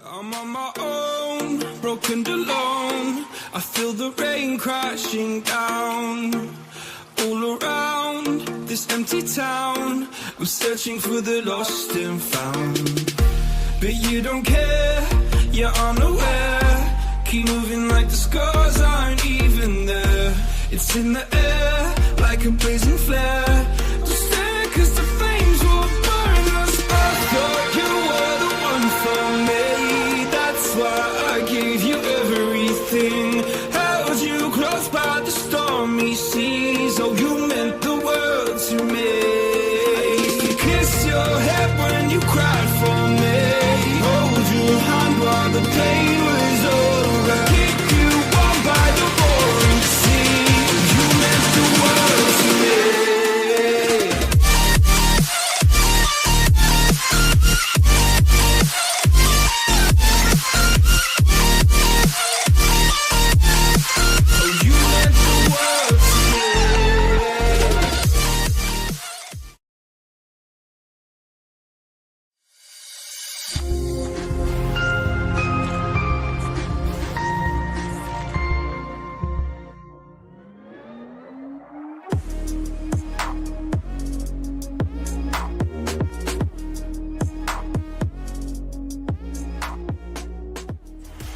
I'm on my own, broken alone. I feel the rain crashing down all around this empty town. I'm searching for the lost and found, but you don't care, you're unaware. Keep moving like the scars aren't even there. It's in the air like a blazing flare. Don't stare 'cause the flames will burn us. I thought you were the one for me. That's why I gave you everything. Held you close by the stormy seas. Oh, you meant the world to me. I used to kiss your head when you cried for me. Hold your hand while the pain was over. Keep you warm by the roaring sea. You meant the world to me.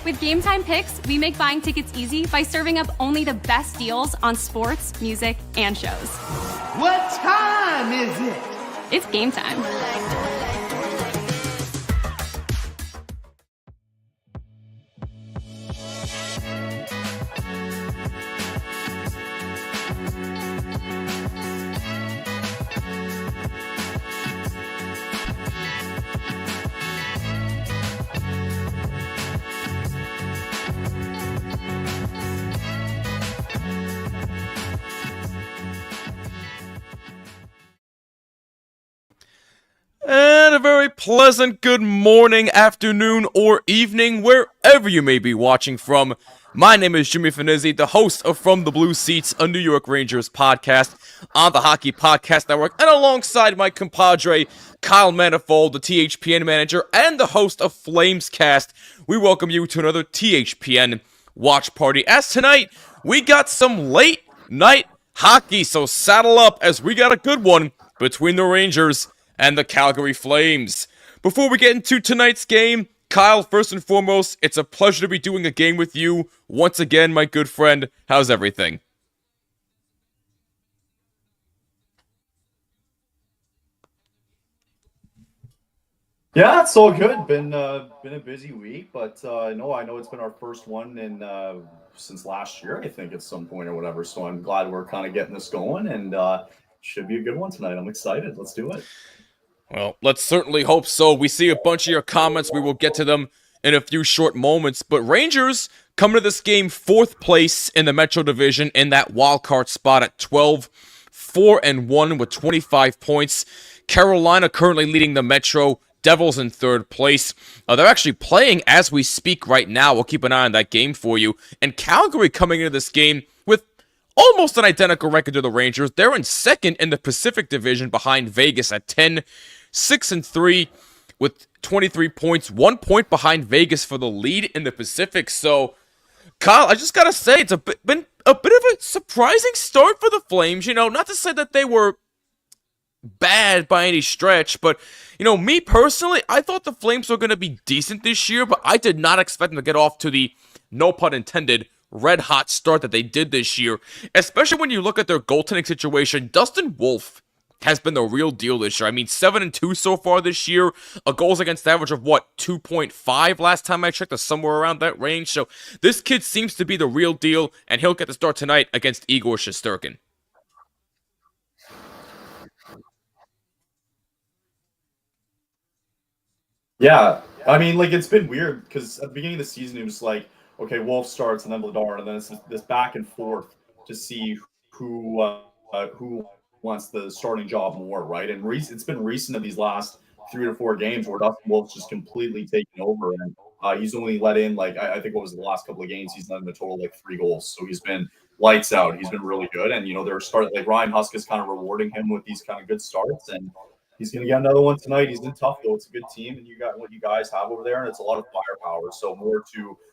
With Gametime Picks, we make buying tickets easy by serving up only the best deals on sports, music, and shows. What time is it? It's game time. And a very pleasant good morning, afternoon, or evening, wherever you may be watching from. My name is Jimmy Finizzi, the host of From the Blue Seats, a New York Rangers podcast on the Hockey Podcast Network, and alongside my compadre, Kyle Manifold, the THPN manager and the host of Flamescast, we welcome you to another THPN watch party. As tonight, we got some late night hockey, so saddle up as we got a good one between the Rangers and the Calgary Flames. Before we get into tonight's game, Kyle, first and foremost, it's a pleasure to be doing a game with you once again, my good friend. How's everything? Yeah, it's all good. Been a busy week, but no, I know it's been our first one in since last year, I think, at some point or whatever. So I'm glad we're kind of getting this going, and should be a good one tonight. I'm excited. Let's do it. Well, let's certainly hope so. We see a bunch of your comments. We will get to them in a few short moments. But Rangers coming to this game 4th place in the Metro Division in that wildcard spot at 12, 4-1 with 25 points. Carolina currently leading the Metro. Devils in 3rd place. They're actually playing as we speak right now. We'll keep an eye on that game for you. And Calgary coming into this game with almost an identical record to the Rangers. They're in 2nd in the Pacific Division behind Vegas at 10, 6-3 with 23 points, 1 point behind Vegas for the lead in the Pacific. So, Kyle, I just gotta say, it's been a bit of a surprising start for the Flames. You know, not to say that they were bad by any stretch, but, you know, me personally, I thought the Flames were going to be decent this year, but I did not expect them to get off to the, no pun intended, red-hot start that they did this year, especially when you look at their goaltending situation. Dustin Wolf has been the real deal this year. I mean, 7-2 so far this year, a goals against average of, 2.5 last time I checked, or somewhere around that range. So this kid seems to be the real deal, and he'll get the start tonight against Igor Shesterkin. Yeah, I mean, like, it's been weird because at the beginning of the season, it was like, okay, Wolf starts and then Vladar, and then it's this back and forth to see who wants the starting job more, right? And it's been recent in these last 3 or 4 games where Dustin Wolf's just completely taken over, and he's only let in, like, I think what was the last couple of games, he's let in a total like 3 goals. So he's been lights out. He's been really good, and they're starting, like, Ryan Husk is kind of rewarding him with these kind of good starts, and He's going to get another one tonight. He's in tough, though. It's a good team, and you got what you guys have over there, and it's a lot of firepower. So more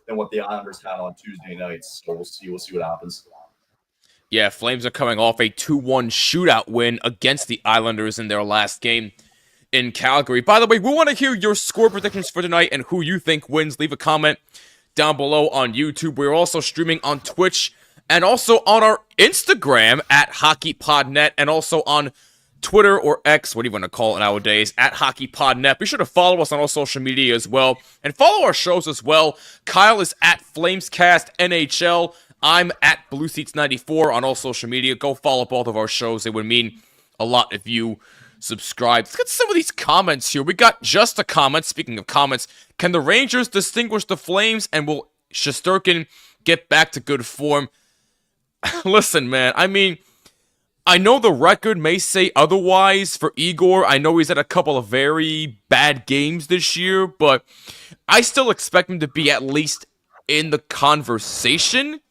than what the Islanders had on Tuesday nights. So we'll see. We'll see what happens. Yeah, Flames are coming off a 2-1 shootout win against the Islanders in their last game in Calgary. By the way, we want to hear your score predictions for tonight and who you think wins. Leave a comment down below on YouTube. We're also streaming on Twitch and also on our Instagram at HockeyPodNet and also on Twitter or X, what do you want to call it nowadays, at HockeyPodNet. Be sure to follow us on all social media as well. And follow our shows as well. Kyle is at FlamesCast NHL. I'm at BlueSeats94 on all social media. Go follow both of our shows. It would mean a lot if you subscribe. Let's get some of these comments here. We got just a comment. Speaking of comments, can the Rangers distinguish the Flames and will Shesterkin get back to good form? Listen, man, I mean, I know the record may say otherwise for Igor. I know he's had a couple of very bad games this year, but I still expect him to be at least in the conversation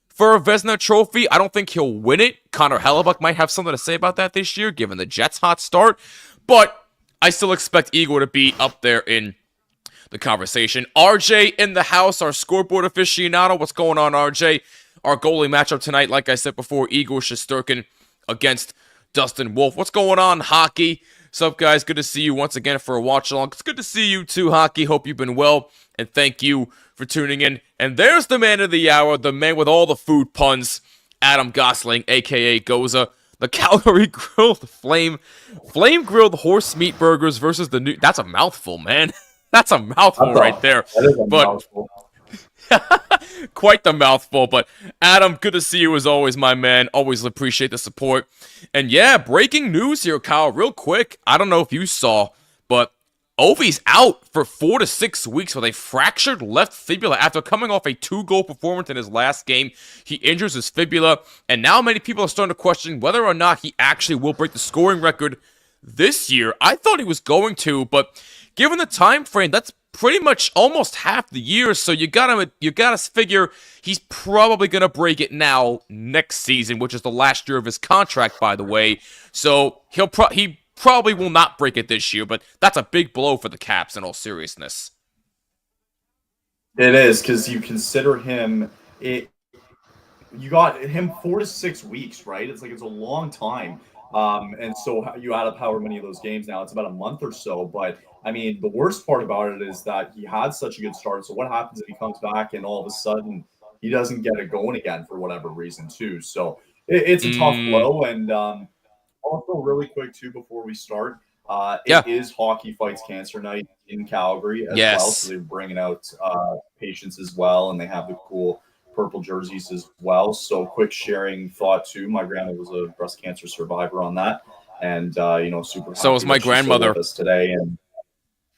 for a Vezina trophy. I don't think he'll win it. Connor Hellebuck might have something to say about that this year, given the Jets' hot start, but I still expect Igor to be up there in the conversation. RJ in the house, our scoreboard aficionado. What's going on, RJ? Our goalie matchup tonight, like I said before, Igor Shesterkin against Dustin Wolf. What's going on, Hockey? What's up, guys? Good to see you once again for a watch-along. It's good to see you too, Hockey. Hope you've been well, and thank you for tuning in. And there's the man of the hour, the man with all the food puns, Adam Gosling, a.k.a. Goza. The Calgary Grilled Flame-grilled horse meat burgers versus the new... That's a mouthful, man. That's a mouthful right there. That is a mouthful. Quite the mouthful, but Adam, good to see you as always, my man. Always appreciate the support. And yeah, breaking news here, Kyle, real quick. I don't know if you saw, but Ovi's out for 4 to 6 weeks with a fractured left fibula after coming off a 2-goal performance in his last game. He injures his fibula, and now many people are starting to question whether or not he actually will break the scoring record this year. I thought he was going to, but given the time frame, that's pretty much almost half the year, so you gotta figure he's probably gonna break it now next season, which is the last year of his contract, by the way. So he probably will not break it this year, but that's a big blow for the Caps in all seriousness. It is, because you consider him, you got him 4 to 6 weeks, right? It's a long time. And so you add up however many of those games now, it's about a month or so. But I mean, the worst part about it is that he had such a good start. So what happens if he comes back and all of a sudden he doesn't get it going again for whatever reason too? So it's a tough blow. And also really quick too, before we start, it is Hockey Fights Cancer Night in Calgary as well. So they're bringing out patients as well, and they have the cool purple jerseys as well. So quick sharing thought too. My grandma was a breast cancer survivor on that, and super. So was my grandmother with us today, and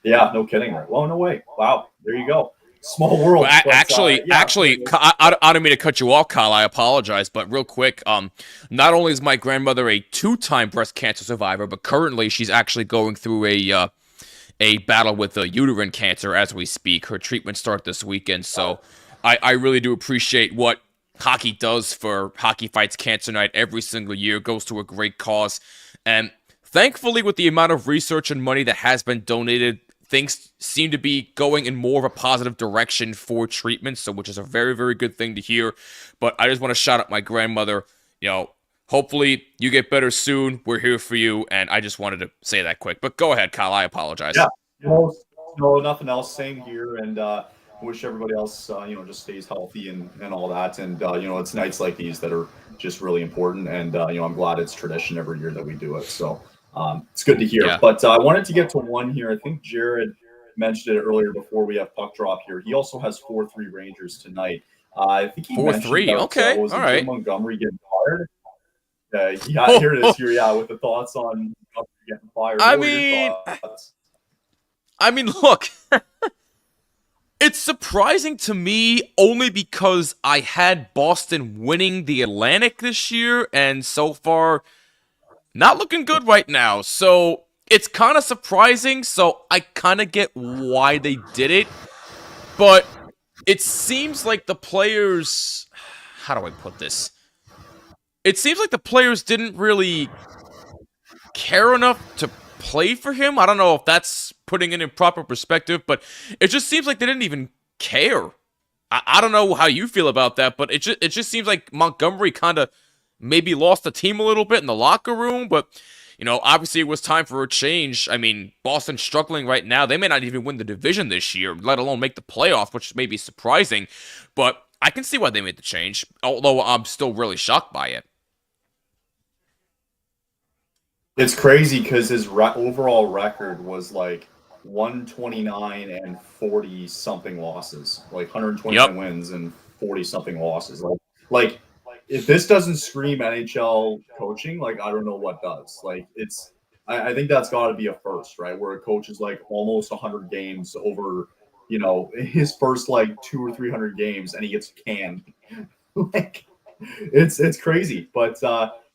yeah, no kidding. Right? Well, no way. Wow, there you go. Small world. Well, actually, I don't mean to cut you off, Kyle. I apologize, but real quick, not only is my grandmother a 2-time breast cancer survivor, but currently she's actually going through a battle with uterine cancer as we speak. Her treatment started this weekend, so I really do appreciate what hockey does for Hockey Fights Cancer Night every single year. It goes to a great cause, and thankfully, with the amount of research and money that has been donated, things seem to be going in more of a positive direction for treatment, so which is a very, very good thing to hear. But I just want to shout out my grandmother. Hopefully you get better soon. We're here for you, and I just wanted to say that quick. But go ahead, Kyle. I apologize. Yeah, no, nothing else. Same here, and wish everybody else, just stays healthy and all that. And it's nights like these that are just really important. And I'm glad it's tradition every year that we do it. So. It's good to hear. Yeah. But I wanted to get to one here. I think Jared mentioned it earlier before we have puck drop here. He also has 4-3 Rangers tonight. I think he 4-3. Okay. All right. Montgomery getting fired. Yeah, here it is. Here, yeah, with the thoughts on Montgomery getting fired. I mean, look. It's surprising to me only because I had Boston winning the Atlantic this year, and so far not looking good right now, so it's kind of surprising, so I kind of get why they did it, but it seems like the players... How do I put this? It seems like the players didn't really care enough to play for him. I don't know if that's putting it in proper perspective, but it just seems like they didn't even care. I don't know how you feel about that, but it just seems like Montgomery kind of maybe lost the team a little bit in the locker room, but, you know, obviously it was time for a change. I mean, Boston's struggling right now. They may not even win the division this year, let alone make the playoffs, which may be surprising, but I can see why they made the change, although I'm still really shocked by it. It's crazy because his overall record was like 129 and 40 something losses, like 129 wins and 40 something losses. Like if this doesn't scream NHL coaching, like I don't know what does. Like I think that's got to be a first, right? Where a coach is like almost 100 games over, you know, his first like 200 or 300 games, and he gets canned. Like it's crazy, but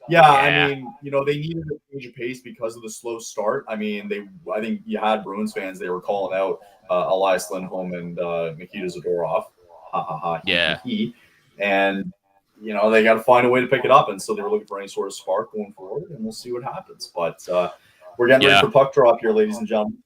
yeah, I mean, you know, they needed a change of pace because of the slow start. I mean, I think you had Bruins fans, they were calling out Elias Lindholm and Nikita Zadorov. Ha ha ha. Yeah. And, you know, they got to find a way to pick it up. And so they were looking for any sort of spark going forward, and we'll see what happens. But we're getting ready for puck drop here, ladies and gentlemen.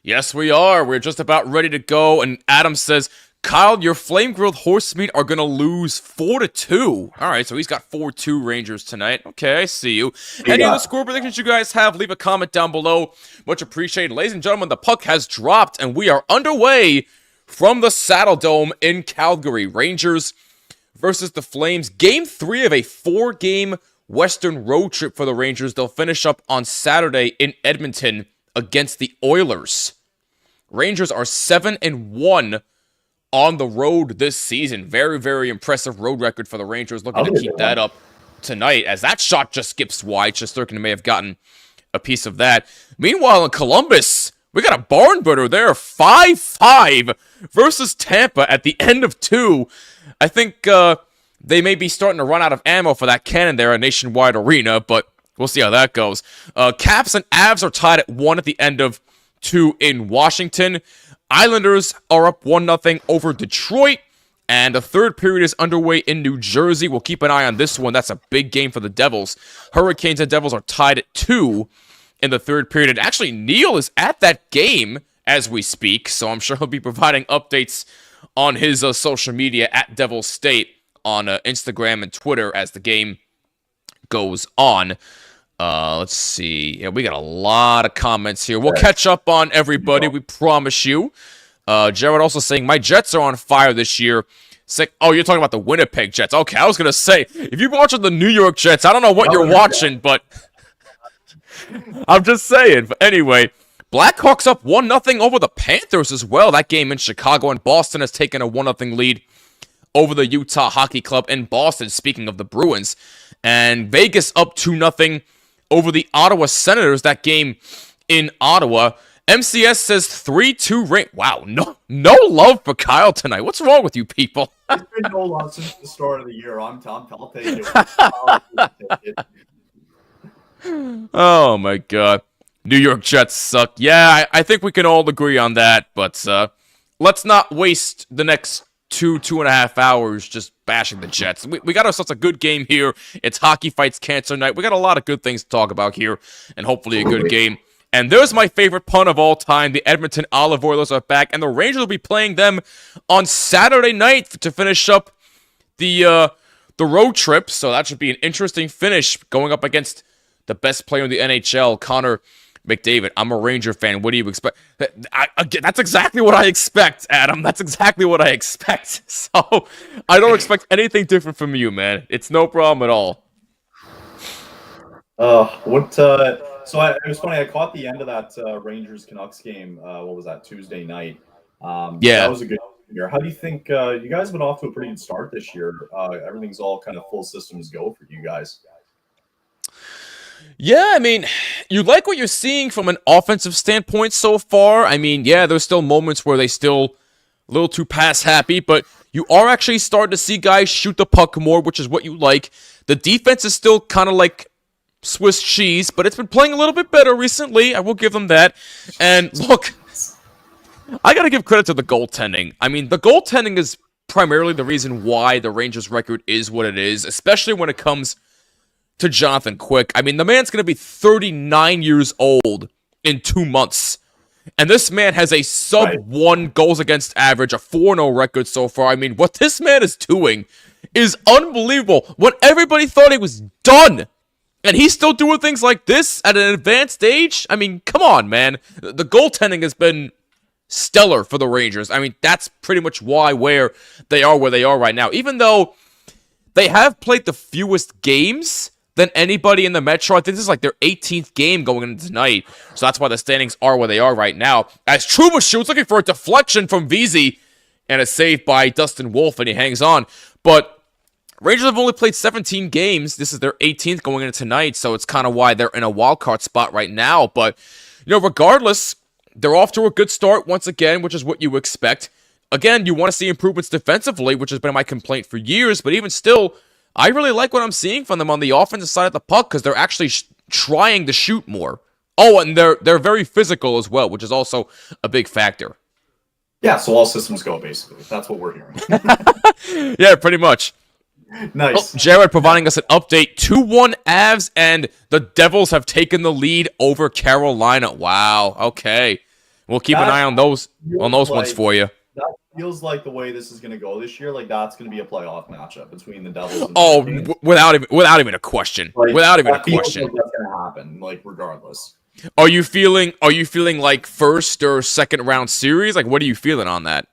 Yes, we are. We're just about ready to go. And Adam says, Kyle, your flame-grilled horse meat are going to lose 4-2. All right, so he's got 4-2 Rangers tonight. Okay, I see you. Any other score predictions you guys have, leave a comment down below. Much appreciated. Ladies and gentlemen, the puck has dropped, and we are underway from the Saddle Dome in Calgary. Rangers versus the Flames. Game 3 of a 4-game Western road trip for the Rangers. They'll finish up on Saturday in Edmonton against the Oilers. Rangers are 7-1 on the road this season. Very, very impressive road record for the Rangers. Looking to keep that up tonight, as that shot just skips wide. Shesterkin may have gotten a piece of that. Meanwhile, in Columbus, we got a barn burner there. 5-5 versus Tampa at the end of 2. I think they may be starting to run out of ammo for that cannon there at Nationwide Arena, but we'll see how that goes. Caps and Avs are tied at 1 at the end of 2 in Washington. Islanders are up 1-0 over Detroit, and the third period is underway in New Jersey. We'll keep an eye on this one. That's a big game for the Devils. Hurricanes and Devils are tied at 2 in the third period. And actually, Neil is at that game as we speak, so I'm sure he'll be providing updates on his social media at Devils State on Instagram and Twitter as the game goes on. Let's see. Yeah, we got a lot of comments here. We'll catch up on everybody, we promise you. Jared also saying, my Jets are on fire this year. Oh, you're talking about the Winnipeg Jets. Okay, I was going to say, if you're watching the New York Jets, I don't know what you're watching, but I'm just saying. But anyway, Blackhawks up 1-0 over the Panthers as well. That game in Chicago, and Boston has taken a 1-0 lead over the Utah Hockey Club in Boston, speaking of the Bruins. And Vegas up 2-0 over the Ottawa Senators, that game in Ottawa. MCS says 3-2 Ring. Wow, no love for Kyle tonight. What's wrong with you people? There's been no love since the start of the year. I'll take it. Oh my God. New York Jets suck. Yeah, I think we can all agree on that, but let's not waste the next 2.5 hours just bashing the Jets. We got ourselves a good game here. It's Hockey Fights Cancer Night. We got a lot of good things to talk about here, and hopefully a good game. And there's my favorite pun of all time. The Edmonton Olive Oilers are back, and the Rangers will be playing them on Saturday night to finish up the road trip. So that should be an interesting finish going up against the best player in the NHL, Connor McDavid. I'm a Ranger fan. What do you expect? That's exactly what I expect, Adam. That's exactly what I expect. So I don't expect anything different from you, man. It's no problem at all. So it was funny. I caught the end of that Rangers Canucks game. What was that, Tuesday night? Yeah, that was a good year. How do you think you guys have been off to a pretty good start this year? Everything's all kind of full systems go for you guys. Yeah, I mean, you like what you're seeing from an offensive standpoint so far. I mean, yeah, there's still moments where they still a little too pass happy, but you are actually starting to see guys shoot the puck more, which is what you like. The defense is still kind of like Swiss cheese, but it's been playing a little bit better recently. I will give them that. And look, I got to give credit to the goaltending. I mean, the goaltending is primarily the reason why the Rangers' record is what it is, especially when it comes to Jonathan Quick. I mean, the man's going to be 39 years old in 2 months. And this man has a sub-1 goals against average, a 4-0 record so far. I mean, what this man is doing is unbelievable. When everybody thought he was done, and he's still doing things like this at an advanced age? I mean, come on, man. The goaltending has been stellar for the Rangers. I mean, that's pretty much where they are right now. Even though they have played the fewest games than anybody in the Metro. I think this is like their 18th game going into tonight. So that's why the standings are where they are right now. As Trouba shoots, looking for a deflection from VZ. And a save by Dustin Wolf, and he hangs on. But Rangers have only played 17 games. This is their 18th going into tonight. So it's kind of why they're in a wild card spot right now. But, regardless, they're off to a good start once again, which is what you expect. Again, you want to see improvements defensively, which has been my complaint for years. But even still, I really like what I'm seeing from them on the offensive side of the puck because they're actually trying to shoot more. Oh, and they're very physical as well, which is also a big factor. Yeah, so all systems go, basically. That's what we're hearing. Yeah, pretty much. Nice. Oh, Jared providing us an update. 2-1 Avs, and the Devils have taken the lead over Carolina. Wow, okay. We'll keep an eye on those ones for you. That feels like the way this is going to go this year. Like, that's going to be a playoff matchup between the Devils and the without even a question. Like, without even a question. Like that's going to happen, like, regardless. Are you feeling like first or second round series? Like, what are you feeling on that?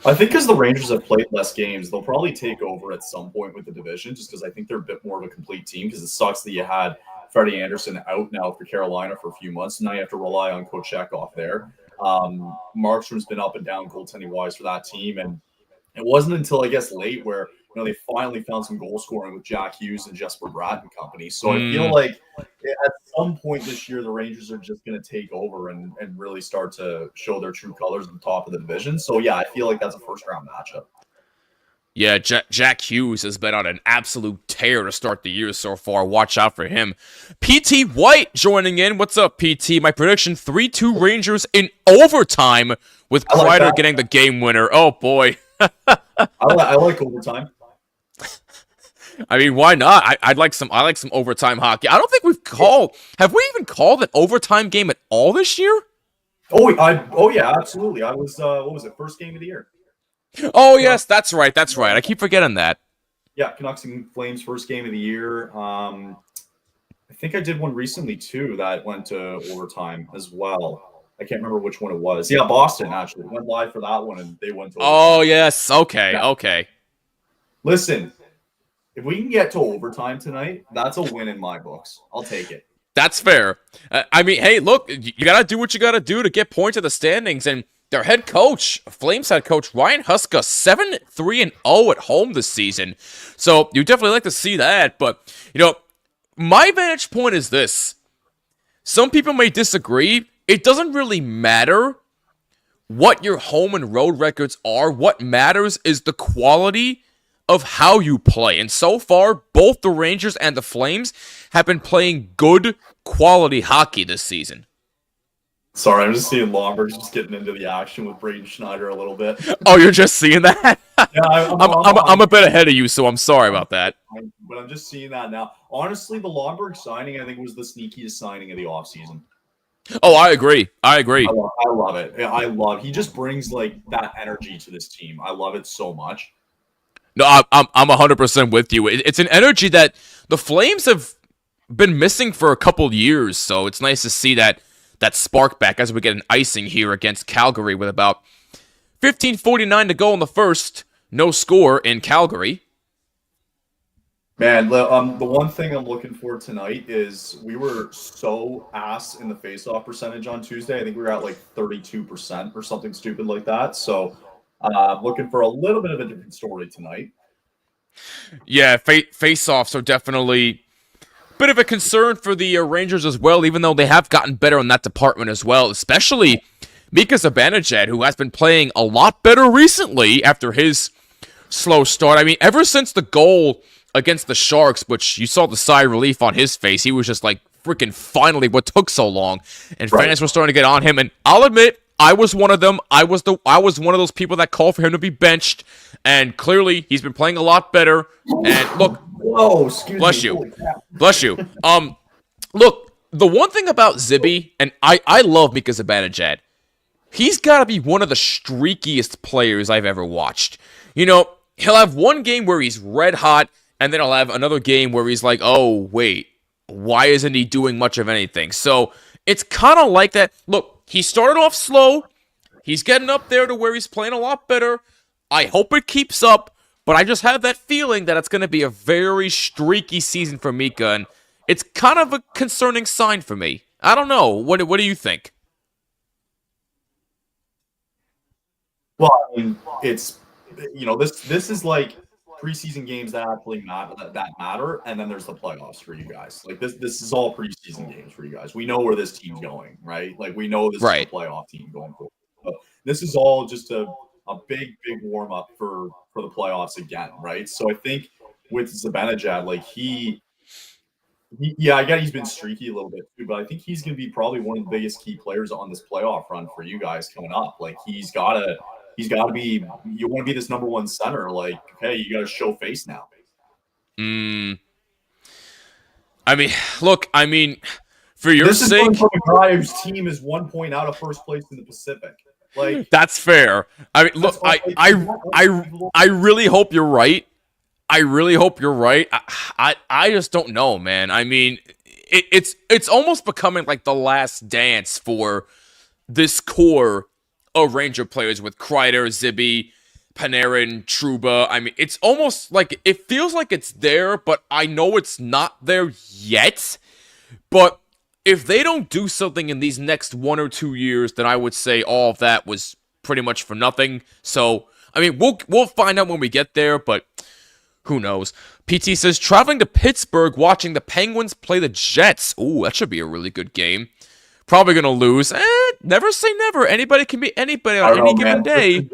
I think because the Rangers have played less games, they'll probably take over at some point with the division, just because I think they're a bit more of a complete team, because it sucks that you had Freddie Anderson out now for Carolina for a few months. Now you have to rely on Kochetkov there. Markstrom's been up and down goaltending-wise for that team, and it wasn't until, I guess, late where they finally found some goal scoring with Jack Hughes and Jesper Bratt and company. So I feel like at some point this year, the Rangers are just going to take over and really start to show their true colors at the top of the division. So, yeah, I feel like that's a first-round matchup. Yeah, Jack Hughes has been on an absolute tear to start the year so far. Watch out for him. PT White joining in. What's up, PT? My prediction, 3-2 Rangers in overtime with Kreider getting the game winner. Oh, boy. I like overtime. I mean, why not? I like some overtime hockey. I don't think have we even called an overtime game at all this year? Oh yeah, absolutely. I was what was it, first game of the year? Oh yes, that's right. I keep forgetting that. Yeah, Canucks and Flames first game of the year. I think I did one recently too that went to overtime as well. I can't remember which one it was. Yeah, Boston actually went live for that one and they went to overtime. Oh yes, okay, yeah. Okay. Listen, if we can get to overtime tonight, that's a win in my books. I'll take it. That's fair. I mean, hey, look, you got to do what you got to do to get points in the standings. And their head coach, Flames head coach, Ryan Huska, 7-3-0 at home this season. So you definitely like to see that. But, my vantage point is this. Some people may disagree. It doesn't really matter what your home and road records are. What matters is the quality of how you play. And so far, both the Rangers and the Flames have been playing good quality hockey this season. Sorry, I'm just seeing Lomberg just getting into the action with Braden Schneider a little bit. Oh, you're just seeing that? Yeah, I'm a bit ahead of you, so I'm sorry about that. But I'm just seeing that now. Honestly, the Lomberg signing, I think, was the sneakiest signing of the offseason. Oh, I agree. I love it. He just brings that energy to this team. I love it so much. No, I'm 100% with you. It's an energy that the Flames have been missing for a couple years, so it's nice to see that spark back as we get an icing here against Calgary with about 15:49 to go in the first. No score in Calgary. Man, the one thing I'm looking for tonight is we were so ass in the faceoff percentage on Tuesday. I think we were at 32% or something stupid like that. So looking for a little bit of a different story tonight. Yeah, face-offs are definitely a bit of a concern for the Rangers as well, even though they have gotten better in that department as well, especially Mika Zibanejad, who has been playing a lot better recently after his slow start. I mean, ever since the goal against the Sharks, which you saw the sigh of relief on his face, he was just freaking finally what took so long, and fans were starting to get on him, and I'll admit, I was one of them. I was one of those people that called for him to be benched, and clearly he's been playing a lot better. And look, whoa, bless you. Look, the one thing about Zibby, and I love Mika Zibanejad, he's got to be one of the streakiest players I've ever watched. You know, he'll have one game where he's red hot, and then he'll have another game where he's like, oh, wait, why isn't he doing much of anything? So it's kind of like that. Look, he started off slow. He's getting up there to where he's playing a lot better. I hope it keeps up, but I just have that feeling that it's going to be a very streaky season for Mika, and it's kind of a concerning sign for me. I don't know. What do you think? Well, I mean, it's this is like preseason games that actually matter, and then there's the playoffs for you guys. Like this is all preseason games for you guys. We know where this team's going, right? Like we know this is a playoff team going forward. So this is all just a big warm up for the playoffs again, right? So I think with Zibanejad, like I get he's been streaky a little bit too, but I think he's going to be probably one of the biggest key players on this playoff run for you guys coming up. Like he's got to be. You want to be this number one center. Like, hey, you got to show face now. I mean, look. I mean, for your this sake, is from a guy whose team is 1 point out of first place in the Pacific. Like that's fair. I mean, look. I really hope you're right. I really hope you're right. I just don't know, man. I mean, it's almost becoming like the last dance for this core of Ranger players with Kreider, Zibby, Panarin, Trouba. I mean, it's almost like it feels like it's there, but I know it's not there yet. But if they don't do something in these next 1 or 2 years, then I would say all of that was pretty much for nothing. So, I mean, we'll find out when we get there, but who knows? PT says, traveling to Pittsburgh, watching the Penguins play the Jets. Ooh, that should be a really good game. Probably going to lose. Never say never. Anybody can be anybody on any given day.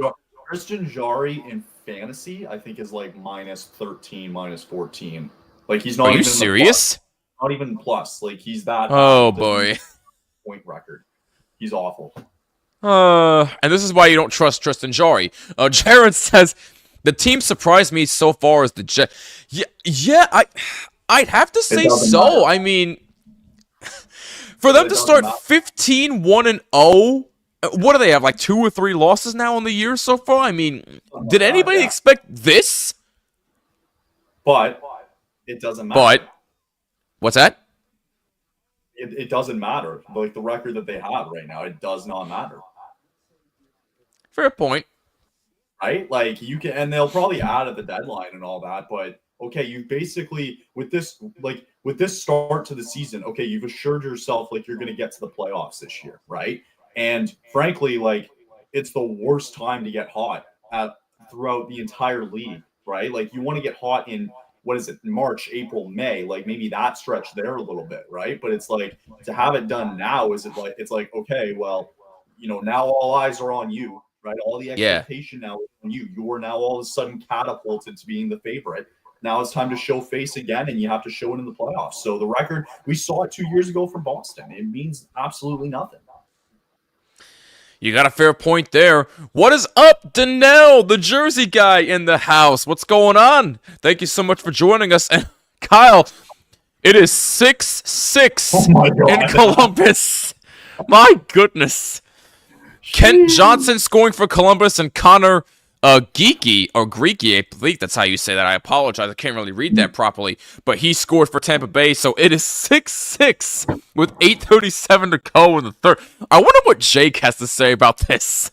Christian Jarry in fantasy, I think, is like -13, -14. Like, he's not Are even you serious? Not even plus. Like, he's that. Oh, boy. Point record. He's awful. And this is why you don't trust Tristan Jarry. Jared says, the team surprised me so far as the Jet. Yeah, I'd have to say so. Matter. I mean, for them to start 15-1-0, what do they have? Like 2 or 3 losses now in the year so far? I mean, did anybody expect this? But it doesn't matter. But what's that? It doesn't matter. Like the record that they have right now, it does not matter. Fair point. Right? Like you can, and they'll probably add at the deadline and all that, but okay, you basically with this start to the season, okay, you've assured yourself like you're going to get to the playoffs this year, right? And frankly, like it's the worst time to get hot throughout the entire league, right? Like you want to get hot in what is it, March, April, May, like maybe that stretch there a little bit, right? But it's like to have it done now, it's like okay, well, now all eyes are on you. Right, all the expectation now is on you. You are now all of a sudden catapulted to being the favorite. Now it's time to show face again, and you have to show it in the playoffs. So the record, we saw it 2 years ago from Boston. It means absolutely nothing. You got a fair point there. What is up, Danelle, the Jersey guy in the house? What's going on? Thank you so much for joining us. And Kyle, it is 6-6 in Columbus. My goodness. Kent Johnson scoring for Columbus and Connor Geeky, or Greeky, I believe that's how you say that. I apologize. I can't really read that properly. But he scored for Tampa Bay, so it is 6-6 with 8:37 to go in the third. I wonder what Jake has to say about this.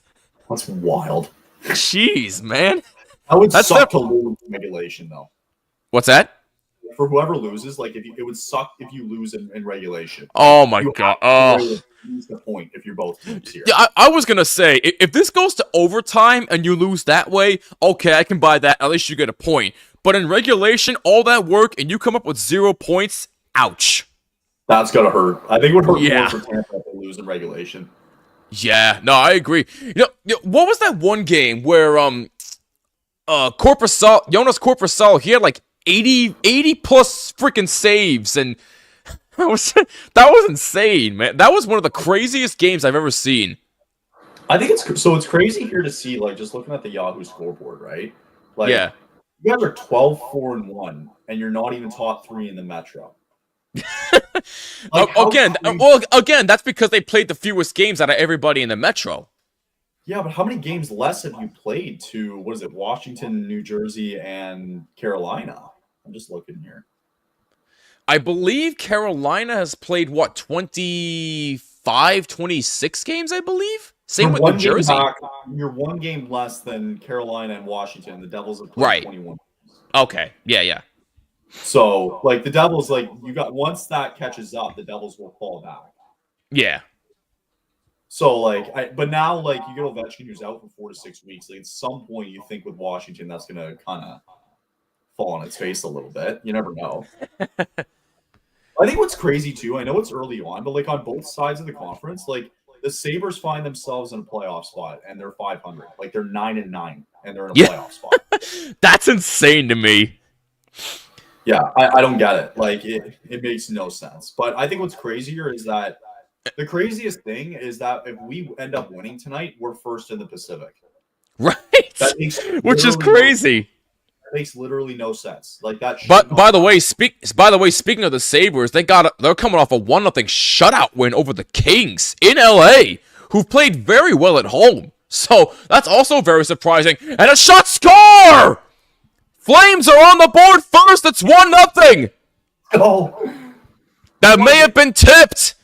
That's wild. Jeez, man. That would suck to lose in regulation, though. What's that? For whoever loses, like it would suck if you lose in regulation. Oh my god! Lose the point if you're both teams here. Yeah, I was gonna say if this goes to overtime and you lose that way, okay, I can buy that. At least you get a point. But in regulation, all that work and you come up with 0 points. Ouch. That's gotta hurt. I think it would hurt more for Tampa if they lose in regulation. Yeah, no, I agree. What was that one game where Jonas Corpusal, he had like 80 plus freaking saves, and that was insane, man. That was one of the craziest games I've ever seen. I think it's crazy here to see, like, just looking at the Yahoo scoreboard, right? Like, yeah, you guys are 12-4-1, and you're not even top 3 in the Metro. Like, again, that's because they played the fewest games out of everybody in the Metro. yeah, but how many games less have you played to, what is it, Washington, New Jersey, and Carolina? I'm just looking here. I believe Carolina has played, what, 25, 26 games, I believe? Same with New Jersey. You're one game less than Carolina and Washington. The Devils have played 21. Okay, yeah. So, like, the Devils, like, once that catches up, the Devils will fall back. Yeah. So, like, but now, like, you get Ovechkin who's out for 4 to 6 weeks. Like, at some point, you think with Washington, that's going to kind of fall on its face a little bit. You never know. I think what's crazy, too, I know it's early on, but, like, on both sides of the conference, like, the Sabres find themselves in a playoff spot, and they're 500. Like, they're 9-9, and they're in a playoff spot. That's insane to me. Yeah, I don't get it. Like, it makes no sense. But I think what's crazier is that the craziest thing is that if we end up winning tonight, we're first in the Pacific. Right. Which is crazy. That makes literally no sense. Like that. But by the way, speaking of the Sabres, they're coming off a 1-0 shutout win over the Kings in LA, who've played very well at home. So that's also very surprising. And a shot score! Flames are on the board first. It's 1-0. Oh. That may have been tipped,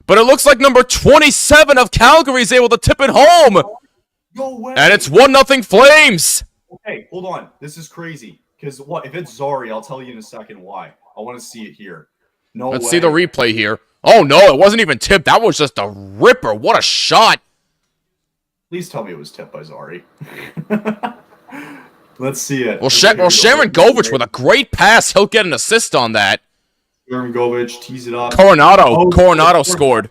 but it looks like number 27 of Calgary is able to tip it home. No way. And it's 1-0 Flames. Okay, hold on. This is crazy. Because what if it's Zari? I'll tell you in a second why. I want to see it here. No way. Let's see the replay here. Oh no, it wasn't even tipped. That was just a ripper. What a shot. Please tell me it was tipped by Zari. Let's see it. Well, Sharon Govich with a great pass. He'll get an assist on that. Sharon Govich tees it up. Coronado scored.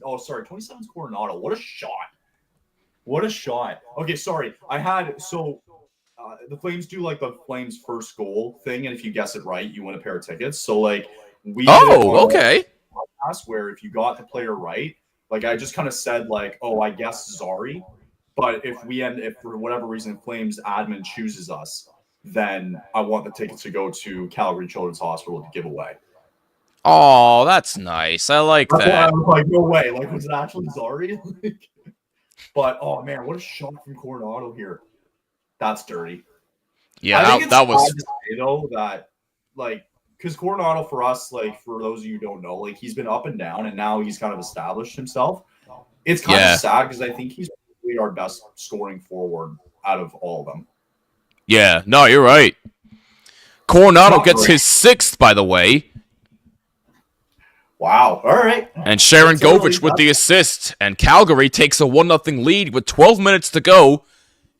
Oh, sorry. 27's Coronado. What a shot. What a shot. Okay, sorry. The Flames do like the Flames first goal thing, and if you guess it right, you win a pair of tickets. So, like, we okay. Where if you got the player right, like I just kind of said, like, oh, I guess Zari. But if for whatever reason Flames admin chooses us, then I want the tickets to go to Calgary Children's Hospital to give away. Oh, that's nice. I like that. I was like, no way. Like, was it actually Zari? But oh man, what a shot from Coronado here. That's dirty. Yeah, that was. To say, though, that like because Coronado for us, like for those of you who don't know, like he's been up and down, and now he's kind of established himself. It's kind of sad because I think he's probably our best scoring forward out of all of them. Yeah, no, you're right. Coronado gets his 6th, by the way. Wow. All right. And Sharon Govich with the assist. And Calgary takes a 1-0 lead with 12 minutes to go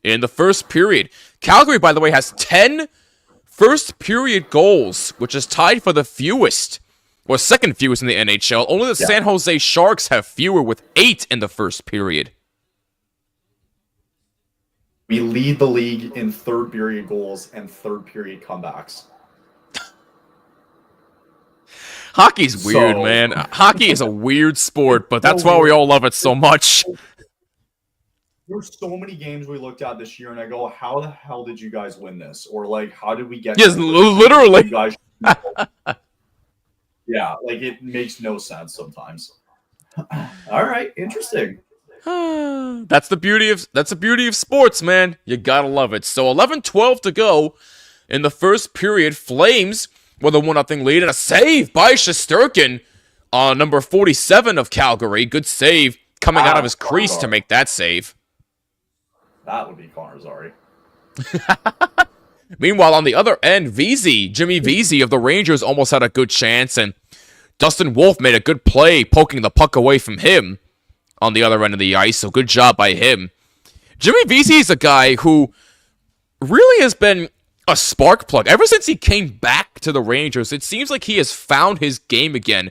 in the first period. Calgary, by the way, has 10 first period goals, which is tied for the fewest, or second fewest in the NHL. Only the San Jose Sharks have fewer with 8 in the first period. We lead the league in third period goals and third period comebacks. Hockey's weird, man. Hockey is a weird sport, but that's why we all love it so much. There's so many games we looked at this year, and I go, how the hell did you guys win this? Or, like, how did we get... Yes, literally. You guys yeah, like, it makes no sense sometimes. All right, interesting. That's the beauty of sports, man. You gotta love it. So 11-12 to go in the first period. Flames with a 1-0 lead and a save by Shesterkin on number 47 of Calgary. Good save coming out of his crease to make that save. That would be Connor Zari. Meanwhile, on the other end, Jimmy Vesey of the Rangers almost had a good chance, and Dustin Wolf made a good play poking the puck away from him on the other end of the ice, so good job by him. Jimmy Vesey is a guy who really has been a spark plug. Ever since he came back to the Rangers, it seems like he has found his game again,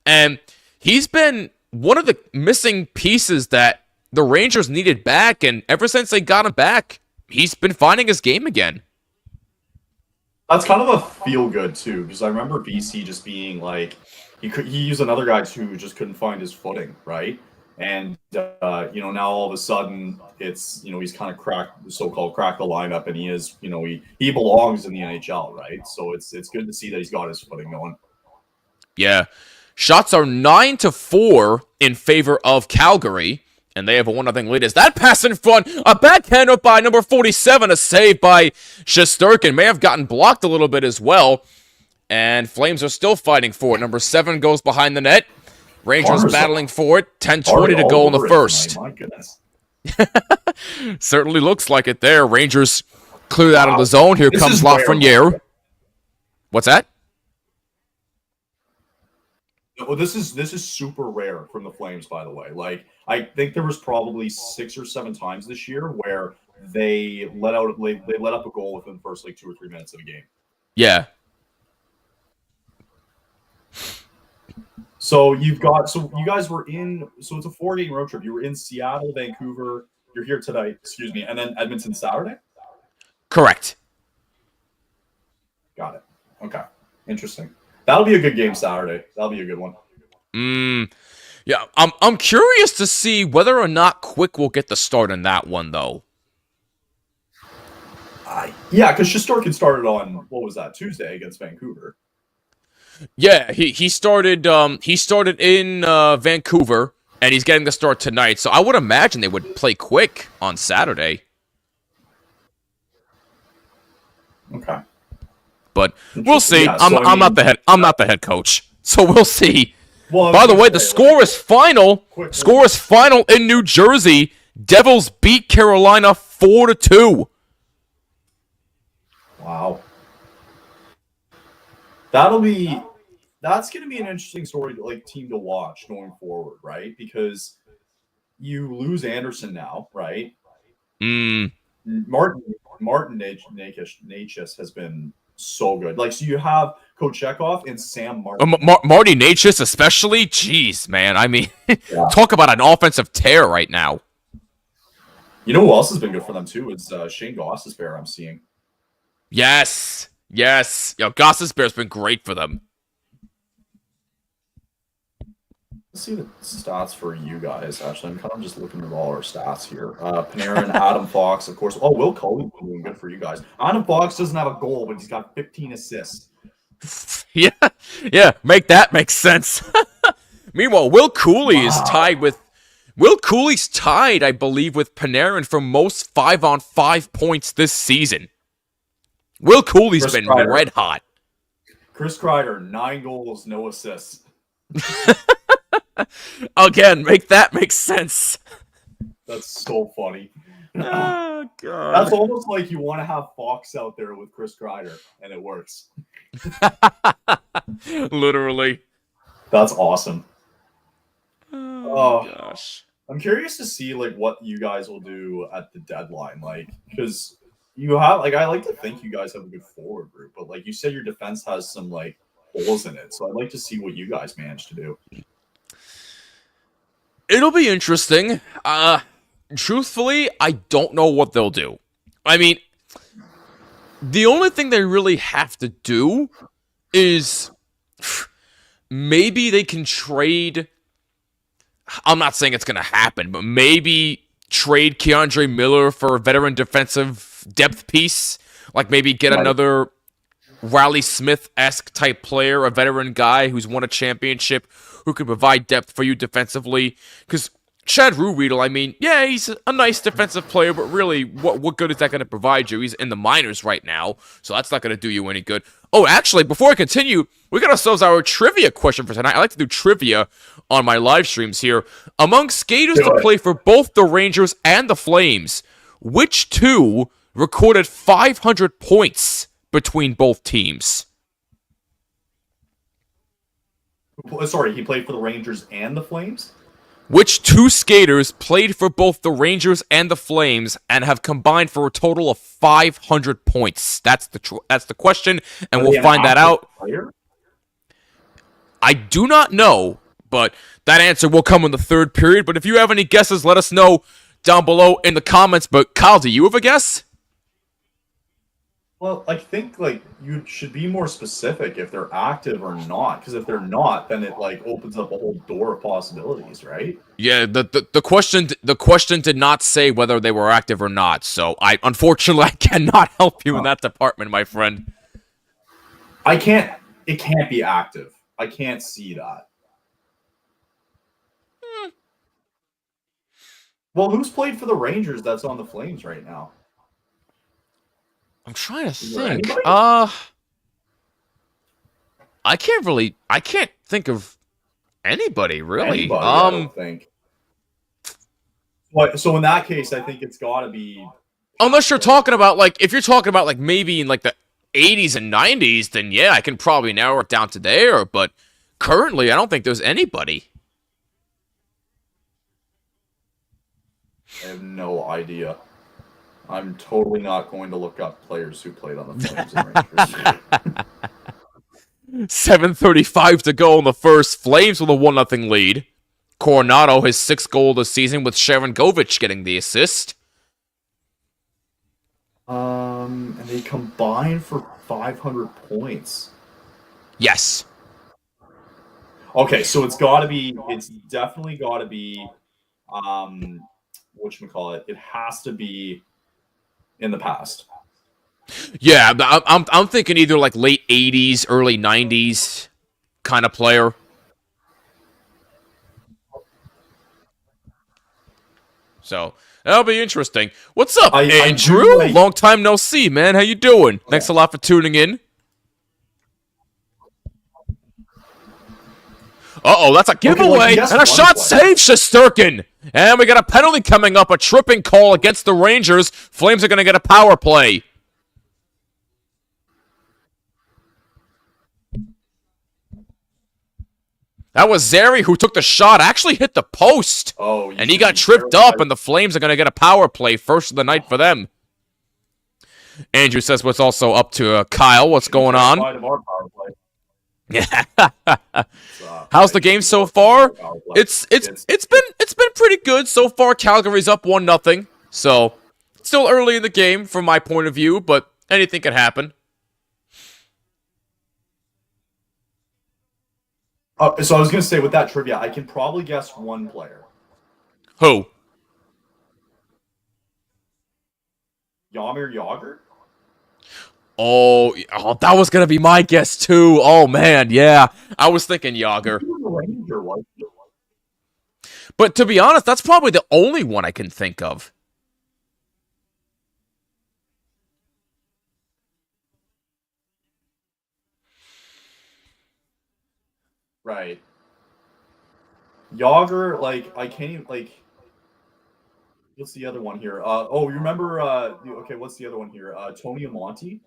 and he's been one of the missing pieces that the Rangers needed back, and ever since they got him back, he's been finding his game again. That's kind of a feel-good, too, because I remember VC just being like, he used another guy, too, who just couldn't find his footing, right? And, now all of a sudden, it's, he's kind of cracked the lineup, and he is, he belongs in the NHL, right? So it's good to see that he's got his footing going. Yeah. Shots are 9-4 in favor of Calgary, and they have a 1-0 lead. Is that pass in front? A backhand up by number 47, a save by Shesterkin. May have gotten blocked a little bit as well, and Flames are still fighting for it. Number 7 goes behind the net. Rangers battling for it. 10:20 to go in the first. My goodness. Certainly looks like it there. Rangers cleared out of the zone. Here comes Lafreniere. What's that? Well, this is super rare from the Flames, by the way. Like, I think there was probably 6 or 7 times this year where they let up a goal within the first 2 or 3 minutes of a game. Yeah. So you guys were in. So it's a 4-game road trip. You were in Seattle, Vancouver. You're here tonight. Excuse me, and then Edmonton Saturday. Correct. Got it. Okay. Interesting. That'll be a good game Saturday. That'll be a good one. Yeah, I'm curious to see whether or not Quick will get the start in that one, though. Yeah, because Shesterkin started on, what was that, Tuesday against Vancouver. Yeah, he started in Vancouver, and he's getting the start tonight. So I would imagine they would play Quick on Saturday. Okay. But we'll see. Yeah, I'm not the head coach, so we'll see. Well, by the way, the score is final. Score is final in New Jersey. Devils beat Carolina 4-2. Wow. That's going to be an interesting story, team to watch going forward, right? Because you lose Anderson now, right? Martin Necas has been so good. So you have Kochetkov and Sam Martin. Marty Necas especially? Jeez, man. I mean, yeah. Talk about an offensive tear right now. You know who else has been good for them, too? Is Shane Gostisbehere, I'm seeing. Yes. Yo, Gostisbehere's been great for them. Let's see the stats for you guys, actually. I'm kind of just looking at all our stats here. Panarin, Adam Fox, of course. Oh, Will Coley's been doing good for you guys. Adam Fox doesn't have a goal, but he's got 15 assists. Yeah, make that make sense. Meanwhile, Will Cooley's tied, I believe, with Panarin for most 5-on-5 points this season. Will Cooley's been red hot. Chris Kreider, 9 goals, no assists. Again, make that make sense. That's so funny. Oh, God. That's almost like you want to have Fox out there with Chris Kreider, and it works. Literally. That's awesome. Oh, gosh. I'm curious to see, what you guys will do at the deadline. Because you have, I like to think you guys have a good forward group, but, you said your defense has some, holes in it. So I'd like to see what you guys manage to do. It'll be interesting. Truthfully, I don't know what they'll do. I mean, the only thing they really have to do is maybe they can trade. I'm not saying it's going to happen, but maybe trade Keandre Miller for a veteran defensive depth piece. Maybe get another Riley Smith-esque type player, a veteran guy who's won a championship, who can provide depth for you defensively. Because Chad Ruhwedel, I mean, yeah, he's a nice defensive player, but really, what good is that going to provide you? He's in the minors right now, so that's not going to do you any good. Oh, actually, before I continue, we got ourselves our trivia question for tonight. I like to do trivia on my live streams here. Among skaters to play for both the Rangers and the Flames, which two recorded 500 points between both teams? Sorry, he played for the Rangers and the Flames? Which two skaters played for both the Rangers and the Flames and have combined for a total of 500 points? That's the question, and we'll find that out. Player? I do not know, but that answer will come in the third period. But if you have any guesses, let us know down below in the comments. But Kyle, do you have a guess? Well, I think you should be more specific if they're active or not, because if they're not, then it opens up a whole door of possibilities, right? Yeah, the question did not say whether they were active or not, so I cannot help you in that department, my friend. It can't be active. I can't see that. Well, who's played for the Rangers that's on the Flames right now? I'm trying to think. anybody? I can't think of anybody really. Anybody, I don't think. What? So in that case, I think it's got to be. Unless you're talking about like, if you're talking about like maybe in like the 80s and 90s, then yeah, I can probably narrow it down to there. But currently, I don't think there's anybody. I have no idea. I'm totally not going to look up players who played on the Flames and Rangers. 7:35 to go in the first. Flames with a 1-0 lead. Coronado, his 6th goal of the season, with Sharon Govich getting the assist. And they combined for 500 points. Yes. Okay, so it's definitely got to be, whatchamacallit, it has to be in the past. Yeah, I'm thinking either like late 80s, early 90s kind of player. So that'll be interesting. What's up, Andrew? Long time no see, man. How you doing? Thanks a lot for tuning in. Uh-oh, that's a giveaway, and a shot saved Shesterkin. And we got a penalty coming up, a tripping call against the Rangers. Flames are going to get a power play. That was Zary who took the shot, actually hit the post. Oh, and he got tripped up, and the Flames are going to get a power play first of the night for them. Andrew says what's also up to Kyle. What's going on? Yeah. How's the game so far? It's been pretty good so far. Calgary's up 1-0. So still early in the game from my point of view, but anything can happen. So I was going to say, with that trivia, I can probably guess one player. Who? Jaromir Jagr? Oh, that was going to be my guess, too. Oh, man, yeah. I was thinking Jagr. But to be honest, that's probably the only one I can think of. Right. Jagr, like, I can't even, like, what's the other one here? You remember, okay, what's the other one here? Tony Amonte?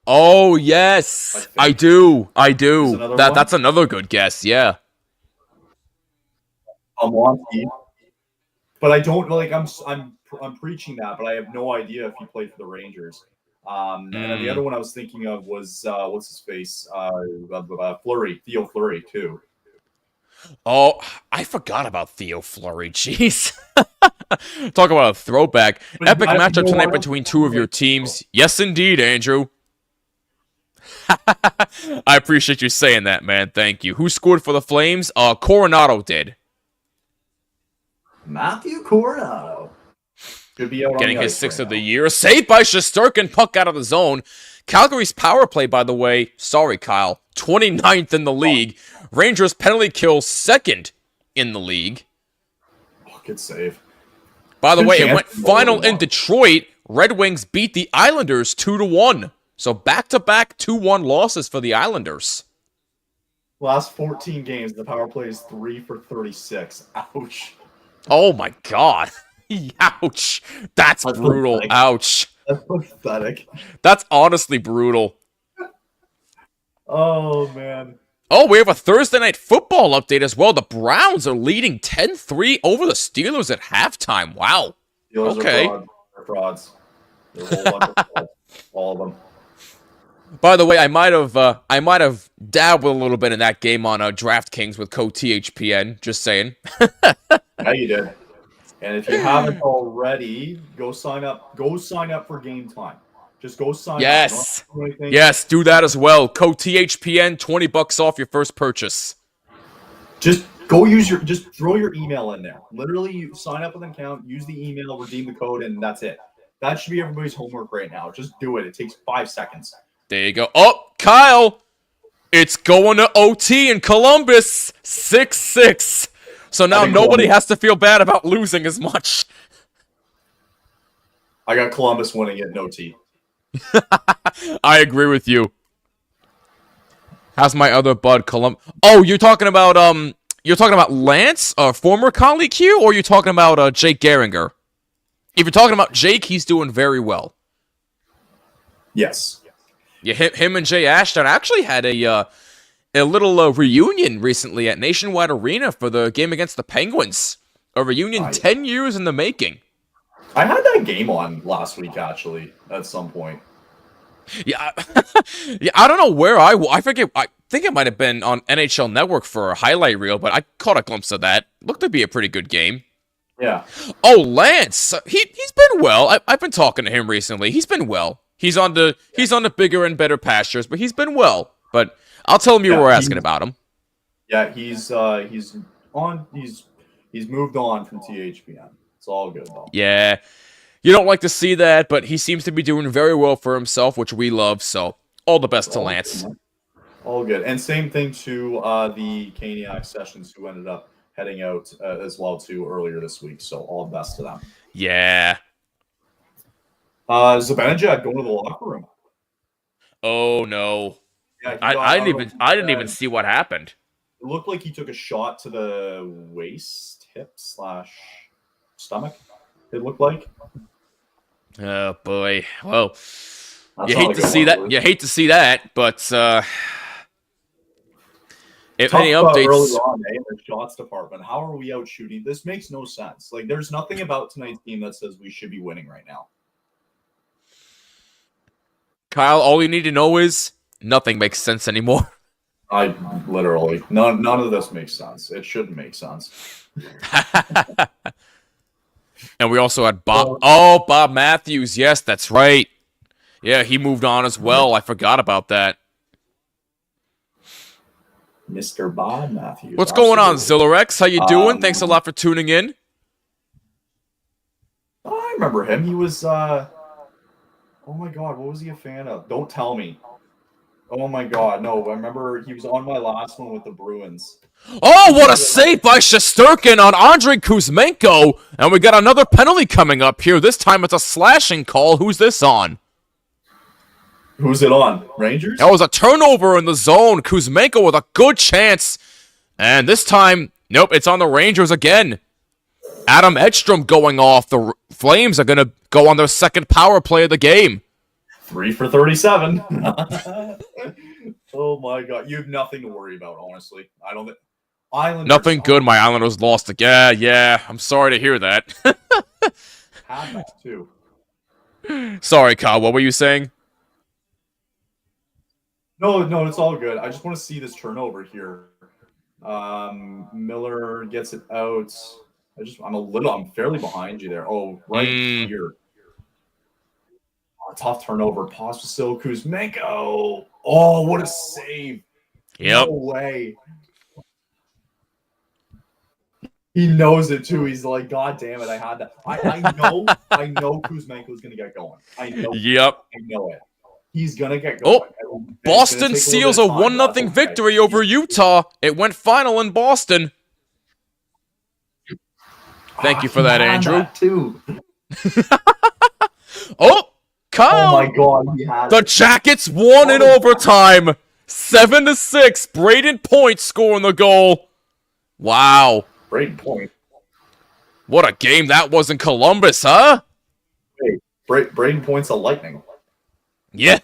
Oh, yes. I do. That's another good guess, yeah. Amonte. But I don't, like, I'm preaching that, but I have no idea if he played for the Rangers. And then the other one I was thinking of was what's his face? Fleury, Theo Fleury too. Oh, I forgot about Theo Fleury. Jeez. Talk about a throwback. Epic matchup tonight between two of your teams. Yes, indeed, Andrew. I appreciate you saying that, man. Thank you. Who scored for the Flames? Coronado did. Matthew Coronado. Could be out getting his 6th of the year. Saved by Shesterkin. Puck out of the zone. Calgary's power play, by the way. Sorry, Kyle. 29th in the league. Rangers penalty kill 2nd in the league. Oh, good save. By the way, it went final in Detroit. Red Wings beat the Islanders 2-1. So back-to-back 2-1 losses for the Islanders. Last 14 games, the power play is 3 for 36. Ouch. Oh, my God. Ouch. That's brutal. Pathetic. Ouch. That's pathetic. That's honestly brutal. Oh, man. Oh, we have a Thursday night football update as well. The Browns are leading 10-3 over the Steelers at halftime. Wow. Steelers okay. Are frauds. They're frauds. All of them. By the way, I might have dabbled a little bit in that game on DraftKings with code THPN. Just saying. Yeah, you did. And if you haven't already, go sign up. Go sign up for Gametime. Just go sign up. Yes, do that as well. Code THPN, $20 off your first purchase. Just throw your email in there. Literally, you sign up with an account, use the email, redeem the code, and that's it. That should be everybody's homework right now. Just do it. It takes 5 seconds. There you go. Oh, Kyle! It's going to OT in Columbus, 6-6. So now nobody has to feel bad about losing as much. I got Columbus winning it in OT. I agree with you. How's my other bud, Oh, you're talking about Lance, a former colleague Q, or you're talking about Jake Geringer? If you're talking about Jake, he's doing very well. Yes. Yeah, him and Jay Ashton actually had a little reunion recently at Nationwide Arena for the game against the Penguins. A reunion 10 years in the making. I had that game on last week, actually, at some point. Yeah, yeah. I don't know where I forget. I think it might have been on NHL Network for a highlight reel, but I caught a glimpse of that. Looked to be a pretty good game. Yeah. Oh, Lance, he's been well. I've been talking to him recently. He's been well. He's on the bigger and better pastures, but he's been well. But I'll tell him you were asking about him. Yeah, he's moved on from THPN. It's all good though. Yeah. You don't like to see that, but he seems to be doing very well for himself, which we love. So, all the best to Lance. Good, all good. And same thing to the Caniac Sessions, who ended up heading out as well too earlier this week. So, all the best to them. Yeah. Zibanejad going to the locker room. Oh no. Yeah, I didn't even see what happened. It looked like he took a shot to the waist, hip / stomach. It looked like. Oh boy. Well, That's you hate to see that. You hate to see that, but if any updates early on, in the shots department, how are we out shooting? This makes no sense. Like, there's nothing about tonight's game that says we should be winning right now. Kyle, all you need to know is nothing makes sense anymore. I literally none of this makes sense. It shouldn't make sense. And we also had Bob. Oh, Bob Matthews. Yes, that's right. Yeah, he moved on as well. I forgot about that. Mr. Bob Matthews. What's going on, Zillarex? How you doing? Thanks a lot for tuning in. I remember him. He was oh my god, what was he a fan of? Don't tell me. Oh my god, no. I remember he was on my last one with the Bruins. Oh, what a save by Shesterkin on Andrei Kuzmenko. And we got another penalty coming up here. This time it's a slashing call. Who's this on? Who's it on? Rangers? That was a turnover in the zone. Kuzmenko with a good chance. And this time, nope, it's on the Rangers again. Adam Edstrom going off. The Flames are going to go on their second power play of the game. 3 for 37. Oh my god. You have nothing to worry about, honestly. I don't think Islanders. Nothing good. My Islanders lost again. Yeah. I'm sorry to hear that. Had that too. Sorry, Kyle. What were you saying? No, it's all good. I just want to see this turnover here. Miller gets it out. I'm fairly behind you there. Oh, right here. Oh, tough turnover. Pospisil, Kuzmenko. Oh, what a save. Yep. No way. He knows it too. He's like, God damn it, I had that. I know Kuzmenko's gonna get going. I know. Yep. I know it. He's gonna get going. Oh, Boston seals a 1-0 victory over Utah. It went final in Boston. Thank you for that, Andrew. That too. Oh, Kyle. Oh my god, he had The Jackets won in overtime. 7-6. Braden Point scoring the goal. Wow. Braden Point. What a game that was in Columbus, huh? Hey, Braden Point's a Lightning. Yeah.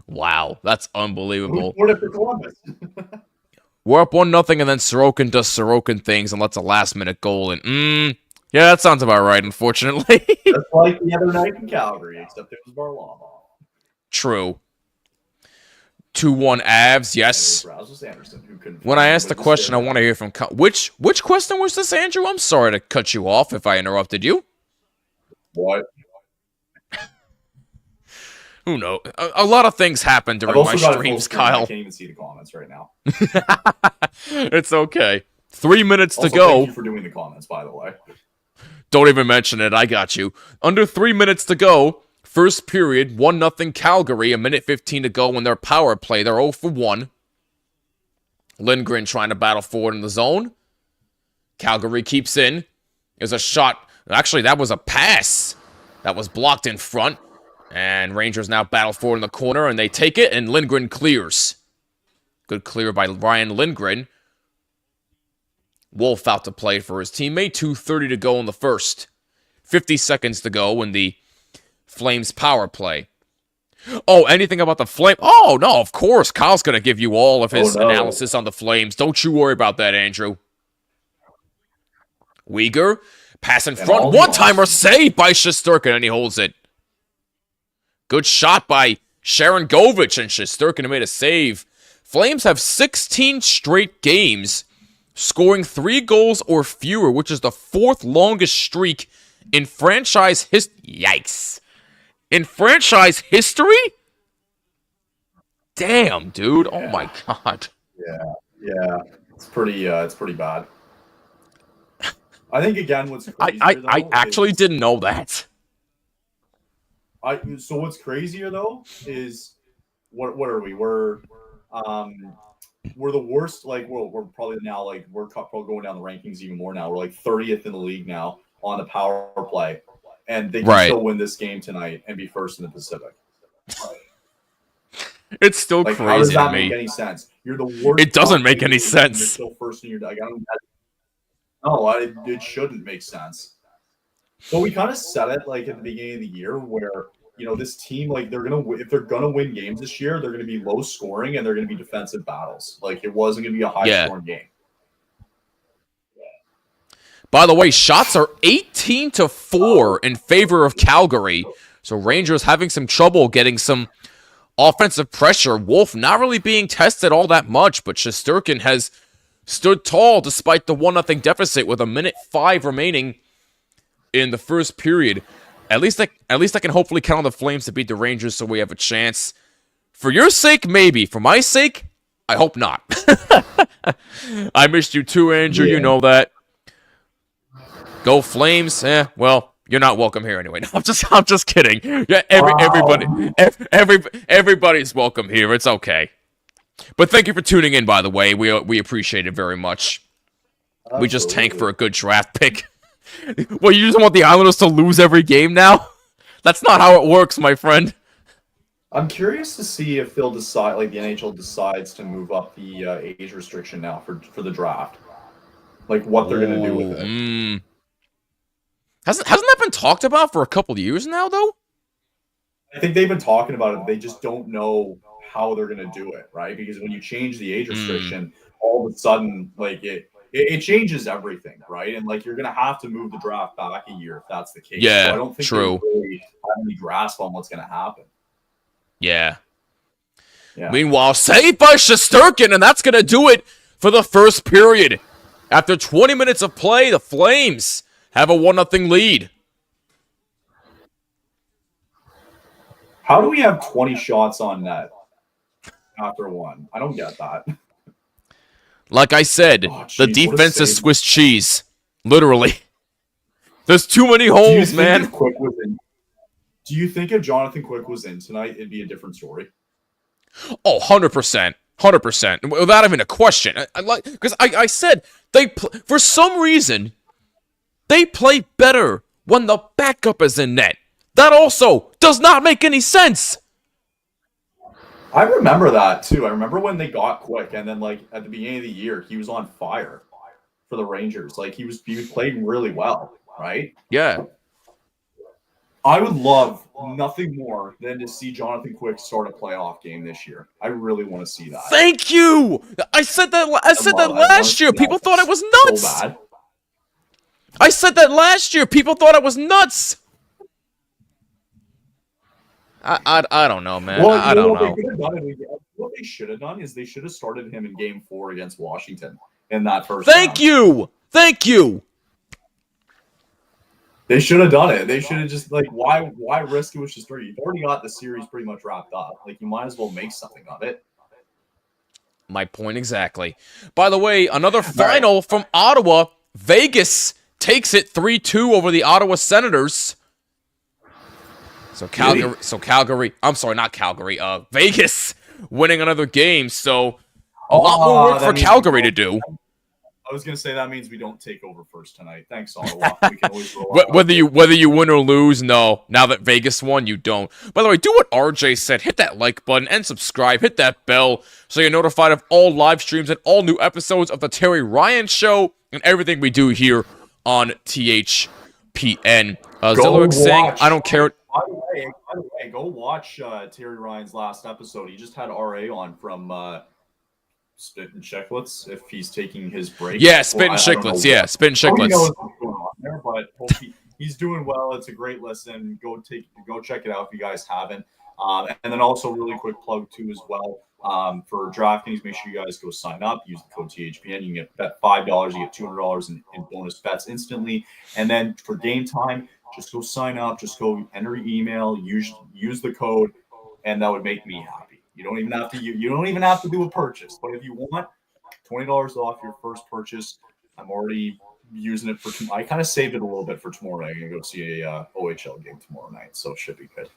Wow, that's unbelievable. Who scored it for Columbus? We're up 1-0, and then Sorokin does Sorokin things and lets a last-minute goal in. Yeah, that sounds about right, unfortunately. Just like the other night in Calgary, except it was Varlamov. True. 2-1 Avs, yes. When I asked the question, I want to hear from... Which question was this, Andrew? I'm sorry to cut you off if I interrupted you. What? Who knows? A lot of things happen during my streams, Kyle. I can't even see the comments right now. It's okay. 3 minutes Also, to go. Thank you for doing the comments, by the way. Don't even mention it. I got you. Under 3 minutes to go. First period, 1-0 Calgary, a minute 15 to go in their power play. They're 0 for 1. Lindgren trying to battle forward in the zone. Calgary keeps in. There's a shot. Actually, that was a pass that was blocked in front. And Rangers now battle forward in the corner, and they take it, and Lindgren clears. Good clear by Ryan Lindgren. Wolf out to play for his teammate. 2:30 to go in the first. 50 seconds to go in the Flames power play. Oh, anything about the Flames? Oh, no, of course. Kyle's going to give you all of his analysis on the Flames. Don't you worry about that, Andrew. Uyghur, pass in front. One-timer saved by Shesterkin, and he holds it. Good shot by Sharon Govich, and Shesterkin made a save. Flames have 16 straight games scoring 3 goals or fewer, which is the 4th longest streak in franchise history. Yikes. In franchise history? Damn, dude. Yeah. Oh, my God. Yeah. It's pretty bad. I think, again, what's crazy I actually didn't know that. So what's crazier, though, is what are we? We're the worst. Like, we're probably now, like, we're probably going down the rankings even more now. We're like 30th in the league now on the power play, and they can still win this game tonight and be first in the Pacific. It's still like, crazy how does that to me. Make any sense? You're the worst. It doesn't make any sense. You're still first in your. No, it shouldn't make sense. But we kind of said it like at the beginning of the year, where this team, like, if they're gonna win games this year, they're gonna be low scoring and they're gonna be defensive battles. Like, it wasn't gonna be a high scoring game. By the way, shots are 18-4 in favor of Calgary. So Rangers having some trouble getting some offensive pressure. Wolf not really being tested all that much, but Shesterkin has stood tall despite the 1-0 deficit with 1:05 remaining in the first period. At least I can hopefully count on the Flames to beat the Rangers so we have a chance. For your sake, maybe. For my sake, I hope not. I missed you too, Andrew. Yeah. You know that. Go Flames. Well, you're not welcome here anyway. No, I'm just kidding. Yeah, everybody's welcome here. It's okay. But thank you for tuning in, by the way. We appreciate it very much. Absolutely. We just tank for a good draft pick. Well, you just want the Islanders to lose every game now? That's not how it works, my friend. I'm curious to see if they'll decide, like, the NHL decides to move up the age restriction now for the draft. Like, what they're going to do with it. Hasn't that been talked about for a couple of years now, though? I think they've been talking about it. They just don't know how they're going to do it, right? Because when you change the age restriction, all of a sudden, like, it changes everything, right? And, like, you're going to have to move the draft back a year if that's the case. Yeah, so I don't think they really have any grasp on what's going to happen. Yeah. Meanwhile, saved by Shesterkin, and that's going to do it for the first period. After 20 minutes of play, the Flames have a 1-0 lead. How do we have 20 shots on net after one? I don't get that. Like I said, the defense is Swiss cheese. Literally. There's too many holes, man. Do you think if Jonathan Quick was in tonight, it'd be a different story? Oh, 100%. 100%. Without even a question. Because I said, for some reason, they play better when the backup is in net. That also does not make any sense. I remember that, too. I remember when they got Quick, and then, like, at the beginning of the year, he was on fire for the Rangers. Like, he was playing really well, right? Yeah. I would love nothing more than to see Jonathan Quick start a playoff game this year. I really want to see that. Thank you! I said that last year. People thought it was nuts. So bad. I said that last year. People thought it was nuts. I don't know, man. Well, I don't know. What they should have done is they should have started him in Game 4 against Washington in that first Thank you! They should have done it. They should have just, like, why risk it with just 3? You've already got the series pretty much wrapped up. Like, you might as well make something of it. My point exactly. By the way, another final from Ottawa. Vegas takes it 3-2 over the Ottawa Senators. So Calgary, I'm sorry, not Calgary, Vegas winning another game. So a lot more work for Calgary to do. I was gonna say that means we don't take over first tonight. Thanks, Ottawa. We can always roll whether you win or lose, no. Now that Vegas won, you don't. By the way, do what RJ said. Hit that like button and subscribe. Hit that bell so you're notified of all live streams and all new episodes of the Terry Ryan Show and everything we do here on THPN. Zillick saying, I don't care. By the way, go watch Terry Ryan's last episode. He just had RA on from Spit and Chicklets if he's taking his break. Yeah, Spit and Chicklets. Yeah, Spit and Chicklets. Knows what's going on there, but he's doing well. It's a great listen. Go check it out if you guys haven't. And then also really quick plug too as well. For DraftKings, make sure you guys go sign up. Use the code THPN. You can get bet $5. You get $200 in bonus bets instantly. And then for Gametime, just go sign up. Just go enter your email. Use the code, and that would make me happy. You don't even have to do a purchase. But if you want $20 off your first purchase, I'm already using it for. I kind of saved it a little bit for tomorrow night. I'm gonna go see a OHL game tomorrow night, so it should be good.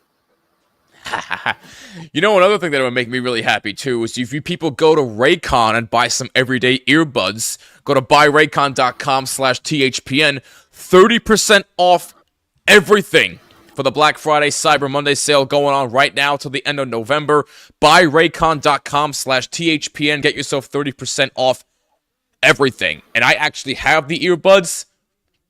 You know, another thing that would make me really happy too is if you people go to Raycon and buy some everyday earbuds. Go to buyraycon.com/THPN. 30% off everything for the Black Friday Cyber Monday sale going on right now till the end of November. Buyraycon.com/THPN. Get yourself 30% off everything. And I actually have the earbuds.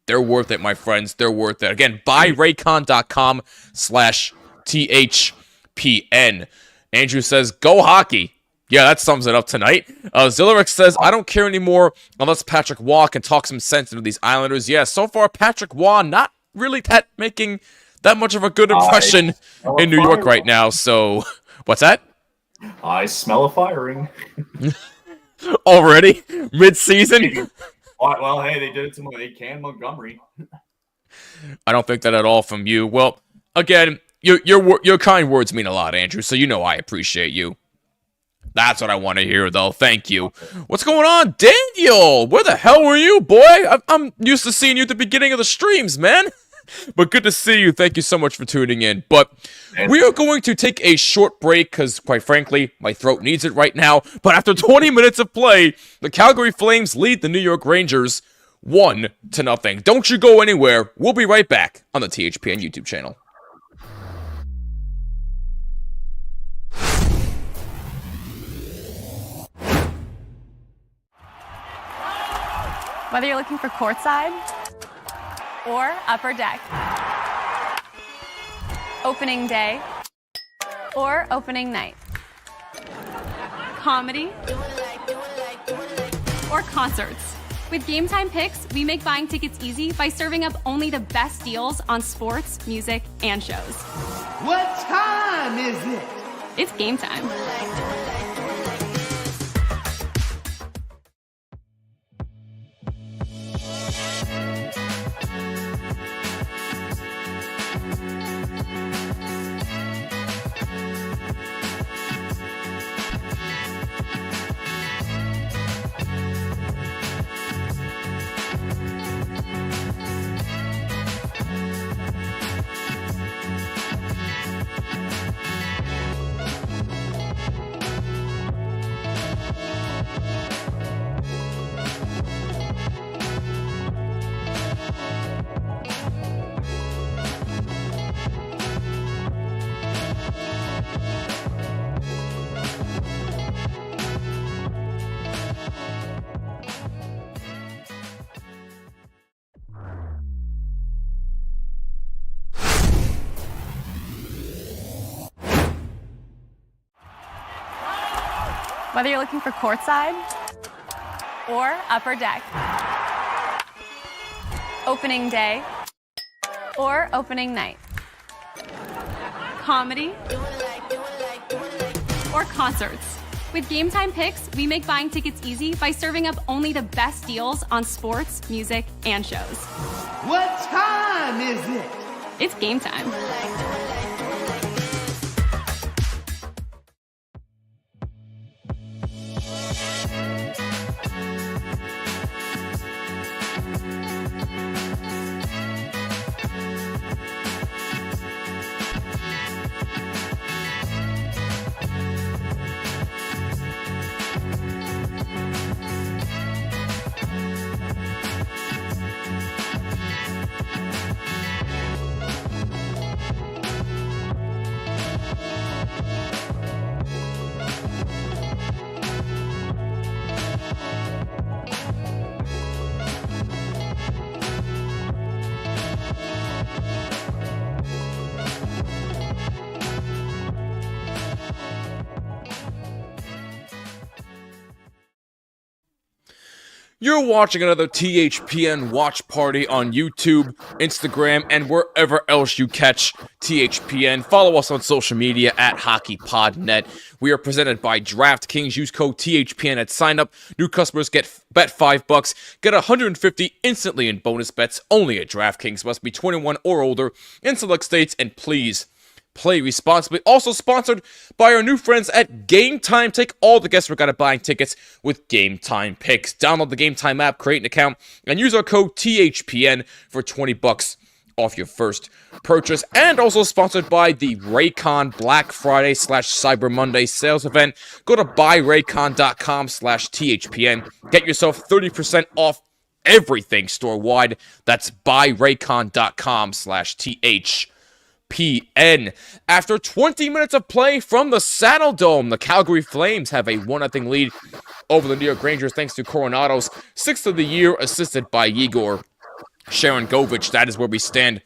They're worth it, my friends. They're worth it. Again, buyraycon.com/THPN. Andrew says, go hockey. Yeah, that sums it up tonight. Zillerick says, I don't care anymore unless Patrick Waugh can talk some sense into these Islanders. Yeah, so far, Patrick Waugh not really making that much of a good impression in New York right now. So, what's that? I smell a firing. Already? Mid-season? Well, hey, they did it to Montgomery. I don't think that at all from you. Well, again, your kind words mean a lot, Andrew, so you know I appreciate you. That's what I want to hear, though. Thank you. What's going on, Daniel? Where the hell were you, boy? I'm used to seeing you at the beginning of the streams, man. But good to see you. Thank you so much for tuning in. But we are going to take a short break because, quite frankly, my throat needs it right now. But after 20 minutes of play, the Calgary Flames lead the New York Rangers 1-0. Don't you go anywhere. We'll be right back on the THPN YouTube channel. Whether you're looking for courtside or upper deck, opening day or opening night, comedy or concerts. With Gametime Picks, we make buying tickets easy by serving up only the best deals on sports, music, and shows. What time is it? It's game time. Whether you're looking for courtside or upper deck, opening day or opening night, comedy or concerts. With Gametime Picks, we make buying tickets easy by serving up only the best deals on sports, music, and shows. What time is it? It's game time. You're watching another THPN watch party on YouTube, Instagram, and wherever else you catch THPN. Follow us on social media at HockeyPodNet. We are presented by DraftKings. Use code THPN at sign up. New customers bet $5, get $150 instantly in bonus bets only at DraftKings. Must be 21 or older in select states, and please play responsibly. Also sponsored by our new friends at Gametime. Take all the guesswork out of buying tickets with Gametime picks. Download the Gametime app, create an account, and use our code THPN for $20 off your first purchase. And also sponsored by the Raycon Black Friday / Cyber Monday sales event. Go to buyraycon.com/THPN. Get yourself 30% off everything store-wide. That's buyraycon.com/THPN. After 20 minutes of play from the Saddle Dome, the Calgary Flames have a 1-0 lead over the New York Rangers thanks to Coronado's 6th of the year, assisted by Igor Sharangovich. That is where we stand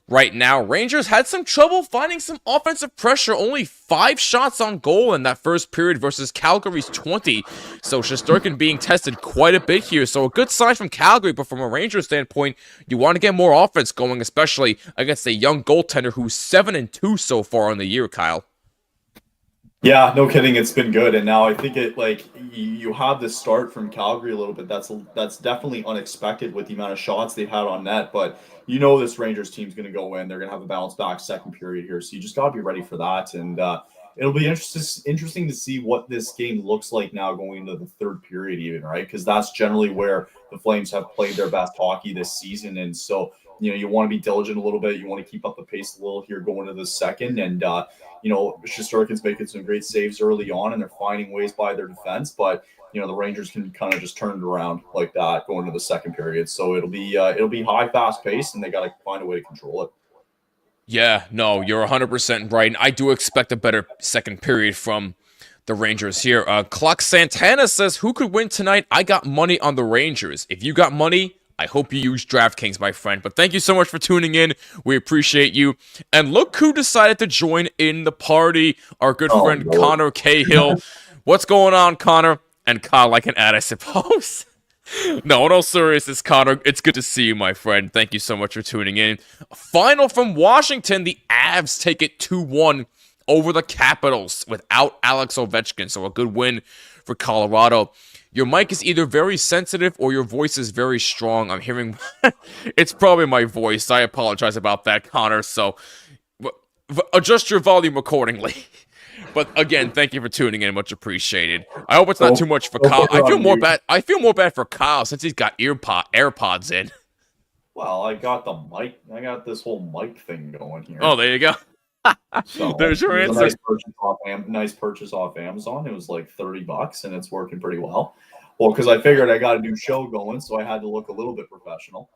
right now. Rangers had some trouble finding some offensive pressure. Only 5 shots on goal in that first period versus Calgary's 20. So Shesterkin being tested quite a bit here. So a good sign from Calgary, but from a Rangers standpoint, you want to get more offense going, especially against a young goaltender who's 7-2 so far on the year, Kyle. Yeah, no kidding. It's been good, and now I think you have this start from Calgary a little bit. That's definitely unexpected with the amount of shots they've had on net. But you know this Rangers team's going to go in. They're going to have a bounce back second period here, so you just got to be ready for that. And it'll be interesting to see what this game looks like now going into the third period, even, right? Because that's generally where the Flames have played their best hockey this season, and so you want to be diligent a little bit. You want to keep up the pace a little here going into the second, and Shesterkin's making some great saves early on, and they're finding ways by their defense. But the Rangers can kind of just turn it around like that going into the second period. So it'll be high, fast pace, and they got to find a way to control it. Yeah, no, you're 100% right. And I do expect a better second period from the Rangers here. Clock Santana says, who could win tonight? I got money on the Rangers. If you got money, I hope you use DraftKings, my friend. But thank you so much for tuning in. We appreciate you. And look who decided to join in the party. Our good friend Lord. Connor Cahill. What's going on, Connor? And Kyle, I can add, I suppose. No, in all seriousness, Connor, it's good to see you, my friend. Thank you so much for tuning in. Final from Washington. The Avs take it 2-1 over the Capitals without Alex Ovechkin. So a good win for Colorado. Your mic is either very sensitive or your voice is very strong. I'm hearing... It's probably my voice. I apologize about that, Connor. So adjust your volume accordingly. But again, thank you for tuning in. Much appreciated. I hope it's not too much for Kyle. I feel more bad for Kyle since he's got AirPods in. Well, I got the mic. I got this whole mic thing going here. Oh, there you go. So there's your answer. Nice purchase off Amazon. It was like $30, and it's working pretty well. Well, because I figured I got a new show going, so I had to look a little bit professional.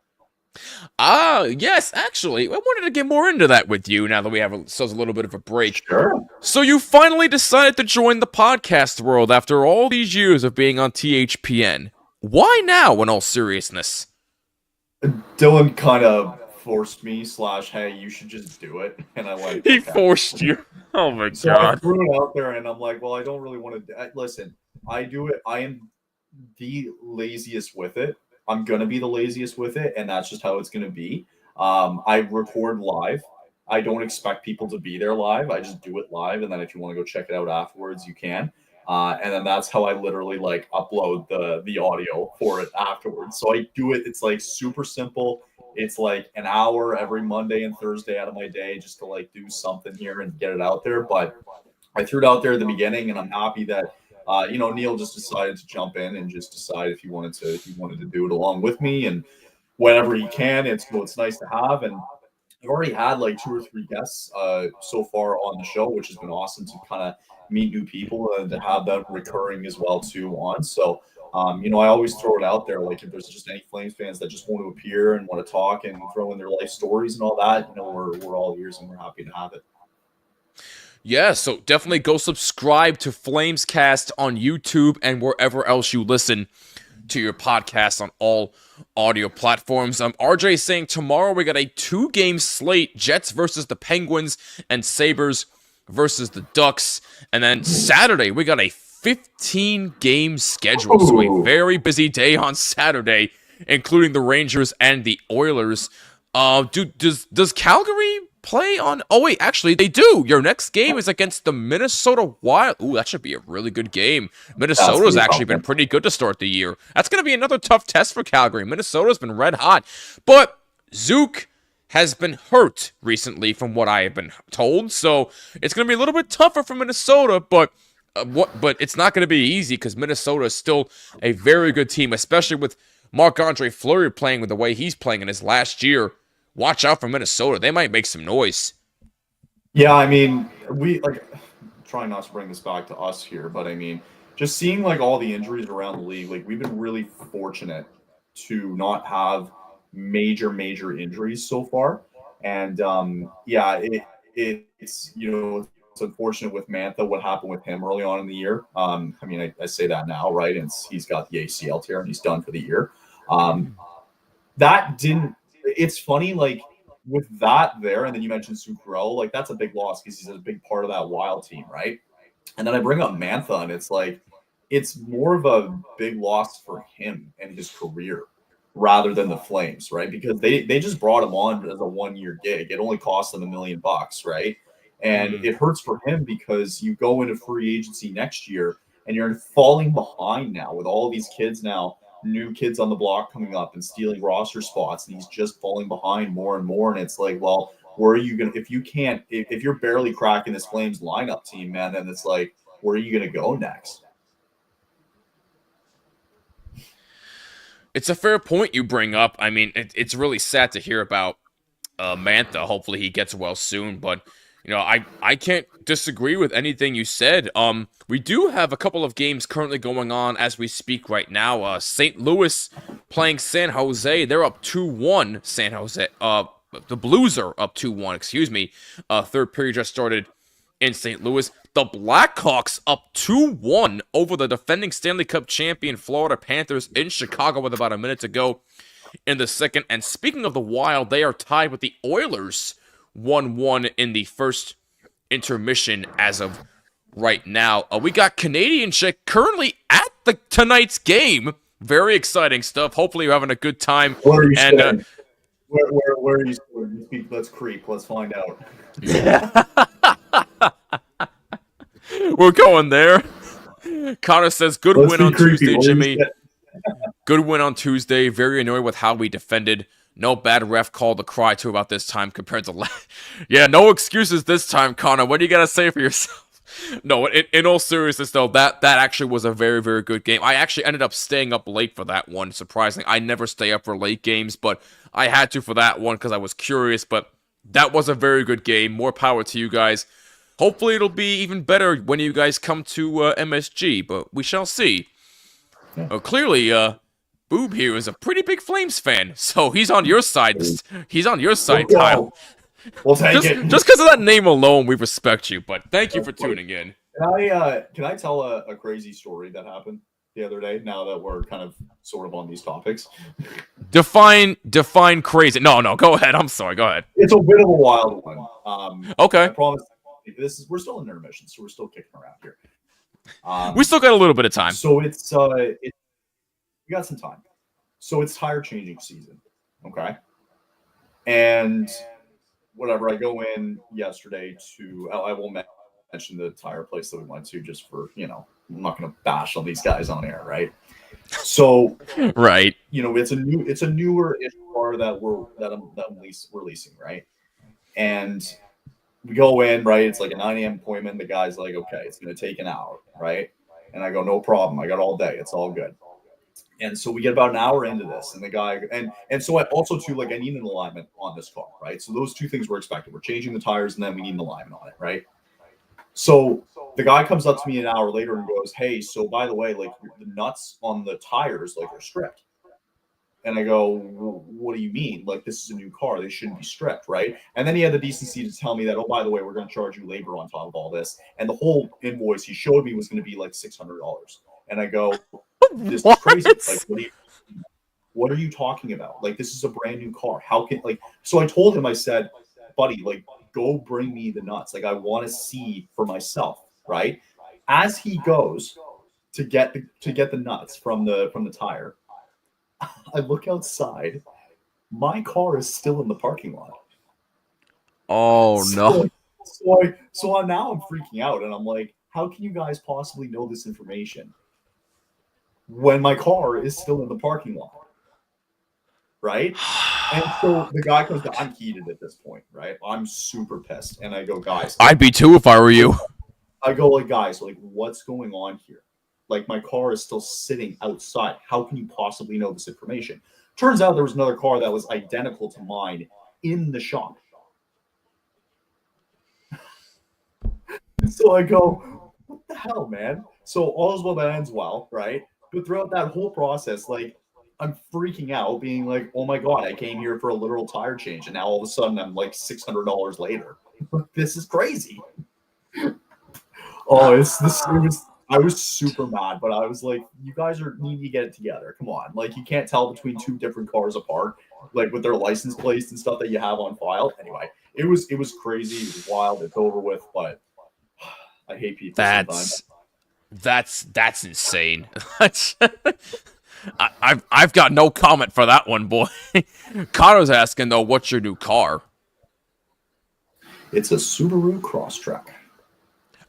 Yes, actually, I wanted to get more into that with you now that we have a little bit of a break. Sure. So you finally decided to join the podcast world after all these years of being on THPN. Why now, in all seriousness? Dylan kind of forced me / hey, you should just do it. And I like, he forced you. Oh my so I God. threw it out there, and I'm like, well, I don't really want to. Listen, I do it. I am the laziest with it. I'm going to be the laziest with it, and that's just how it's going to be. I record live. I don't expect people to be there live. I just do it live, and then if you want to go check it out afterwards, you can. And then that's how I literally upload the audio for it afterwards. So I do it. It's super simple. It's an hour every Monday and Thursday out of my day just to do something here and get it out there. But I threw it out there at the beginning, and I'm happy that Neil just decided to jump in and just decide if he wanted to do it along with me, and whenever he can, it's nice to have. And I've already had 2 or 3 guests so far on the show, which has been awesome to kind of meet new people and to have that recurring as well too on. So I always throw it out there, if there's just any Flames fans that just want to appear and want to talk and throw in their life stories and all that, we're all ears and we're happy to have it. Yeah, so definitely go subscribe to Flamescast on YouTube and wherever else you listen to your podcast on all audio platforms. RJ saying tomorrow we got a 2-game slate, Jets versus the Penguins and Sabres versus the Ducks. And then Saturday we got a 15-game schedule, so a very busy day on Saturday, including the Rangers and the Oilers. Does Calgary play on? Oh wait, actually they do. Your next game is against the Minnesota Wild. Ooh, that should be a really good game. Minnesota's actually been pretty good to start the year. That's going to be another tough test for Calgary. Minnesota's been red hot, but Zook has been hurt recently, from what I have been told. So it's going to be a little bit tougher for Minnesota, but it's not going to be easy because Minnesota is still a very good team, especially with Marc-Andre Fleury playing with the way he's playing in his last year. Watch out for Minnesota. They might make some noise. Yeah, I mean, trying not to bring this back to us here, but I mean, just seeing like all the injuries around the league, like we've been really fortunate to not have major injuries so far. And it's it's unfortunate with Mantha what happened with him early on in the year. I mean, I say that now, right? And he's got the ACL tear and he's done for the year. It's funny, like with that there, and then you mentioned Zuccarello, like that's a big loss because he's a big part of that Wild team, right? And then I bring up Mantha, and it's like it's more of a big loss for him and his career rather than the Flames, right? Because they just brought him on as a 1-year gig. It only cost them $1 million, right? And it hurts for him because you go into free agency next year and you're falling behind now with all these kids now, new kids on the block coming up and stealing roster spots, and he's just falling behind more and more. And it's like, well, where are you gonna if you're barely cracking this Flames lineup team, man, then it's like, where are you gonna go next? It's a fair point you bring up. I mean, it's really sad to hear about Mantha. Hopefully he gets well soon, but I can't disagree with anything you said. We do have a couple of games currently going on as we speak right now. St. Louis playing San Jose. They're up 2-1. San Jose. The Blues are up 2-1. Excuse me. Third period just started in St. Louis. The Blackhawks up 2-1 over the defending Stanley Cup champion Florida Panthers in Chicago with about a minute to go in the second. And speaking of the Wild, they are tied with the Oilers 1-1 in the first intermission as of right now. We got Canadian Chick currently at tonight's game. Very exciting stuff. Hopefully you're having a good time. Where are you staying? Where are you staying? Let's creep. Let's find out. We're going there. Connor says, good win on Tuesday, Jimmy. Good win on Tuesday. Very annoyed with how we defended. No bad ref call to cry to about this time compared to yeah, no excuses this time, Connor. What do you got to say for yourself? No, in all seriousness, though, that actually was a very, very good game. I actually ended up staying up late for that one, surprisingly. I never stay up for late games, but I had to for that one because I was curious. But that was a very good game. More power to you guys. Hopefully it'll be even better when you guys come to MSG, but we shall see. Clearly, Boob here is a pretty big Flames fan, so he's on your side. He's on your side, Kyle. We'll take it. Just because of that name alone, we respect you, but thank you for tuning in. Can I tell a crazy story that happened the other day, now that we're kind of sort of on these topics? Define crazy. No, go ahead. I'm sorry, go ahead. It's a bit of a wild one. Okay. I promise we're still in intermission, so we're still kicking around here. We still got a little bit of time. So we got some time. So it's tire changing season. Okay. And whatever, I go in yesterday I won't mention the tire place that we went to just for, I'm not going to bash on these guys on air, right? So, right. It's a newer-ish car that we're leasing, right? And we go in, right? It's like a 9 a.m. appointment. The guy's like, okay, it's going to take an hour, right? And I go, no problem. I got all day. It's all good. And so we get about an hour into this, and the guy, and so I also too, like, I need an alignment on this car, right? So those two things were expected. We're changing the tires, and then we need an alignment on it, right? So the guy comes up to me an hour later and goes, hey, so by the way, like, the nuts on the tires, like, are stripped. And I go, well, what do you mean? Like, this is a new car. They shouldn't be stripped, right? And then he had the decency to tell me that, oh, by the way, we're going to charge you labor on top of all this. And the whole invoice he showed me was going to be like $600. And I go, this is crazy. Like, what are you talking about? Like, this is a brand new car. How can, like, so I told him, I said, buddy, like, go bring me the nuts. Like, I want to see for myself, right? As he goes, to get the nuts from the tire. I look outside. My car is still in the parking lot. Oh no. So now I'm freaking out, and I'm like, how can you guys possibly know this information when my car is still in the parking lot? Right? And so the guy comes down. I'm heated at this point, right? I'm super pissed. And I go, guys. I'd be too if I were you. I go, like, guys, like, what's going on here? Like, my car is still sitting outside. How can you possibly know this information? Turns out there was another car that was identical to mine in the shop. So I go, what the hell, man? So all's well that ends well, right? But throughout that whole process, like, I'm freaking out, being like, oh my God, I came here for a literal tire change. And now all of a sudden I'm like $600 later. This is crazy. Oh, I was super mad, but I was like, you guys need to get it together. Come on. Like, you can't tell between two different cars apart, like with their license plates and stuff that you have on file. Anyway, it was crazy. It was wild. It's over with, but I hate people sometimes. That's insane. I've got no comment for that one, boy. Connor's asking though, what's your new car? It's a Subaru Crosstrek.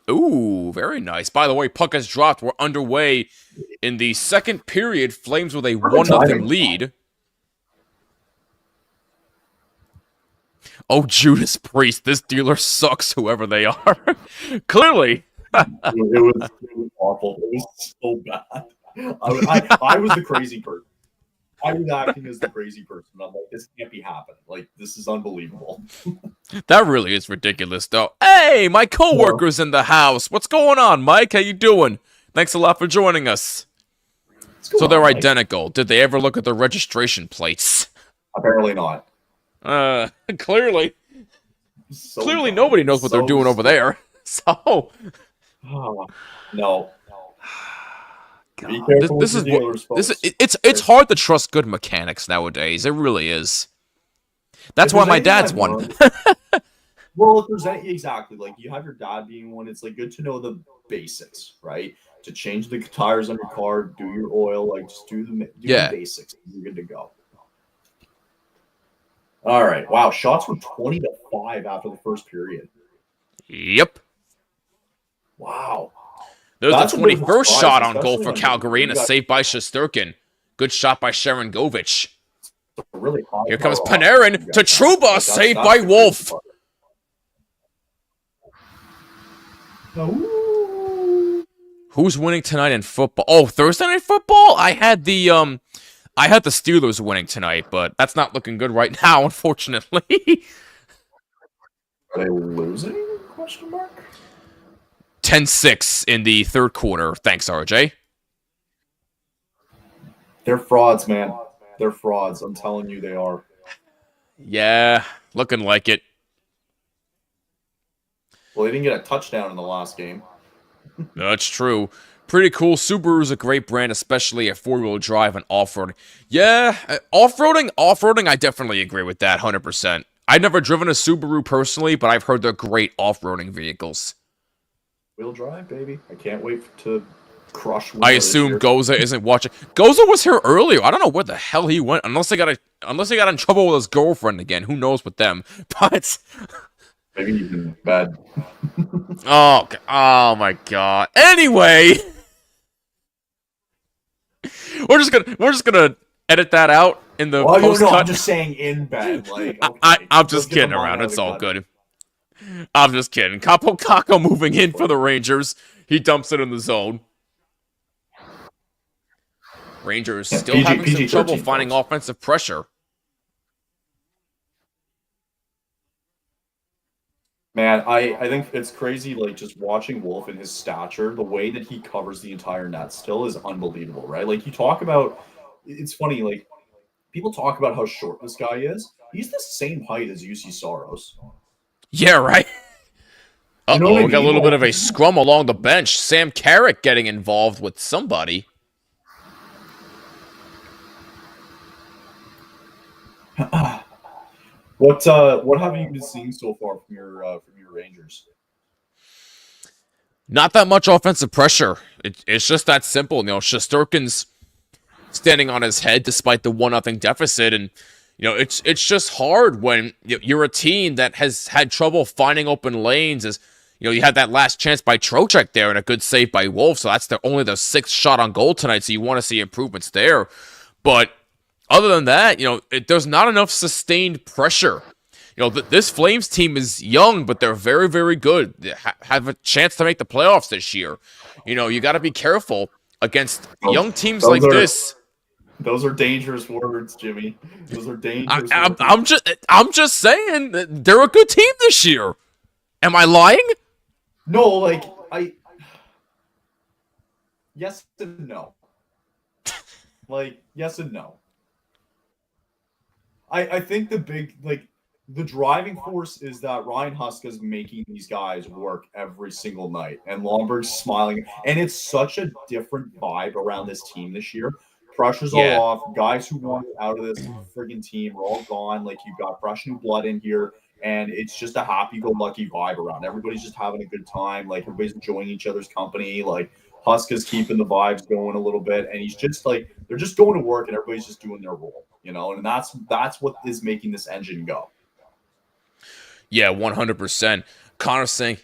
Ooh, very nice. By the way, puck has dropped. We're underway in the second period. Flames with a 1-0 lead. Oh, Judas Priest. This dealer sucks, whoever they are. Clearly. It was awful. It was so bad. I was the crazy person. I was acting as the crazy person. I'm like, this can't be happening. Like, this is unbelievable. That really is ridiculous, though. Hey, my coworker's in the house. What's going on, Mike? How you doing? Thanks a lot for joining us. So they're identical. Did they ever look at the registration plates? Apparently not. Clearly. Clearly nobody knows what they're doing over there. So... Oh, no. God, it's hard to trust good mechanics nowadays. It really is. That's why my dad's one. Well, if there's exactly, like, you have your dad being one, it's like good to know the basics, right? To change the tires on your car, do your oil, like, just do the basics. You're good to go. All right. Wow. Shots were 20-5 after the first period. Yep. Wow. There's the 21st shot on goal for Calgary and a save by Shesterkin. Good shot by Sharon Govich. Really here comes Panarin to Trouba, saved by Wolf. Who's winning tonight in football? Oh, Thursday night football? I had the Steelers winning tonight, but that's not looking good right now, unfortunately. Are they losing? Question mark. 10-6 in the third quarter. Thanks, RJ. They're frauds, man. They're frauds. I'm telling you they are. Yeah, looking like it. Well, they didn't get a touchdown in the last game. That's true. Pretty cool. Subaru's a great brand, especially at four-wheel drive and off-roading. Yeah, off-roading, I definitely agree with that 100%. I've never driven a Subaru personally, but I've heard they're great off-roading vehicles. Wheel drive, baby. I can't wait to crush. I assume Goza isn't watching. Goza was here earlier. I don't know where the hell he went. Unless they got in trouble with his girlfriend again. Who knows with them? But maybe he's in bed. oh my God. Anyway, we're just gonna edit that out in the post cut. I'm just saying in bed. Like, okay. I'm just kidding around. It's all good. I'm just kidding. Capo Caco moving in for the Rangers. He dumps it in the zone. Rangers still having some trouble finding offensive pressure. Man, I think it's crazy, like, just watching Wolf and his stature, the way that he covers the entire net still is unbelievable, right? Like, you talk about, it's funny, like, people talk about how short this guy is. He's the same height as UC Soros. Yeah, right? Uh-oh, we got a little bit of a scrum along the bench. Sam Carrick getting involved with somebody. What have you been seeing so far from your Rangers? Not that much offensive pressure. It's just that simple. You know, Shesterkin's standing on his head despite the 1-0 deficit, and you know, it's just hard when you're a team that has had trouble finding open lanes. As you know, you had that last chance by Trocheck there and a good save by Wolf, so that's only the 6th shot on goal tonight, so you want to see improvements there. But other than that, you know, there's not enough sustained pressure. You know, this Flames team is young, but they're very, very good. They have a chance to make the playoffs this year. You know, you got to be careful against young teams like this. Those are dangerous words, Jimmy. Those are dangerous words. I'm just saying that they're a good team this year. Am I lying? No, like yes and no. Like yes and no. I think the driving force is that Ryan Huska's making these guys work every single night, and Lomberg's smiling, and it's such a different vibe around this team this year. Pressure's all off. Guys who want out of this friggin' team are all gone. Like, you've got fresh new blood in here, and it's just a happy-go-lucky vibe around. Everybody's just having a good time. Like, everybody's enjoying each other's company. Like, Huska's keeping the vibes going a little bit, and he's just like, they're just going to work, and everybody's just doing their role, you know. And that's what is making this engine go. Yeah, 100%. Connor saying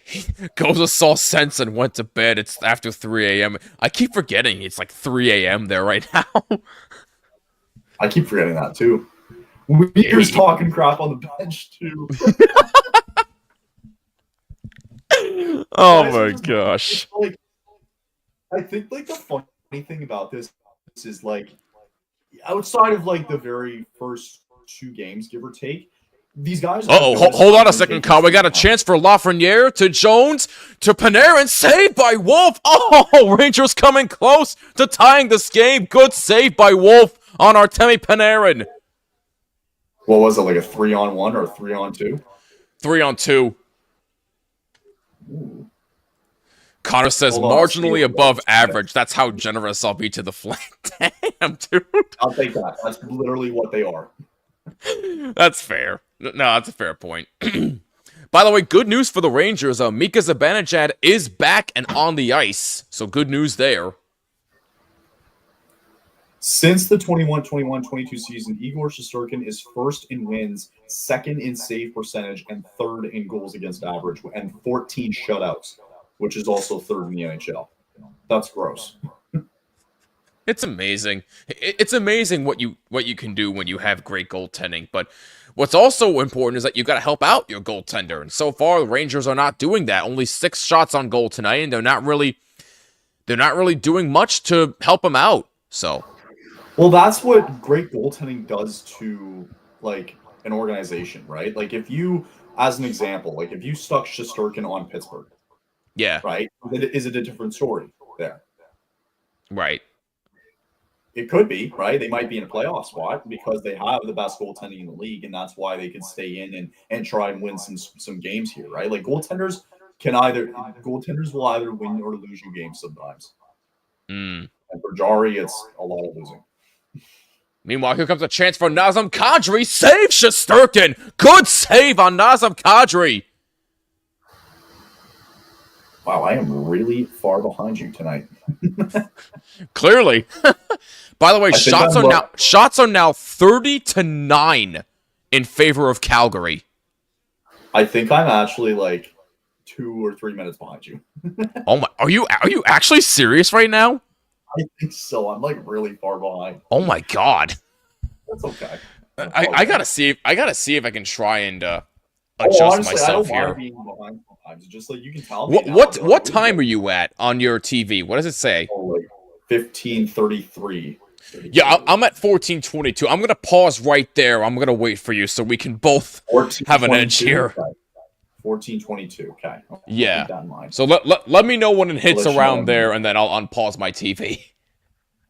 Goza saw sense and went to bed. It's after 3 a.m. I keep forgetting it's like 3 a.m. there right now. I keep forgetting that too. Weir's talking crap on the bench too. Oh my gosh. Like, I think like the funny thing about this is like, outside of like the very first 2 games, give or take, these guys. Hold on a second, Kyle. We got a chance for Lafreniere to Jones to Panarin. Saved by Wolf. Oh, Rangers coming close to tying this game. Good save by Wolf on Artemi Panarin. What was it, like a 3-on-1 or a 3-on-2? 3-on-2. Ooh. Connor says marginally above average. That's how generous I'll be to the flank. Damn, dude. I'll take that. That's literally what they are. That's fair. No, that's a fair point. By the way, good news for the Rangers. Mika Zibanejad is back and on the ice. So good news there. Since the 21-22 season, Igor Shesterkin is first in wins, second in save percentage, and third in goals against average, and 14 shutouts, which is also third in the NHL. That's gross. It's amazing. It's amazing what you can do when you have great goaltending. But what's also important is that you got to help out your goaltender. And so far, the Rangers are not doing that. Only 6 shots on goal tonight, and they're not really doing much to help him out. So, well, that's what great goaltending does to like an organization, right? Like, if you, as an example, like if you stuck Shesterkin on Pittsburgh, yeah, right, is it a different story there? Right. It could be, right? They might be in a playoff spot because they have the best goaltending in the league, and that's why they can stay in and try and win some games here, right? Like, goaltenders will either win or lose you games sometimes. And for Jari, it's a lot of losing. Meanwhile, here comes a chance for Nazem Kadri. Save Shesterkin. Good save on Nazem Kadri. Wow, I am really far behind you tonight. Clearly. By the way, shots are now 30-9 in favor of Calgary. I think I'm actually like 2 or 3 minutes behind you. Oh my! Are you actually serious right now? I think so. I'm like really far behind. Oh my god! That's okay. I gotta see if I can try and adjust honestly, myself I don't here. mind being behind sometimes. Just like you can tell. What time are you at on your TV? What does it say? Oh, like 15:33. Yeah, I'm at 14:22. I'm gonna pause right there. I'm gonna wait for you so we can both have an edge here. Okay. 14:22. Okay. Yeah. So let me know when it hits around there, and then I'll unpause my TV.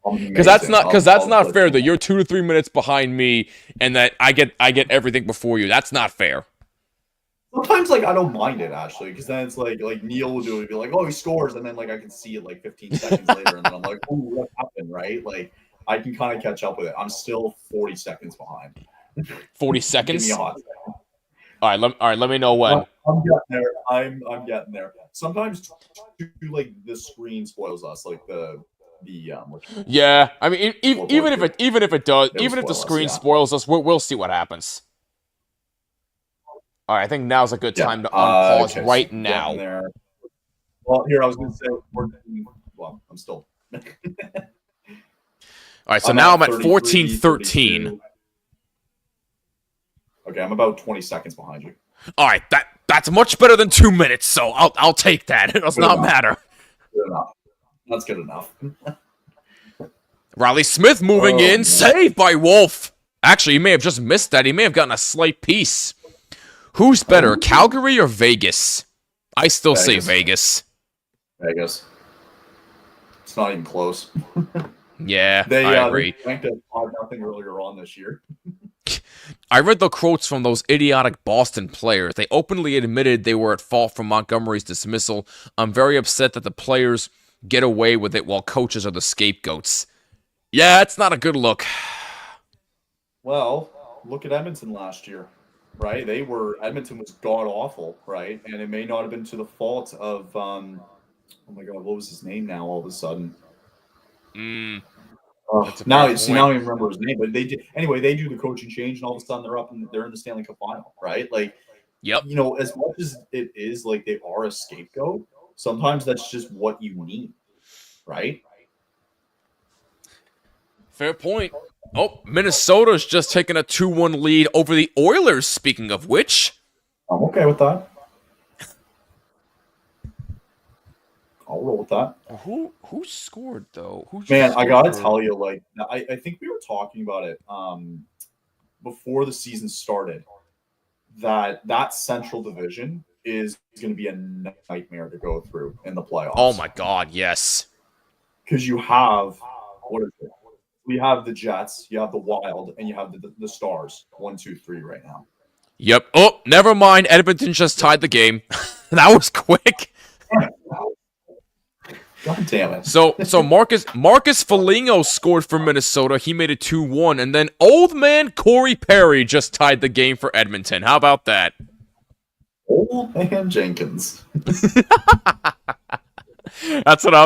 Because that's not fair that you're 2 to 3 minutes behind me, and that I get everything before you. That's not fair. Sometimes like I don't mind it actually, because then it's like Neil will do it, be like, oh, he scores, and then like I can see it like 15 seconds later, and then I'm like, oh, what happened, right? Like I can kind of catch up with it. I'm still 40 seconds behind. 40 seconds? Give me a hot second. All right, let me know when. I'm getting there. I'm getting there. Sometimes like the screen spoils us, like the Yeah, I mean, even if the spoil us, screen yeah. spoils us, we'll see what happens. All right, I think now's a good time to unpause okay, right so now. getting there. Well, here I was going to say, well, I'm still. All right, so now I'm at 14-13. 32. Okay, I'm about 20 seconds behind you. All right, that's much better than 2 minutes, so I'll take that. It does Good not enough. matter. Good enough. That's good enough. Riley Smith moving in, man. saved by Wolf. Actually, he may have just missed that. He may have gotten a slight piece. Who's better, Calgary or Vegas? I still say Vegas. Vegas. It's not even close. Yeah, They I agree. They ranked at 5-0 earlier on this year. I read the quotes from those idiotic Boston players. They openly admitted they were at fault for Montgomery's dismissal. I'm very upset that the players get away with it while coaches are the scapegoats. Yeah, it's not a good look. Well, look at Edmonton last year, right? Edmonton was god-awful, right? And it may not have been to the fault of, oh my God, what was his name now all of a sudden? Now I remember his name, but they did anyway. They do the coaching change, and all of a sudden they're in the Stanley Cup final, right? Like, Yep. You know, as much as it is like they are a scapegoat, sometimes that's just what you need, right? Fair point. Oh, Minnesota's just taken a 2-1 lead over the Oilers, speaking of which. I'm okay with that. I'll roll with that. Who scored, though? Man, I gotta tell you, like, I think we were talking about it before the season started, that Central Division is going to be a nightmare to go through in the playoffs. Oh, my God, yes. Because you have, what is it? We have the Jets, you have the Wild, and you have the Stars. 1, 2, 3 right now. Yep. Oh, never mind. Edmonton just tied the game. That was quick. God damn it. So Marcus Foligno scored for Minnesota. He made it 2-1. And then old man Corey Perry just tied the game for Edmonton. How about that? Old man Jenkins. That's what I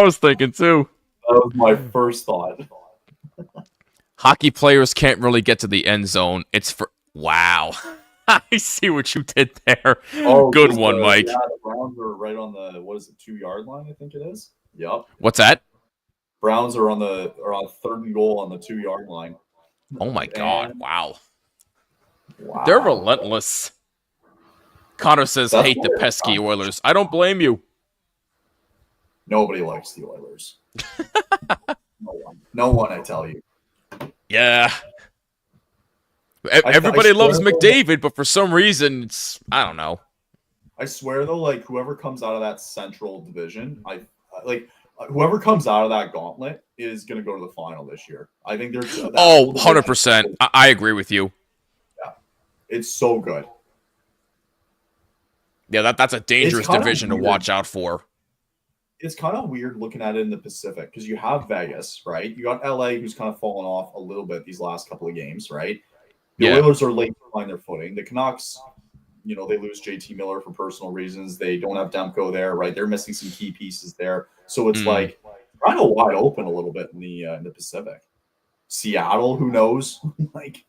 was thinking too. That was my first thought. Hockey players can't really get to the end zone. It's for wow. I see what you did there. Oh, good one, Mike. Yeah, the Browns are right on the 2-yard line, I think it is. Yep. What's that? Browns are on 3rd and goal on the 2-yard line. Oh my God! Wow. Wow. They're relentless. Connor says, That's "Hate the weird. pesky Oilers." I don't blame you. Nobody likes the Oilers. No one, I tell you. Yeah. Everybody loves swear, McDavid, but for some reason, I don't know. I swear though, like whoever comes out of that Central Division, whoever comes out of that gauntlet is going to go to the final this year. I think there's 100%. I agree with you. Yeah, it's so good. Yeah, that's a dangerous division to watch out for. It's kind of weird looking at it in the Pacific because you have Vegas, right? You got LA, who's kind of fallen off a little bit these last couple of games, right? The Oilers are late to find their footing. The Canucks, you know, they lose JT Miller for personal reasons. They don't have Demko there, right? They're missing some key pieces there. So it's like kind of wide open a little bit in the Pacific. Seattle, who knows? Like,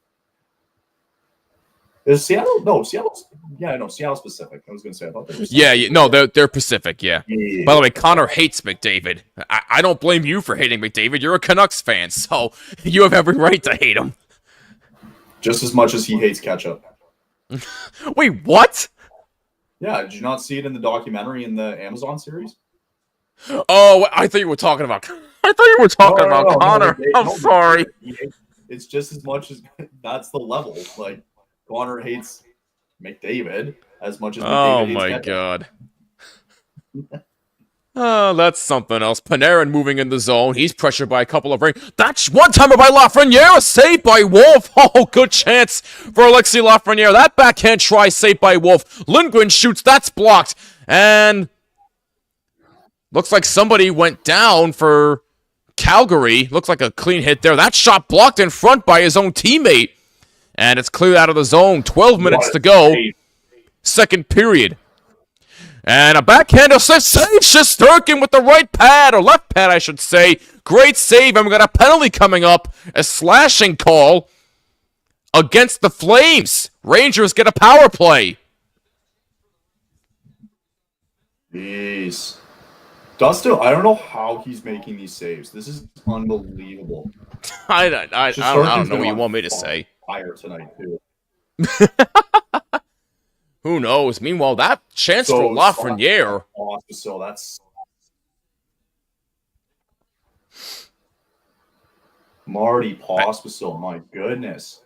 is Seattle? No, Seattle's. Yeah, no, Seattle's Pacific. I was going to say about that. Yeah, they're Pacific. Yeah. By the way, Connor hates McDavid. I don't blame you for hating McDavid. You're a Canucks fan, so you have every right to hate him. Just as much as he hates ketchup. Wait, what? Yeah, did you not see it in the documentary in the Amazon series? Oh, I thought you were talking about. Connor. I'm sorry. It's just as much as that's the level. Like Connor hates McDavid as much as McDavid hates ketchup. God. Oh, that's something else. Panarin moving in the zone. He's pressured by a couple of That's one-timer by Lafreniere. Saved by Wolf. Oh, good chance for Alexis Lafreniere. That backhand try saved by Wolf. Lindgren shoots. That's blocked. And looks like somebody went down for Calgary. Looks like a clean hit there. That shot blocked in front by his own teammate. And it's cleared out of the zone. 12 minutes to go. Second period. And a backhander saves Shesterkin with the right pad, or left pad, I should say. Great save, and we got a penalty coming up. A slashing call against the Flames. Rangers get a power play. Jeez. Dusto, I don't know how he's making these saves. This is unbelievable. I don't know what you want me to say. Fire tonight, too. Who knows? Meanwhile, that chance for Lafreniere. So that's Marty Pospisil, my goodness.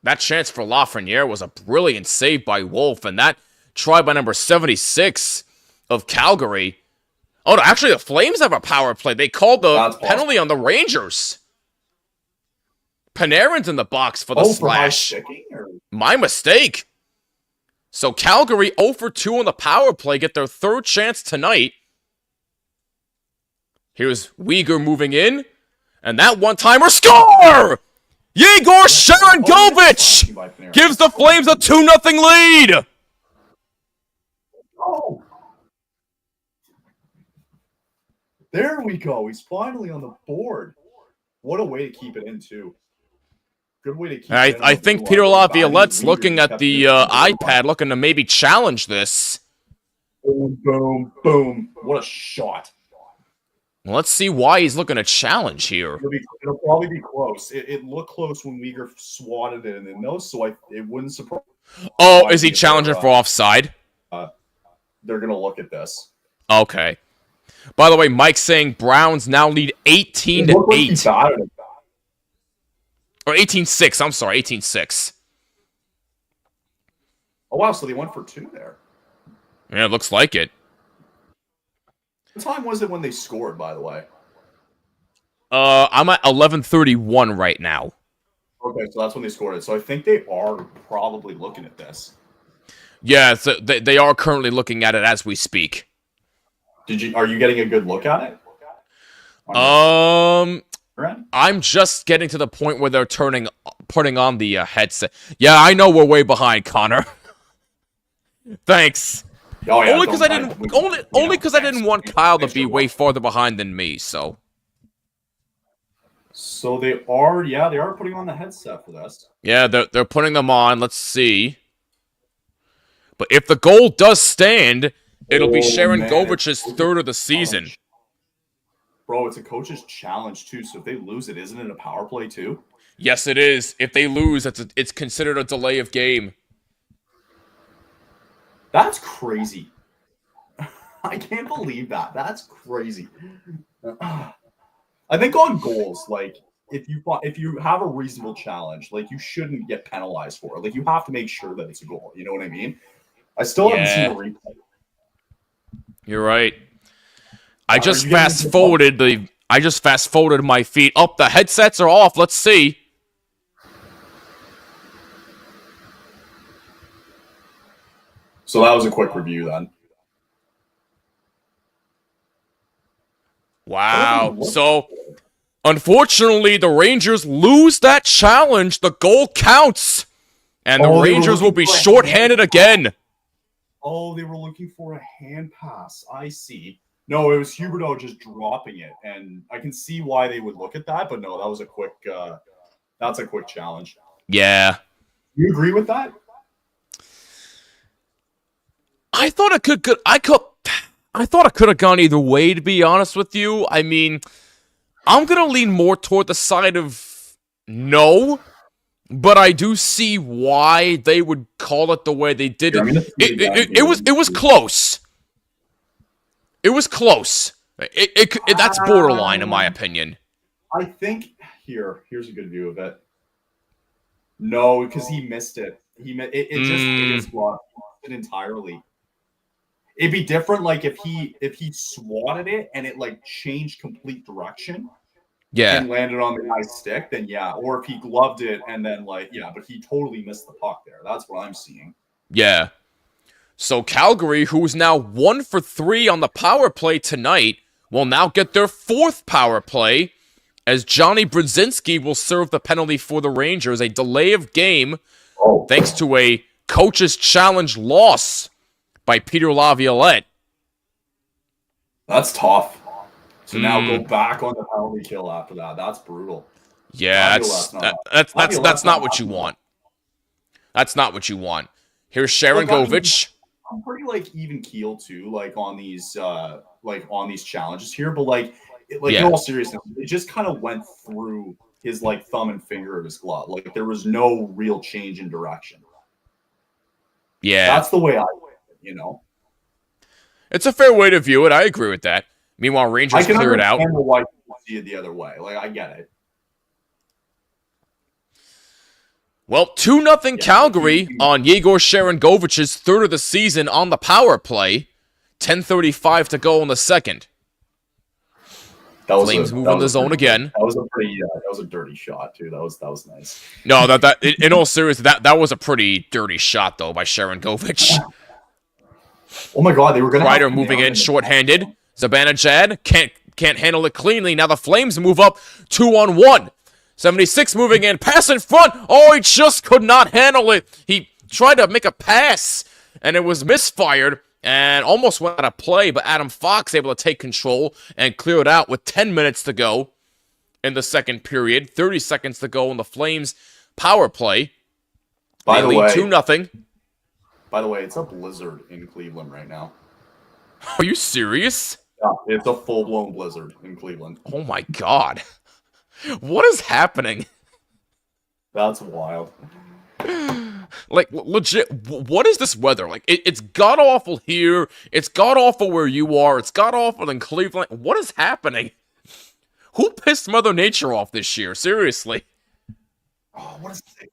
That chance for Lafreniere was a brilliant save by Wolf, and that try by number 76 of Calgary. Oh, no, actually, the Flames have a power play. They called the penalty on the Rangers. Panarin's in the box for the slash. My mistake. So Calgary 0 for 2 on the power play, get their third chance tonight. Here's Uyghur moving in, and that one-timer score! Yegor Sharangovich gives the Flames a 2-0 lead. Oh. There we go. He's finally on the board. What a way to keep it in, too. Good way to keep it in. I think Peter Laviolette's looking at the iPad, looking to maybe challenge this. Boom, boom, boom. What a shot. Well, let's see why he's looking to challenge here. It'll probably be close. It looked close when Uyghur swatted it in those, so it wouldn't surprise. Oh, is he challenging for offside? They're going to look at this. Okay. By the way, Mike's saying Browns now lead 18-8. Or 18-6, I'm sorry, 18-6. Oh, wow, so they went for 2 there. Yeah, it looks like it. What time was it when they scored, by the way? I'm at 11:31 right now. Okay, so that's when they scored it. So I think they are probably looking at this. Yeah, so they are currently looking at it as we speak. Are you getting a good look at it? I'm just getting to the point where they're putting on the headset. Yeah, I know we're way behind, Connor. Thanks. Oh, yeah, only because I didn't want Kyle to be way farther behind than me. So they are putting on the headset for this. Yeah, they're putting them on. Let's see. But if the goal does stand, it'll be Sharangovich's third of the season. Bro, it's a coach's challenge, too, so if they lose it, isn't it a power play, too? Yes, it is. If they lose, it's considered a delay of game. That's crazy. I can't believe that. That's crazy. I think on goals, like, if you have a reasonable challenge, like, you shouldn't get penalized for it. Like, you have to make sure that it's a goal. You know what I mean? I still haven't seen a replay. You're right. I just fast forwarded my feed. Oh, the headsets are off. Let's see. So that was a quick review then. Wow. So, unfortunately, the Rangers lose that challenge. The goal counts. And the Rangers will be shorthanded again. Oh, they were looking for a hand pass. I see. No, it was Huberdeau just dropping it, and I can see why they would look at that. But no, that was a quick. That's a quick challenge. Yeah. You agree with that? I thought it could. I thought it could have gone either way. To be honest with you, I mean, I'm gonna lean more toward the side of no. But I do see why they would call it the way they did it. It was close. It was close. That's borderline, in my opinion. I think here's a good view of it. No, because he missed it. It is blocked entirely. It'd be different, like if he swatted it and it like changed complete direction. Yeah. And landed on the guy's stick, then yeah. Or if he gloved it and then but he totally missed the puck there. That's what I'm seeing. Yeah. So Calgary, who is now 1 for 3 on the power play tonight, will now get their 4th power play as Johnny Brzezinski will serve the penalty for the Rangers. A delay of game thanks to a coach's challenge loss by Peter Laviolette. That's tough. To now go back on the penalty kill after that. That's brutal. Yeah, that's not what you want. That's not what you want. Here's Sharon Govich. I'm pretty like even keel too, like on these challenges here, but like in all seriousness, it just kind of went through his like thumb and finger of his glove. Like there was no real change in direction. Yeah, that's the way I view it, you know. It's a fair way to view it. I agree with that. Meanwhile, Rangers clear it out. I can understand why people see it the other way. Like I get it. Well, 2-0 Calgary on Yegor Sharangovich's third of the season on the power play. 10:35 to go in the second. Flames move in the zone again. That was a pretty, that was a dirty shot too. That was nice. No, in all seriousness, that was a pretty dirty shot though by Sharangovich. Oh my God, they were gonna. Ryder moving in shorthanded. Zibanejad can't handle it cleanly. Now the Flames move up 2-on-1. 76 moving in, pass in front. Oh, he just could not handle it. He tried to make a pass, and it was misfired, and almost went out of play, but Adam Fox able to take control and clear it out with 10 minutes to go in the second period. 30 seconds to go in the Flames power play. By the way, 2-0. By the way, it's a blizzard in Cleveland right now. Are you serious? Yeah, it's a full-blown blizzard in Cleveland. Oh my God. What is happening? That's wild. Like, legit, what is this weather? Like, it's god-awful here. It's god-awful where you are. It's god-awful in Cleveland. What is happening? Who pissed Mother Nature off this year? Seriously. Oh, what is it?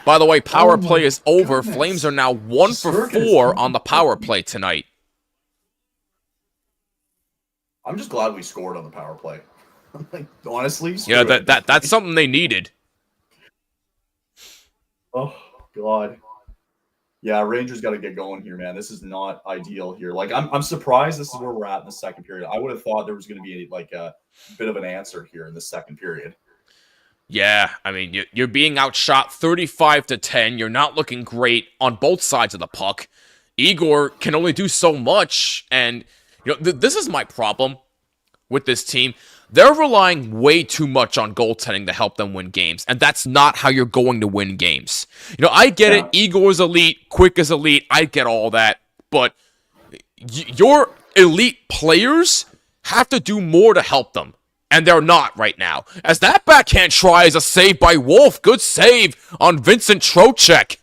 By the way, power play is over. Flames are now 1 for 4 on the power play tonight. I'm just glad we scored on the power play. Like, honestly, yeah, that's something they needed. Oh God, yeah, Rangers got to get going here, man. This is not ideal here. Like, I'm surprised this is where we're at in the second period. I would have thought there was going to be like a bit of an answer here in the second period. Yeah, I mean, you're being outshot 35-10. You're not looking great on both sides of the puck. Igor can only do so much, and you know this is my problem with this team. They're relying way too much on goaltending to help them win games, and that's not how you're going to win games. You know, I get it. Igor's elite, Quick is elite. I get all that, but your elite players have to do more to help them, and they're not right now. As that backhand try is a save by Wolf. Good save on Vincent Trocheck.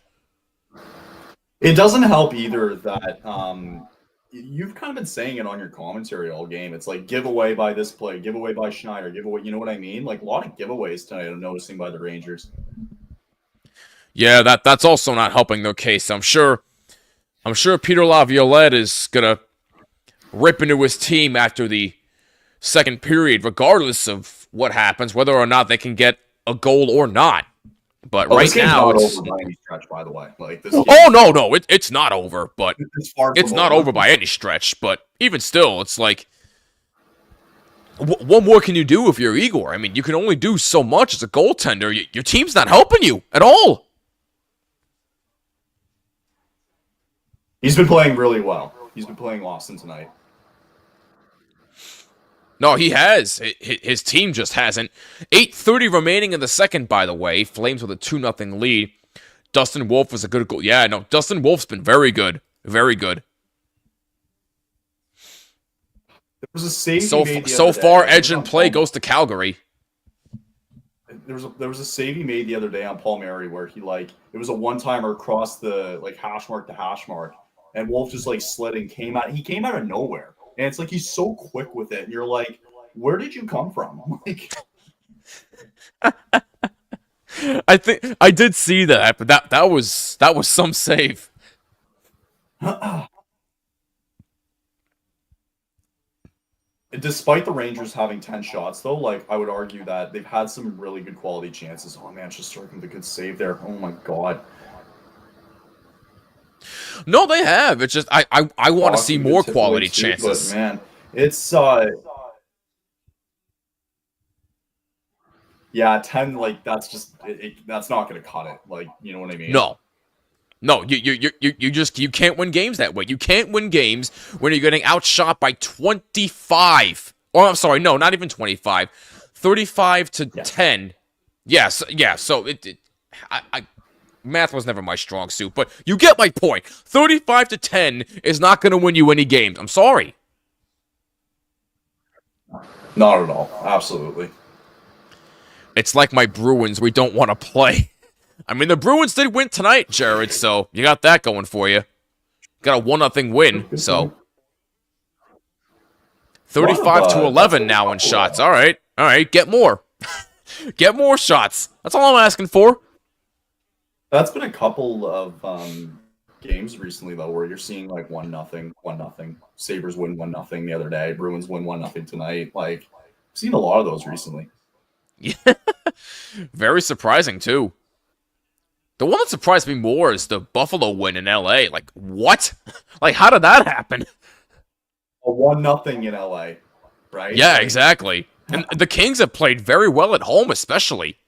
It doesn't help either that you've kind of been saying it on your commentary all game. It's like giveaway by this play, giveaway by Schneider, giveaway. You know what I mean? Like a lot of giveaways tonight I'm noticing by the Rangers. Yeah, that's also not helping their case. I'm sure Peter Laviolette is gonna rip into his team after the second period, regardless of what happens, whether or not they can get a goal or not. But right now, it's over by any stretch, by the way. Like this. No, it's not over. But it's not over by any stretch. But even still, it's like, what more can you do if you're Igor? I mean, you can only do so much as a goaltender. Your team's not helping you at all. He's been playing really well. He's been playing awesome tonight. No, he has. His team just hasn't. 8:30 remaining in the second, by the way. Flames with a 2-0 lead. Dustin Wolf was a good goal. Yeah, no, Dustin Wolf's been very good. Very good. There was a save so far, edge and play goes to Calgary. There was a save he made the other day on Paul Mary where it was a one-timer across the hash mark to hash mark, and Wolf just slid and he came out of nowhere. And it's like he's so quick with it, and you're like, "Where did you come from?" I think I did see that, but that was some save. Despite the Rangers having 10 shots, though, I would argue that they've had some really good quality chances. Oh man, just starting the good save there. Oh my God. No, they have. It's just I want to see more quality chances. But man, it's Yeah, 10, like, that's just, that's not going to cut it. Like, you know what I mean? No. You can't win games that way. You can't win games when you're getting outshot by 25. Or I'm sorry, no, not even 25. 35 to 10. Yes, yeah, so math was never my strong suit, but you get my point. 35 to 10 is not going to win you any games. I'm sorry. Not at all. Absolutely. It's like my Bruins we don't want to play. I mean, the Bruins did win tonight, Jared, so you got that going for you. Got a 1-0 win, so 35 to 11 now in shots. All right, get more. Get more shots. That's all I'm asking for. That's been a couple of games recently, though, where you're seeing like 1-0, 1-0. Sabres win 1-0 the other day. Bruins win 1-0 tonight. Like, I've seen a lot of those recently. Yeah. Very surprising, too. The one that surprised me more is the Buffalo win in LA. Like, what? Like, how did that happen? A 1-0 in LA, right? Yeah, exactly. And the Kings have played very well at home, especially.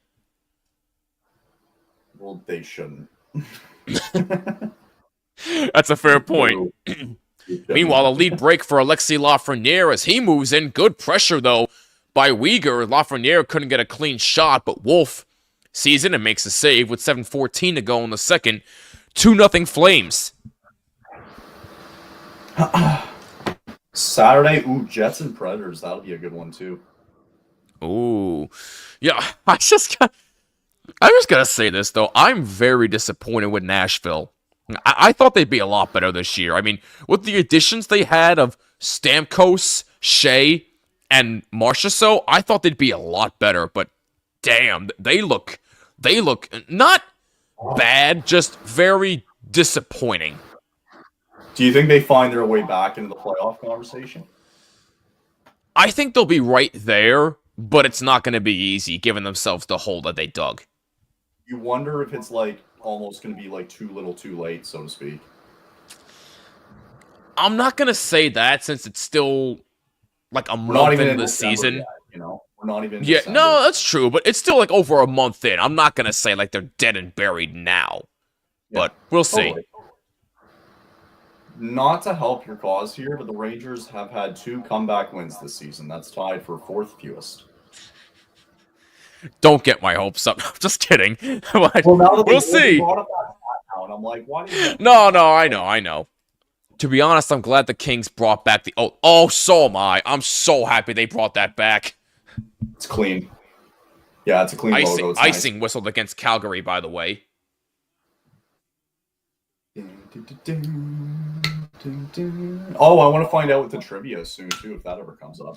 Well, they shouldn't. That's a fair point. Meanwhile, a lead break for Alexis Lafreniere as he moves in. Good pressure, though, by Uyghur. Lafreniere couldn't get a clean shot, but Wolf sees it and makes a save with 7:14 to go in the second. 2-0 Flames. Saturday, Jets and Predators. That'll be a good one, too. Ooh. Yeah, I just gotta say this, though. I'm very disappointed with Nashville. I thought they'd be a lot better this year. I mean, with the additions they had of Stamkos, Shea, and Marchessault, I thought they'd be a lot better. But damn, they look not bad, just very disappointing. Do you think they find their way back into the playoff conversation? I think they'll be right there, but it's not going to be easy, given themselves the hole that they dug. You wonder if it's like almost going to be like too little too late, so to speak. I'm not going to say that since it's still like a month into the season. Yet, you know, we're not even in yeah, December. no, that's true, but it's still like over a month in. I'm not going to say like they're dead and buried now, but we'll see. Totally. Not to help your cause here, but the Rangers have had 2 comeback wins this season. That's tied for 4th fewest. Don't get my hopes up. Just kidding. Well, now that we'll see. Brought up that now, and I'm like, why did you... No, I know. To be honest, I'm glad the Kings brought back the... Oh, so am I. I'm so happy they brought that back. It's clean. Yeah, it's a clean logo. It's icing nice. whistled against Calgary, by the way. Oh, I want to find out what the trivia is soon, too, if that ever comes up.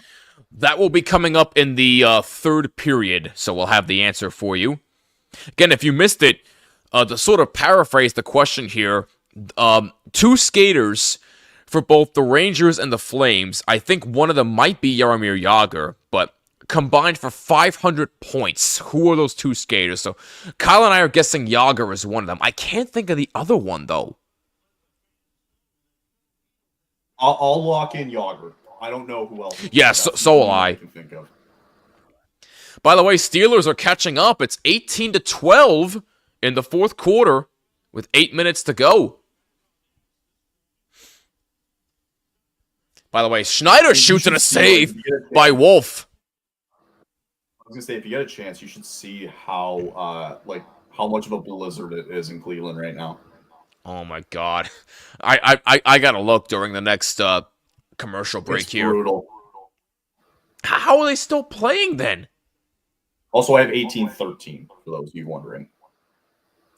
That will be coming up in the third period, so we'll have the answer for you. Again, if you missed it, to sort of paraphrase the question here, 2 skaters for both the Rangers and the Flames. I think one of them might be Jaromir Jagr, but combined for 500 points. Who are those 2 skaters? So Kyle and I are guessing Jagr is one of them. I can't think of the other one, though. I'll lock in Jagr. I don't know who else. Yeah, so will I. Can think of. By the way, Steelers are catching up. It's 18-12 in the fourth quarter with 8 minutes to go. By the way, Schneider shoots in a save by Wolf. I was gonna say, if you get a chance, you should see how much of a blizzard it is in Cleveland right now. Oh my God, I gotta look during the next commercial break It's here. brutal. How are they still playing then? Also, I have 18-13 for those of you wondering.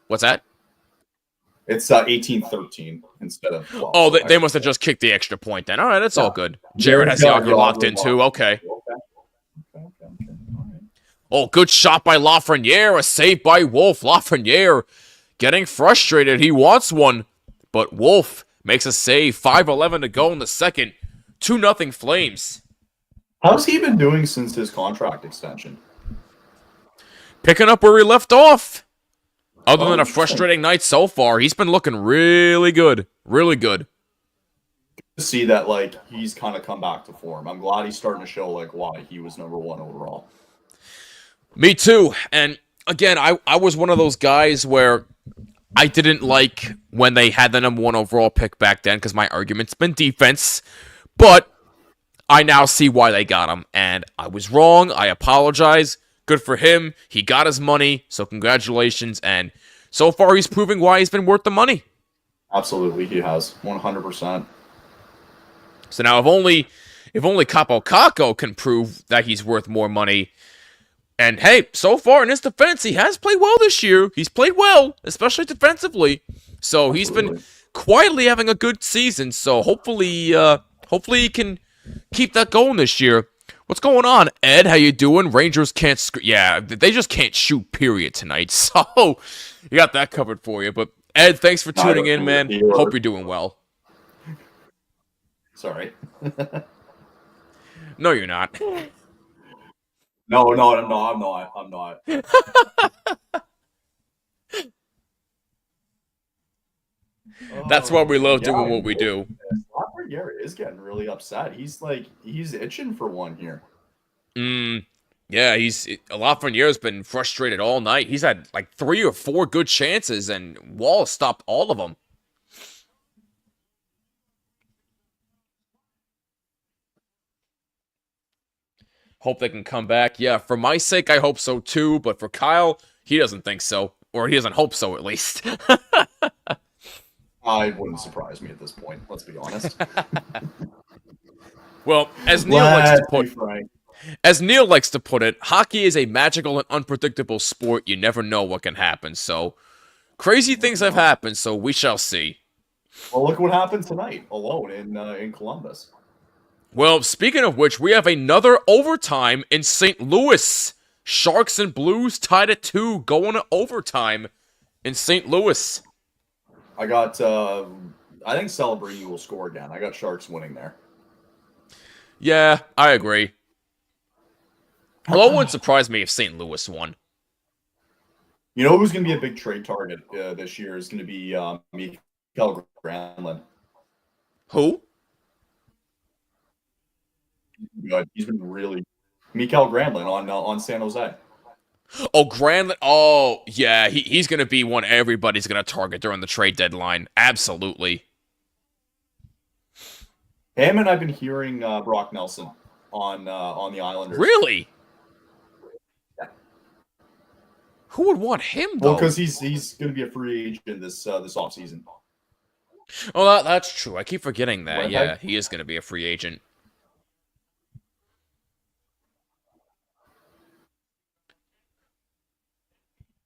What's that? It's 18-13 instead of 12. Oh, they must have just kicked the extra point then. All right, that's all good. Jared has Yeah, Jagr locked in too. Okay. Okay. All right. Oh, good shot by Lafreniere. A save by Wolf. Lafreniere getting frustrated. He wants one, but Wolf makes a save. 5:11 to go in the second. 2-0 Flames. How's he been doing since his contract extension? Picking up where he left off. Other than a Interesting. frustrating night so far, he's been looking really good. Really good. To see that, like, he's kind of come back to form. I'm glad he's starting to show, like, why he was number 1 overall. Me too. And again, I was one of those guys where I didn't like when they had the number 1 overall pick back then because my argument's been defense. But I now see why they got him. And I was wrong. I apologize. Good for him. He got his money. So congratulations. And so far, he's proving why he's been worth the money. Absolutely, he has 100%. So now, if only Capo Caco can prove that he's worth more money. And hey, so far in his defense, he has played well this year. He's played well, especially defensively. So he's been quietly having a good season. So hopefully he can keep that going this year. What's going on, Ed? How you doing? Rangers can't they just can't shoot, period, tonight. So you got that covered for you. But Ed, thanks for tuning in, man. Hope you're doing well. Sorry. No, you're not. No, I'm not. That's why we love doing what we do. Lafreniere is getting really upset. He's itching for one here. Yeah, Lafreniere's been frustrated all night. He's had like 3 or 4 good chances, and Wall stopped all of them. Hope they can come back. Yeah, for my sake, I hope so too. But for Kyle, he doesn't think so. Or he doesn't hope so, at least. I wouldn't surprise me at this point, let's be honest. Well, as Neil likes to put it, hockey is a magical and unpredictable sport. You never know what can happen. So, crazy things have happened, so we shall see. Well, look what happened tonight alone in Columbus. Well, speaking of which, we have another overtime in St. Louis. Sharks and Blues tied at 2, going to overtime in St. Louis. I got, I think Celebrini will score again. I got Sharks winning there. Yeah, I agree. Although it wouldn't surprise me if St. Louis won. You know who's going to be a big trade target this year is going to be Mikael Granlund. Who? Good. He's been really Mikael Granlund on San Jose. Oh, Granlund. Oh, yeah. He's going to be one everybody's going to target during the trade deadline. Absolutely. Him and I've been hearing Brock Nelson on the Islanders. Really? Yeah. Who would want him, though? Well, because he's going to be a free agent this offseason. Oh, that's true. I keep forgetting that. Right. Yeah, he is going to be a free agent.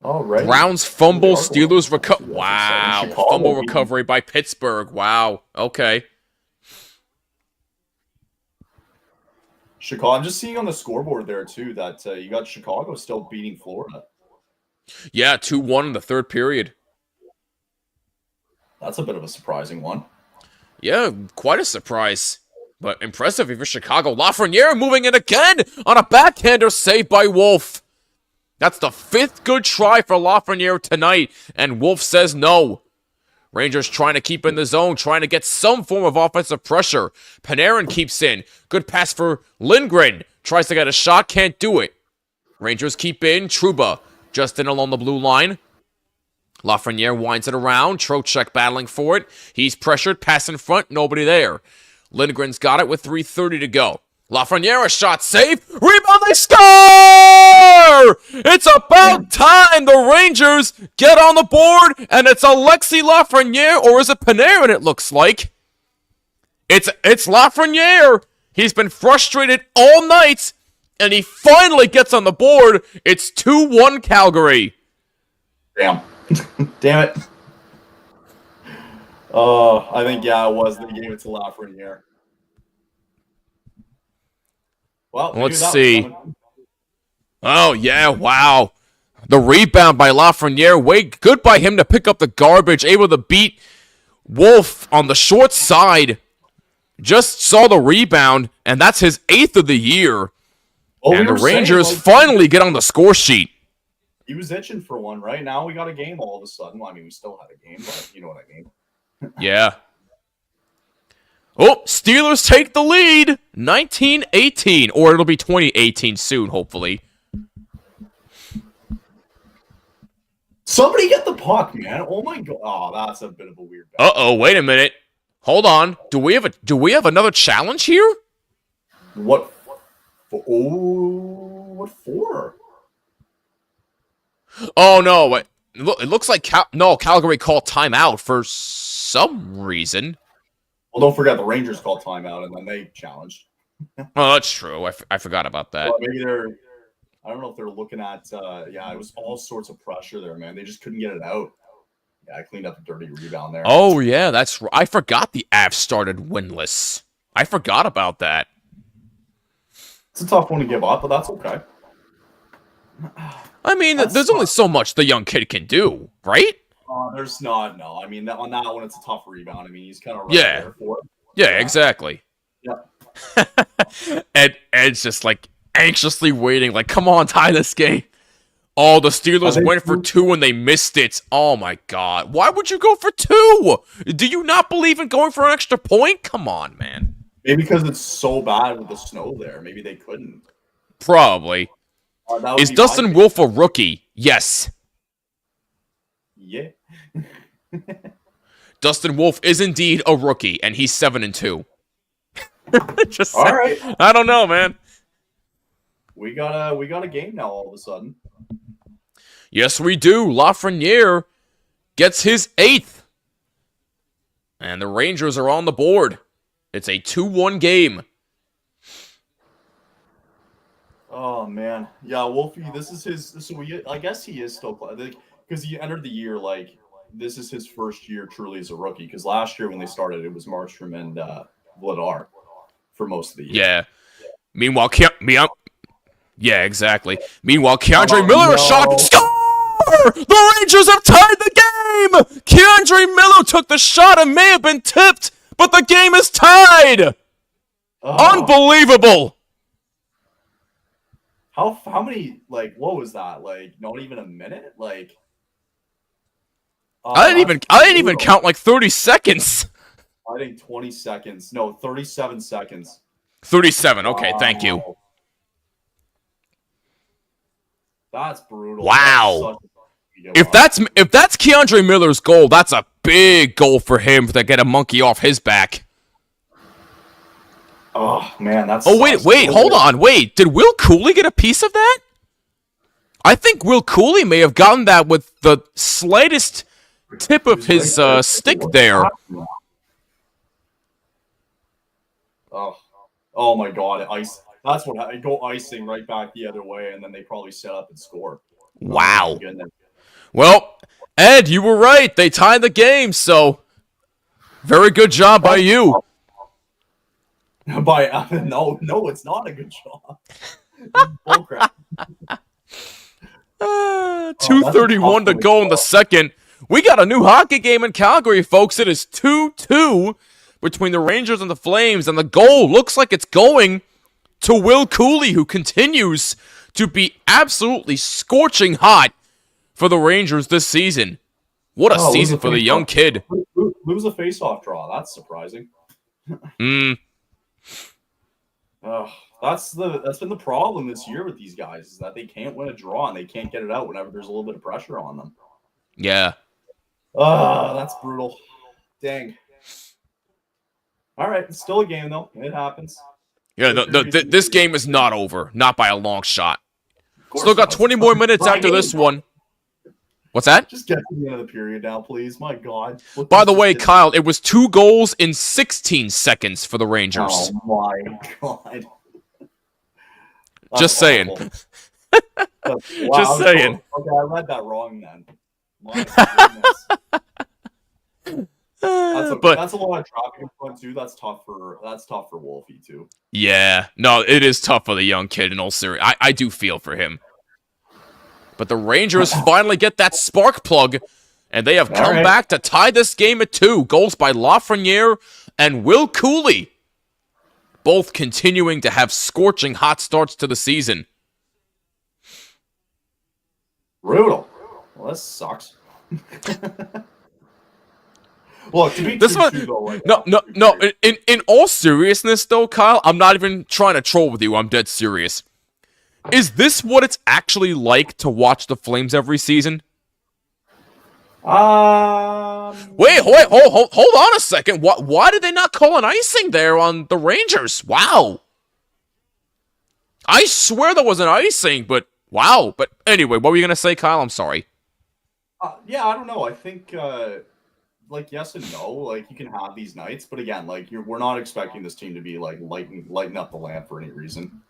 All right. Browns fumble, Steelers recover. Wow. Fumble recovery by Pittsburgh. Wow. Okay. Chicago. I'm just seeing on the scoreboard there, too, that you got Chicago still beating Florida. Yeah, 2-1 in the third period. That's a bit of a surprising one. Yeah, quite a surprise. But impressive for Chicago. Lafreniere moving in again on a backhander saved by Wolf. That's the 5th good try for Lafreniere tonight, and Wolf says no. Rangers trying to keep in the zone, trying to get some form of offensive pressure. Panarin keeps in. Good pass for Lindgren. Tries to get a shot, can't do it. Rangers keep in. Trouba just in along the blue line. Lafreniere winds it around. Trocheck battling for it. He's pressured. Pass in front. Nobody there. Lindgren's got it with 3:30 to go. Lafreniere, a shot safe. Rebound, they score! It's about time the Rangers get on the board, and it's Alexis Lafreniere, or is it Panarin, it looks like. It's Lafreniere. He's been frustrated all night, and he finally gets on the board. It's 2-1 Calgary. Damn. Damn it. Oh, I think, yeah, it was. They gave it to Lafreniere. Well, let's see. Oh, yeah, wow. The rebound by Lafreniere. Way good by him to pick up the garbage. Able to beat Wolf on the short side. Just saw the rebound, and that's his 8th of the year. And the Rangers finally get on the score sheet. He was itching for one, right? Now we got a game all of a sudden. Well, I mean, we still had a game, but you know what I mean. Yeah. Oh, Steelers take the lead, 19-18, or it'll be 20-18 soon, hopefully. Somebody get the puck, man. Oh my god. Oh, that's a bit of a weird bet. Uh-oh, wait a minute. Hold on. Do we have another challenge here? What what for? Oh no, wait. It looks like Calgary called timeout for some reason. Well, don't forget the Rangers called timeout and then they challenged. Oh, that's true. I forgot about that. Well, maybe I don't know if they're looking at it was all sorts of pressure there, man. They just couldn't get it out. Yeah, I cleaned up a dirty rebound there. Oh yeah, I forgot the Avs started winless. I forgot about that. It's a tough one to give up, but that's okay. I mean, there's only so much the young kid can do, right? There's not, no. I mean, on that one, it's a tough rebound. I mean, he's kind of there for it. Yeah, exactly. Yeah. Ed's just like anxiously waiting, like, come on, tie this game. Oh, the Steelers went for 2 and they missed it. Oh my god. Why would you go for 2? Do you not believe in going for an extra point? Come on, man. Maybe because it's so bad with the snow there. Maybe they couldn't. Probably. Is Dustin Wolf a rookie? Yes. Yeah. Dustin Wolf is indeed a rookie, and he's 7-2. Just all right. I don't know, man. We got a game now all of a sudden. Yes, we do. Lafreniere gets his 8th. And the Rangers are on the board. It's a 2-1 game. Oh man, yeah, Wolfie. This is his. I guess he is still playing because he entered the year like this is his first year truly as a rookie. Because last year when they started, it was Markstrom and Vladar for most of the year. Yeah. Meanwhile, yeah, exactly. Meanwhile, Keandre Miller shot score. The Rangers have tied the game. Keandre Miller took the shot and may have been tipped, but the game is tied. Unbelievable. How many, like, what was that? Like, not even a minute? Like, I didn't even count like 30 seconds. I think 20 seconds. No, 37 seconds. 37. Okay, thank you. That's brutal. Wow. If that's Keandre Miller's goal, that's a big goal for him to get a monkey off his back. Oh man, that's. Oh wait, hold on, wait. Did Will Cooley get a piece of that? I think Will Cooley may have gotten that with the slightest tip of his stick there. Oh my God, ice. That's what I go icing right back the other way, and then they probably set up and score. Wow. Well, Ed, you were right. They tied the game, so very good job by you. No, it's not a good job. Bullcrap. 2:31 to go in the second. We got a new hockey game in Calgary, folks. It is 2-2 between the Rangers and the Flames, and the goal looks like it's going to Will Cooley, who continues to be absolutely scorching hot for the Rangers this season. What a season for the young kid. Lose a face-off draw. That's surprising. That's been the problem this year with these guys, is that they can't win a draw and they can't get it out whenever there's a little bit of pressure on them. Yeah. That's brutal. Dang. All right, it's still a game though. It happens. Yeah, this game is not over. Not by a long shot. Still got 20 more minutes after this one. What's that? Just get to the end of the period now, please. My God. By the way, Kyle, it was 2 goals in 16 seconds for the Rangers. Oh, my God. Just saying. Wow, just saying. Okay, I read that wrong then. My goodness. That's a lot of traffic in front too. That's tough for Wolfie too. Yeah, no, it is tough for the young kid in all seriousness. I do feel for him. But the Rangers finally get that spark plug, and they have come back to tie this game at 2. Goals by Lafreniere and Will Cooley, both continuing to have scorching hot starts to the season. Brutal. Well, this sucks. Well, to be this one, though, no. In all seriousness, though, Kyle, I'm not even trying to troll with you. I'm dead serious. Is this what it's actually like to watch the Flames every season? Wait, hold on a second. Why did they not call an icing there on the Rangers? Wow. I swear there was an icing, but wow. But anyway, what were you going to say, Kyle? I'm sorry. Yeah, I don't know. I think, like, yes and no. Like, you can have these nights, but again, like, we're not expecting this team to be, like, lighting up the lamp for any reason.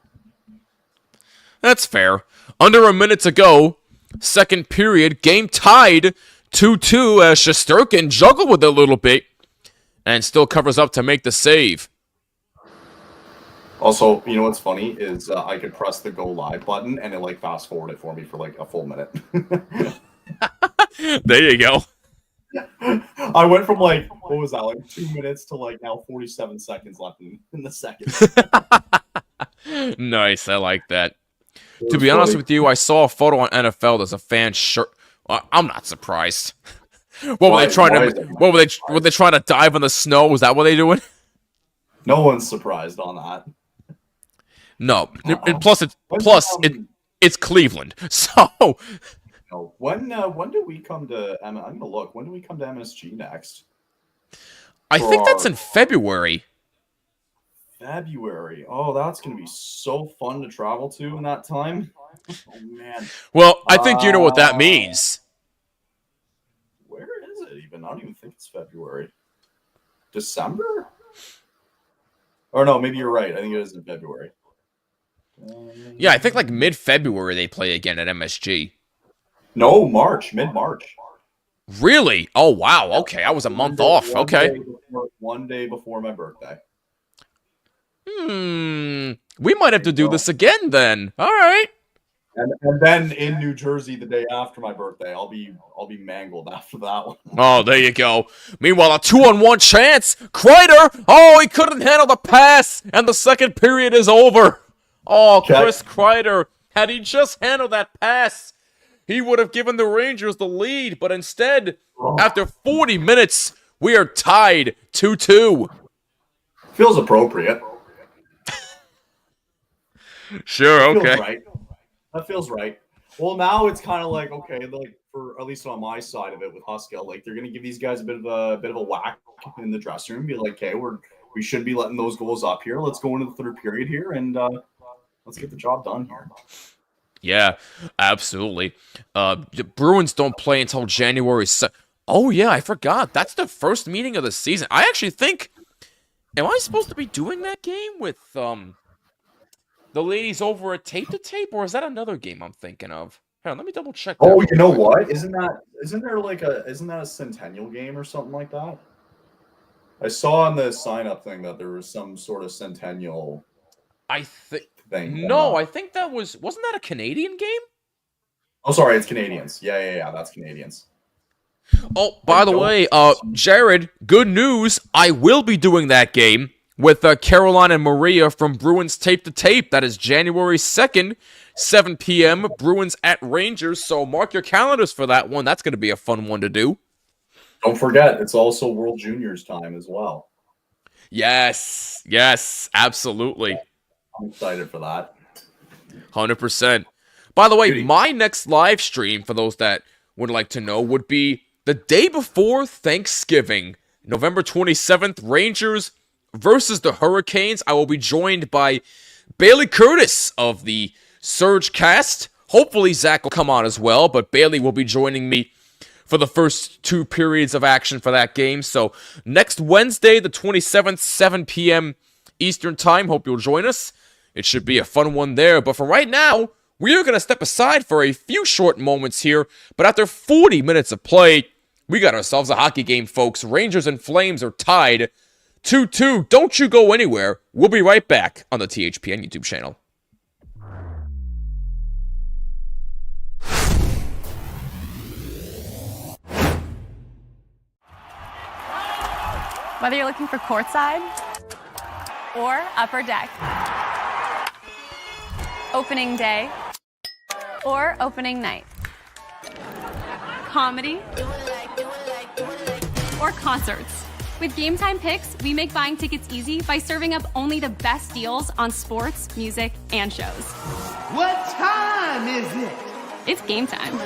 That's fair. Under a minute to go. Second period. Game tied 2-2 as Shesterkin juggled with it a little bit and still covers up to make the save. Also, you know what's funny is I could press the go live button and it like fast forward it for me for like a full minute. There you go. I went from like, what was that, like 2 minutes to like now 47 seconds left in the second. Nice, I like that. To be honest with you, I saw a photo on NFL. There's a fan shirt. I'm not surprised. Were they trying to dive in the snow? Was that what they doing? No one's surprised on that. No, and plus it's Cleveland. So no. When do we come to? I'm gonna look. When do we come to MSG next? I think that's in February. February. Oh, that's gonna be so fun to travel to in that time. Oh man. Well, I think you know what that means. Where is it even? I don't even think it's February. December? Or no, maybe you're right. I think it is in February. Yeah, I think like mid-February they play again at MSG. No, March. Mid-March. Really? Oh, wow. Okay, I was a month off. Okay. One day before my birthday. We might have to do this again then. All right. And then in New Jersey the day after my birthday, I'll be mangled after that one. Oh, there you go. Meanwhile, a 2-on-1 chance. Kreider. Oh, he couldn't handle the pass, and the second period is over. Oh, Chris Kreider. Had he just handled that pass, he would have given the Rangers the lead. But instead, after 40 minutes, we are tied 2-2. Feels appropriate. Sure. Okay. Right. That feels right. Well, now it's kind of like, okay, like for at least on my side of it with Huskill, like they're gonna give these guys a bit of a whack in the dressing room. Be like, okay, we shouldn't be letting those goals up here. Let's go into the third period here and let's get the job done here. Yeah, absolutely. The Bruins don't play until January. Oh yeah, I forgot. That's the first meeting of the season. I actually think. Am I supposed to be doing that game with the ladies over at Tape to Tape, or is that another game I'm thinking of? Hang on, let me double check. Oh, you know what? Isn't that a Centennial game or something like that? I saw on the sign up thing that there was some sort of Centennial. I think thing. No, I think that wasn't that a Canadian game? Oh, sorry, it's Canadians. Yeah, that's Canadians. Oh, by the way, Jared, good news. I will be doing that game with Caroline and Maria from Bruins Tape to Tape. That is January 2nd, 7 p.m., Bruins at Rangers. So mark your calendars for that one. That's going to be a fun one to do. Don't forget, it's also World Juniors time as well. Yes, absolutely. I'm excited for that. 100%. By the way, my next live stream, for those that would like to know, would be the day before Thanksgiving, November 27th, Rangers versus the Hurricanes. I will be joined by Bailey Curtis of the Surge cast. Hopefully Zach will come on as well, but Bailey will be joining me for the first two periods of action for that game. So next Wednesday, the 27th, 7 p.m. Eastern Time. Hope you'll join us. It should be a fun one there. But for right now, we are going to step aside for a few short moments here. But after 40 minutes of play, we got ourselves a hockey game, folks. Rangers and Flames are tied 2-2. Don't you go anywhere. We'll be right back on the THPN YouTube channel. Whether you're looking for courtside or upper deck, opening day or opening night, comedy or concerts. With Gametime Picks, we make buying tickets easy by serving up only the best deals on sports, music, and shows. What time is it? It's game time.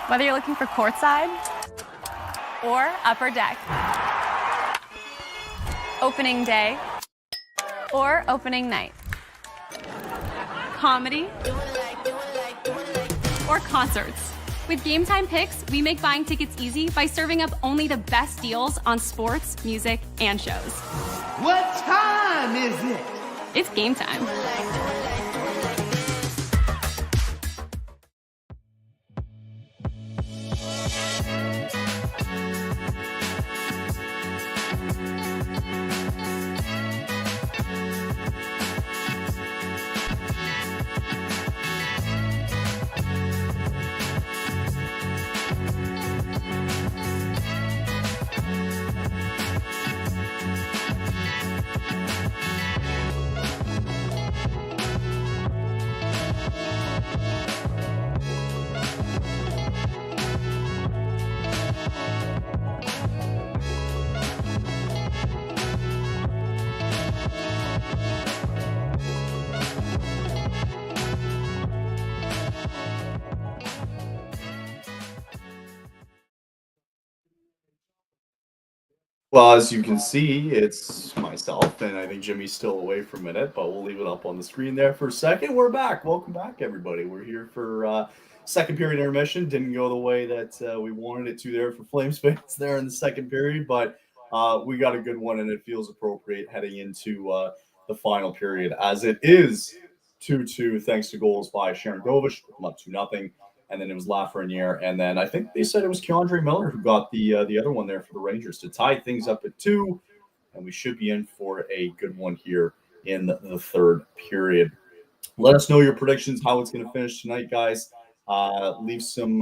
Whether you're looking for courtside or upper deck, opening day or opening night, comedy or concerts. With Gametime Picks, we make buying tickets easy by serving up only the best deals on sports, music, and shows. What time is it? It's game time. Well, as you can see, it's myself, and I think Jimmy's still away for a minute, but we'll leave it up on the screen there for a second. We're back. Welcome back, everybody. We're here for second period intermission. Didn't go the way that we wanted it to there for Flames fans there in the second period, but we got a good one, and it feels appropriate heading into the final period, as it is 2-2 thanks to goals by Sharon Govich, up 2-0. And then it was Lafreniere, and then I think they said it was Keandre Miller who got the other one there for the Rangers to tie things up at 2, and we should be in for a good one here in the third period. Let us know your predictions, how it's going to finish tonight, guys. Leave some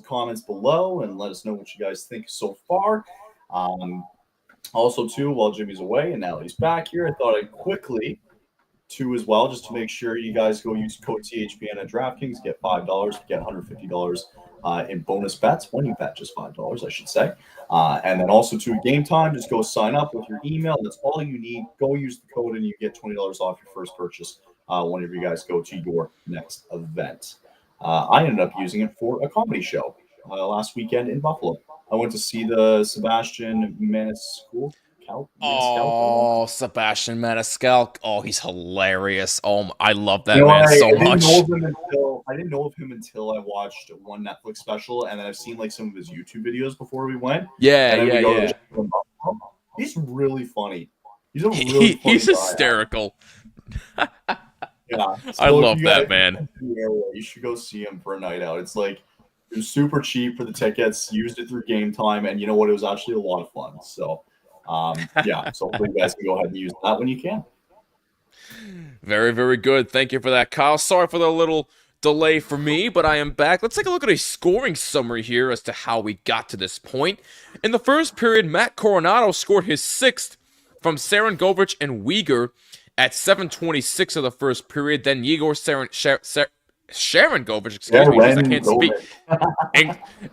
comments below, and let us know what you guys think so far. Also, too, while Jimmy's away and now he's back here, I thought I'd quickly as well, just to make sure you guys go use code THPN at DraftKings, get $5, get $150 in bonus bets when you bet just $5, I should say. And then also to Gametime, just go sign up with your email. That's all you need. Go use the code and you get $20 off your first purchase whenever you guys go to your next event. I ended up using it for a comedy show last weekend in Buffalo. I went to see the Sebastian Maniscalco. Sebastian Maniscalco. Oh, he's hilarious. Oh, I love that man so much. I didn't know of him until I watched one Netflix special, and then I've seen like some of his YouTube videos before we went. Yeah. He's really funny. He's a really funny he's guy. Hysterical. Yeah, I love that man. You should go see him for a night out. It's like it was super cheap for the tickets. Used it through Gametime, and you know what? It was actually a lot of fun. So. So hopefully you guys can go ahead and use that when you can. Very, very good. Thank you for that, Kyle. Sorry for the little delay for me, but I am back. Let's take a look at a scoring summary here as to how we got to this point. In the first period, Matt Coronado scored his 6th from Saren Govich and Uyghur at 7:26 of the first period. Then Sharon Govich, excuse me, because I can't speak.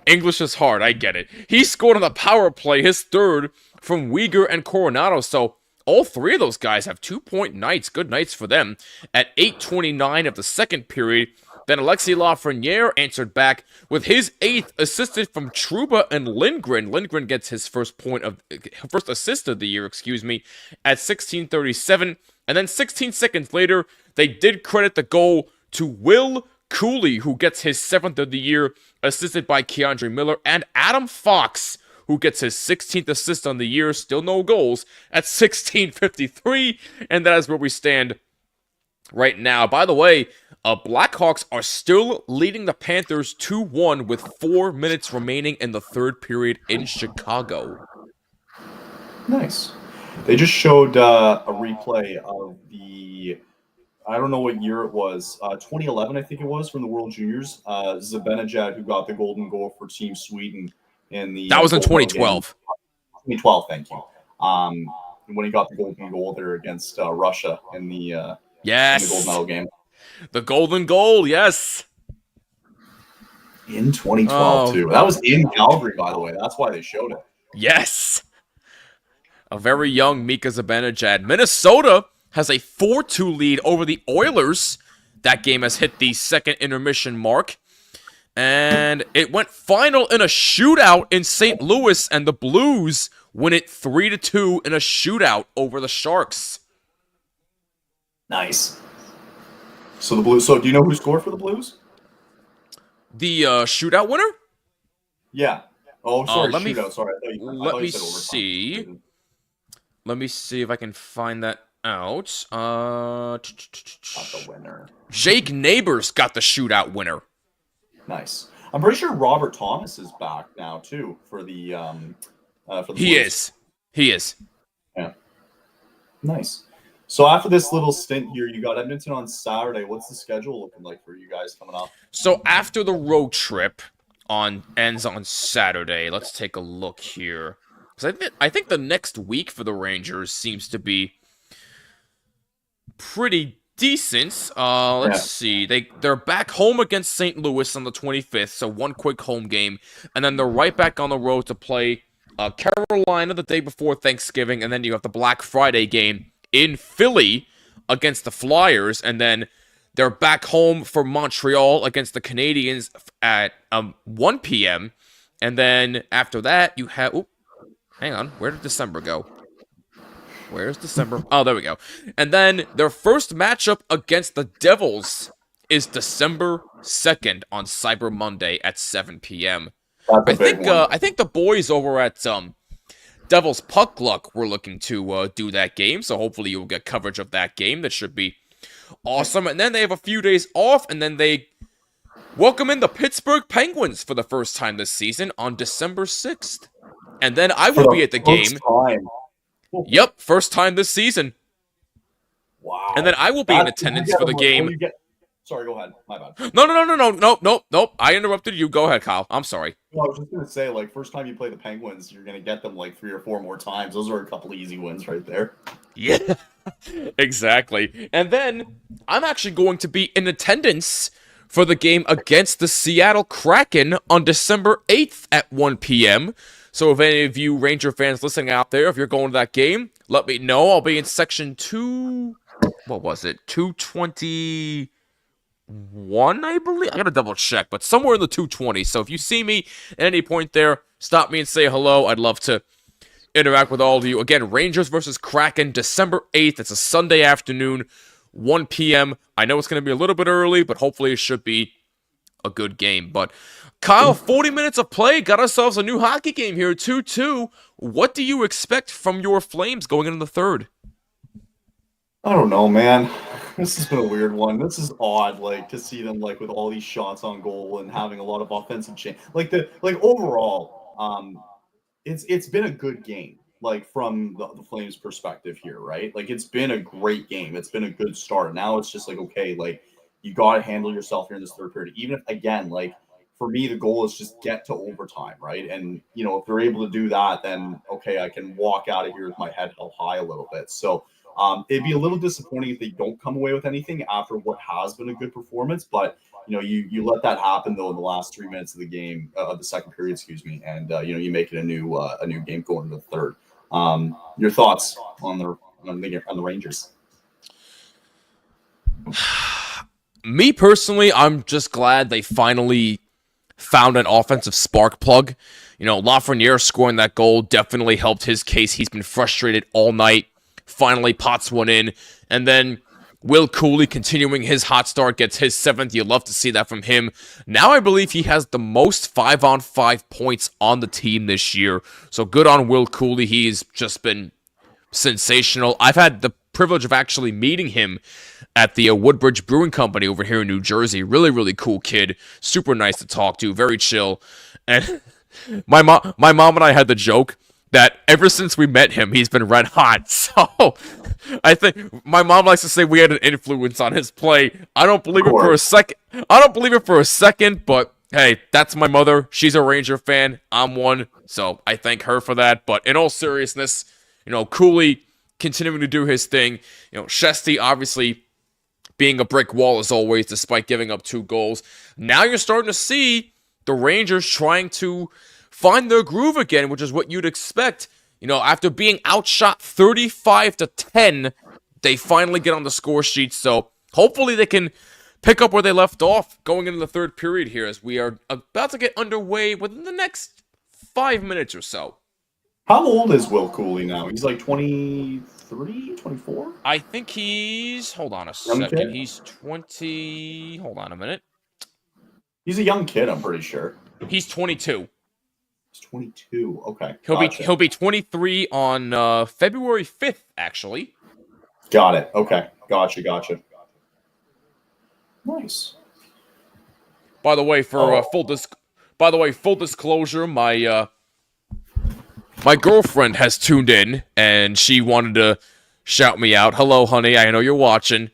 English is hard, I get it. He scored on the power play, his 3rd from Uyghur and Coronado, so all 3 of those guys have 2-point nights, good nights for them. At 8:29 of the second period, then Alexis Lafreniere answered back with his 8th, assisted from Trouba and Lindgren. Lindgren gets his first assist of the year, at 16:37, and then 16 seconds later, they did credit the goal to Will Cooley, who gets his 7th of the year, assisted by Keandre Miller, and Adam Fox, who gets his 16th assist on the year, still no goals, at 16:53, and that is where we stand right now. By the way, Blackhawks are still leading the Panthers 2-1 with 4 minutes remaining in the third period in Chicago. Nice. They just showed a replay of I don't know what year it was, 2011, I think it was, from the World Juniors. Zibanejad, who got the golden goal for Team Sweden in the... That was in 2012. 2012, thank you. When he got the golden goal there against Russia in the gold medal game. The golden goal, yes. In 2012, too. That was in Calgary, by the way. That's why they showed it. Yes. A very young Mika Zibanejad. Minnesota has a 4-2 lead over the Oilers. That game has hit the second intermission mark. And it went final in a shootout in St. Louis, and the Blues win it 3-2 in a shootout over the Sharks. Nice. So the Blues. So do you know who scored for the Blues? The shootout winner? Yeah. Oh, sorry, let me shootout. Sorry, I thought you said overtime. See. Let me see if I can find that out. Not the winner. Jake Neighbors got the shootout winner. Nice. I'm pretty sure Robert Thomas is back now too for the He Blues. is. He is. Yeah. Nice. So after this little stint here, you got Edmonton on Saturday. What's the schedule looking like for you guys coming up? So after the road trip ends on Saturday, let's take a look here. Because I think the next week for the Rangers seems to be pretty decent. Let's see. They're back home against St. Louis on the 25th, so one quick home game, and then they're right back on the road to play Carolina the day before Thanksgiving, and then you have the Black Friday game in Philly against the Flyers, and then they're back home for Montreal against the Canadiens at 1 p.m., and then after that you have... Oop, hang on, where did December go? Where's December? Oh, there we go. And then their first matchup against the Devils is December 2nd on Cyber Monday at 7 p.m. I think the boys over at Devils Puck Luck were looking to do that game, so hopefully you'll get coverage of that game. That should be awesome. And then they have a few days off, and then they welcome in the Pittsburgh Penguins for the first time this season on December 6th. And then I will be at the game. Yep, first time this season. Wow. And then I will be in attendance for the game. Sorry, go ahead. My bad. No. I interrupted you. Go ahead, Kyle. I'm sorry. Well, I was just going to say, like, first time you play the Penguins, you're going to get them, like, 3 or 4 more times. Those are a couple easy wins right there. Yeah, exactly. And then I'm actually going to be in attendance for the game against the Seattle Kraken on December 8th at 1 p.m., so if any of you Ranger fans listening out there, if you're going to that game, let me know. I'll be in section 221, I believe? I gotta double check, but somewhere in the 220. So if you see me at any point there, stop me and say hello. I'd love to interact with all of you. Again, Rangers versus Kraken, December 8th. It's a Sunday afternoon, 1 p.m. I know it's going to be a little bit early, but hopefully it should be a good game. But Kyle, 40 minutes of play, got ourselves a new hockey game here, 2-2. What do you expect from your Flames going into the third? I don't know, man. This has been a weird one. This is odd, like, to see them, like, with all these shots on goal and having a lot of offensive change. Like, overall, it's been a good game, like, from the Flames' perspective here, right? Like, it's been a great game. It's been a good start. Now it's just like, okay, like, you got to handle yourself here in this third period. Even if, again, like, for me, the goal is just get to overtime, right? And, you know, if they're able to do that, then, okay, I can walk out of here with my head held high a little bit. So it'd be a little disappointing if they don't come away with anything after what has been a good performance. But, you know, you let that happen, though, in the last 3 minutes of the game, of the second period, and, you know, you make it a new game going into the third. Your thoughts on the Rangers? Me personally, I'm just glad they finally found an offensive spark plug. You know, Lafreniere scoring that goal definitely helped his case. He's been frustrated all night. Finally pots one in. And then Will Cooley continuing his hot start, gets his 7th. You love to see that from him. Now I believe he has the most 5-on-5 points on the team this year. So good on Will Cooley. He's just been sensational. I've had the privilege of actually meeting him at the Woodbridge Brewing Company over here in New Jersey. Really, really cool kid. Super nice to talk to. Very chill. And my mom and I had the joke that ever since we met him, he's been red hot. So I think my mom likes to say we had an influence on his play. I don't believe it for a second. But hey, that's my mother. She's a Ranger fan. I'm one. So I thank her for that. But in all seriousness, you know, Cooley continuing to do his thing. You know, Shesty obviously being a brick wall as always, despite giving up 2 goals. Now you're starting to see the Rangers trying to find their groove again, which is what you'd expect. You know, after being outshot 35-10, they finally get on the score sheet. So hopefully they can pick up where they left off going into the third period here as we are about to get underway within the next 5 minutes or so. How old is Will Cooley now? He's like 23, 24? I think he's... Hold on a second. He's 20... Hold on a minute. He's a young kid, I'm pretty sure. He's 22. He's 22. Okay. He'll be 23 on February 5th, actually. Got it. Okay. Gotcha. Nice. By the way, full disclosure, my girlfriend has tuned in and she wanted to shout me out. Hello, honey. I know you're watching.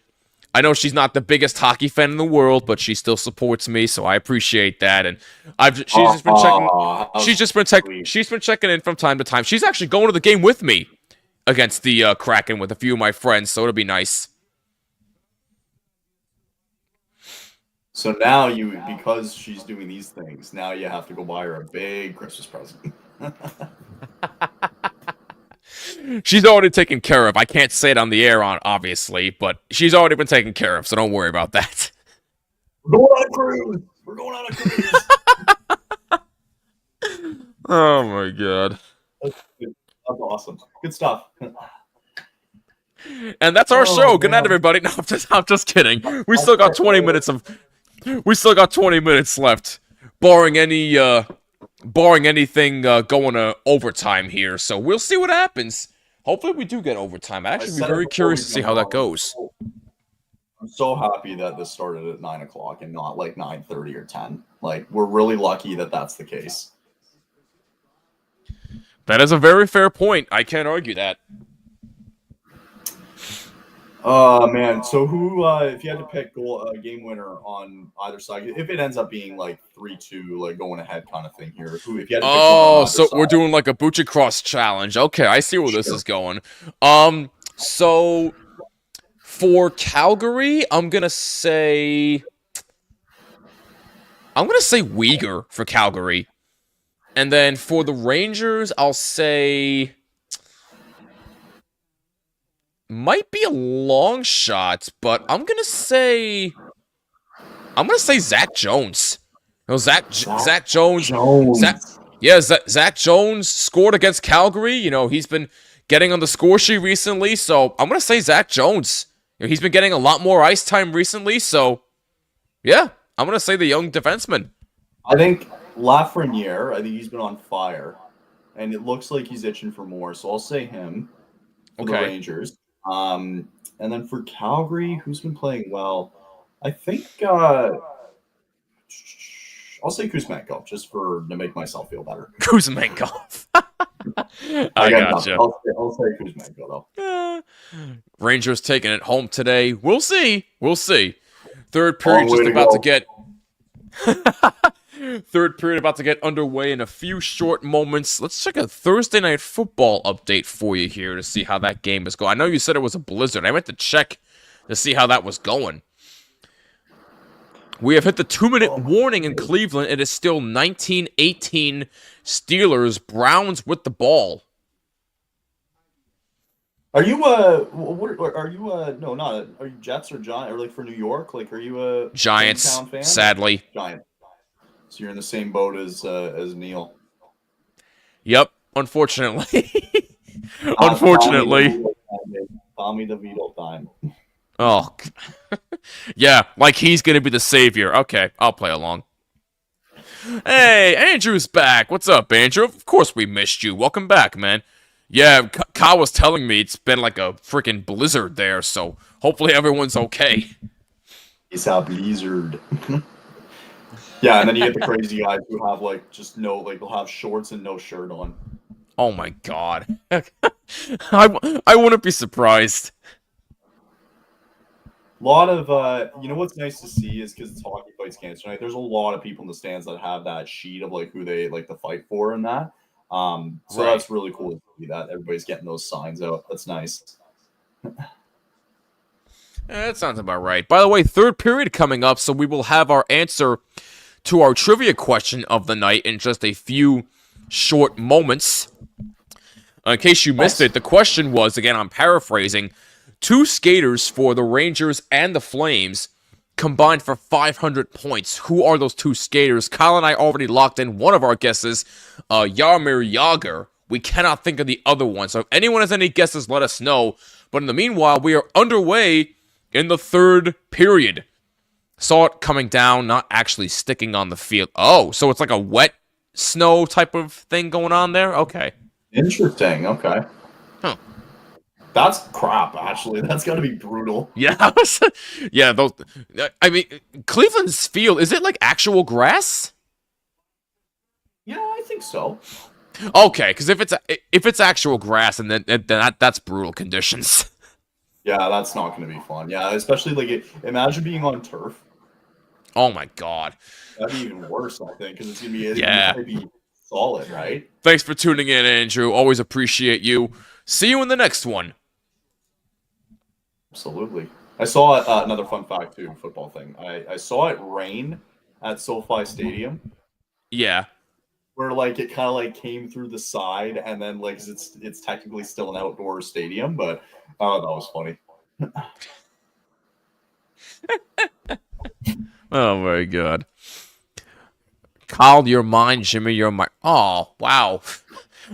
I know she's not the biggest hockey fan in the world, but she still supports me, so I appreciate that. And she's just been checking in from time to time. She's actually going to the game with me against the Kraken with a few of my friends, so it'll be nice. So now because she's doing these things, now you have to go buy her a big Christmas present. She's already taken care of. I can't say it on the air, obviously, but she's already been taken care of, so don't worry about that. We're going on a cruise. Oh my god. That's awesome. Good stuff. And that's our show. Good night, everybody. No, I'm just kidding. We still got 20 minutes left, barring anything going to overtime here. So we'll see what happens. Hopefully we do get overtime. I'd actually be very curious to see how that goes. I'm so happy that this started at 9 o'clock and not like 9:30 or 10. Like, we're really lucky that that's the case. That is a very fair point. I can't argue that. Man. So who, if you had to pick game winner on either side, if it ends up being like 3-2, like going ahead kind of thing here, if you had to pick one on either side. We're doing like a Butcher Cross challenge. Okay, I see where this is going. So for Calgary, I'm gonna say Uyghur for Calgary. And then for the Rangers, I'll say... Might be a long shot, but I'm gonna say Zach Jones. You know, Zach Jones. Zach Jones scored against Calgary. You know, he's been getting on the score sheet recently, so I'm gonna say Zach Jones. You know, he's been getting a lot more ice time recently, so yeah, I'm gonna say the young defenseman. I think Lafreniere, I think he's been on fire, and it looks like he's itching for more, so I'll say him for the Rangers. And then for Calgary, who's been playing well? I think I'll say Kuzmenko, just to make myself feel better. Kuzmenko. I gotcha. I'll say Kuzmenko, though. Rangers taking it home today. We'll see. Third period about to get underway in a few short moments. Let's check a Thursday Night Football update for you here to see how that game is going. I know you said it was a blizzard. I meant to check to see how that was going. We have hit the 2-minute warning in Cleveland. It is still 19-18 Steelers. Browns with the ball. Are you are you Jets or Giants, or like for New York? Like, are you a Giants fan? Sadly. Giants. So you're in the same boat as Neil. Yep, unfortunately. Unfortunately. Tommy DeVito time. Oh, yeah, like he's going to be the savior. Okay, I'll play along. Hey, Andrew's back. What's up, Andrew? Of course we missed you. Welcome back, man. Yeah, Kyle was telling me it's been like a freaking blizzard there, so hopefully everyone's okay. It's a blizzard. Yeah, and then you get the crazy guys who have they'll have shorts and no shirt on. Oh my god. I wouldn't be surprised. A lot of, what's nice to see is because it's Hockey Fights Cancer Night, there's a lot of people in the stands that have that sheet of like who they like to fight for and that. So that's really cool to see that everybody's getting those signs out. That's nice. That sounds about right. By the way, third period coming up, so we will have our answer to our trivia question of the night in just a few short moments. In case you missed it, the question was, again, I'm paraphrasing, two skaters for the Rangers and the Flames combined for 500 points. Who are those two skaters? Kyle and I already locked in one of our guesses, Jaromir Jagr. We cannot think of the other one. So if anyone has any guesses, let us know. But in the meanwhile, we are underway in the third period. Saw it coming down, not actually sticking on the field. Oh, so it's like a wet snow type of thing going on there? Okay. Interesting. Okay. Huh. That's crap, actually. That's got to be brutal. Yeah. Yeah, those. I mean, Cleveland's field, is it like actual grass? Yeah, I think so. Okay, because if it's actual grass, and then that's brutal conditions. Yeah, that's not going to be fun. Yeah, especially like imagine being on turf. Oh my god. That'd be even worse, I think, because it's going to be Yeah. be solid, right? Thanks for tuning in, Andrew. Always appreciate you. See you in the next one. Absolutely. I saw another fun fact too, football thing. I saw it rain at SoFi Stadium, Yeah. where like it kind of like came through the side, and then like it's technically still an outdoor stadium, but oh, that was funny. Oh my god. Kyle, your mind, Jimmy, your mind. Oh, wow.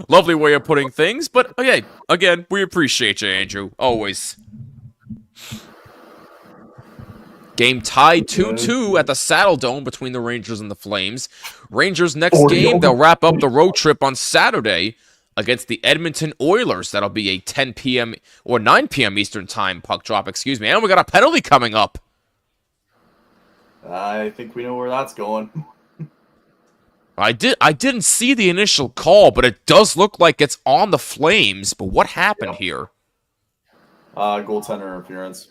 Lovely way of putting things, but okay, again, we appreciate you, Andrew. Always. Game tied 2-2 at the Saddle Dome between the Rangers and the Flames. Rangers next game, they'll wrap up the road trip on Saturday against the Edmonton Oilers. That'll be a 10 p.m. or 9 p.m. Eastern time puck drop, excuse me. And we got a penalty coming up. I think we know where that's going. I didn't see the initial call, but it does look like it's on the Flames. But what happened here? Goaltender interference.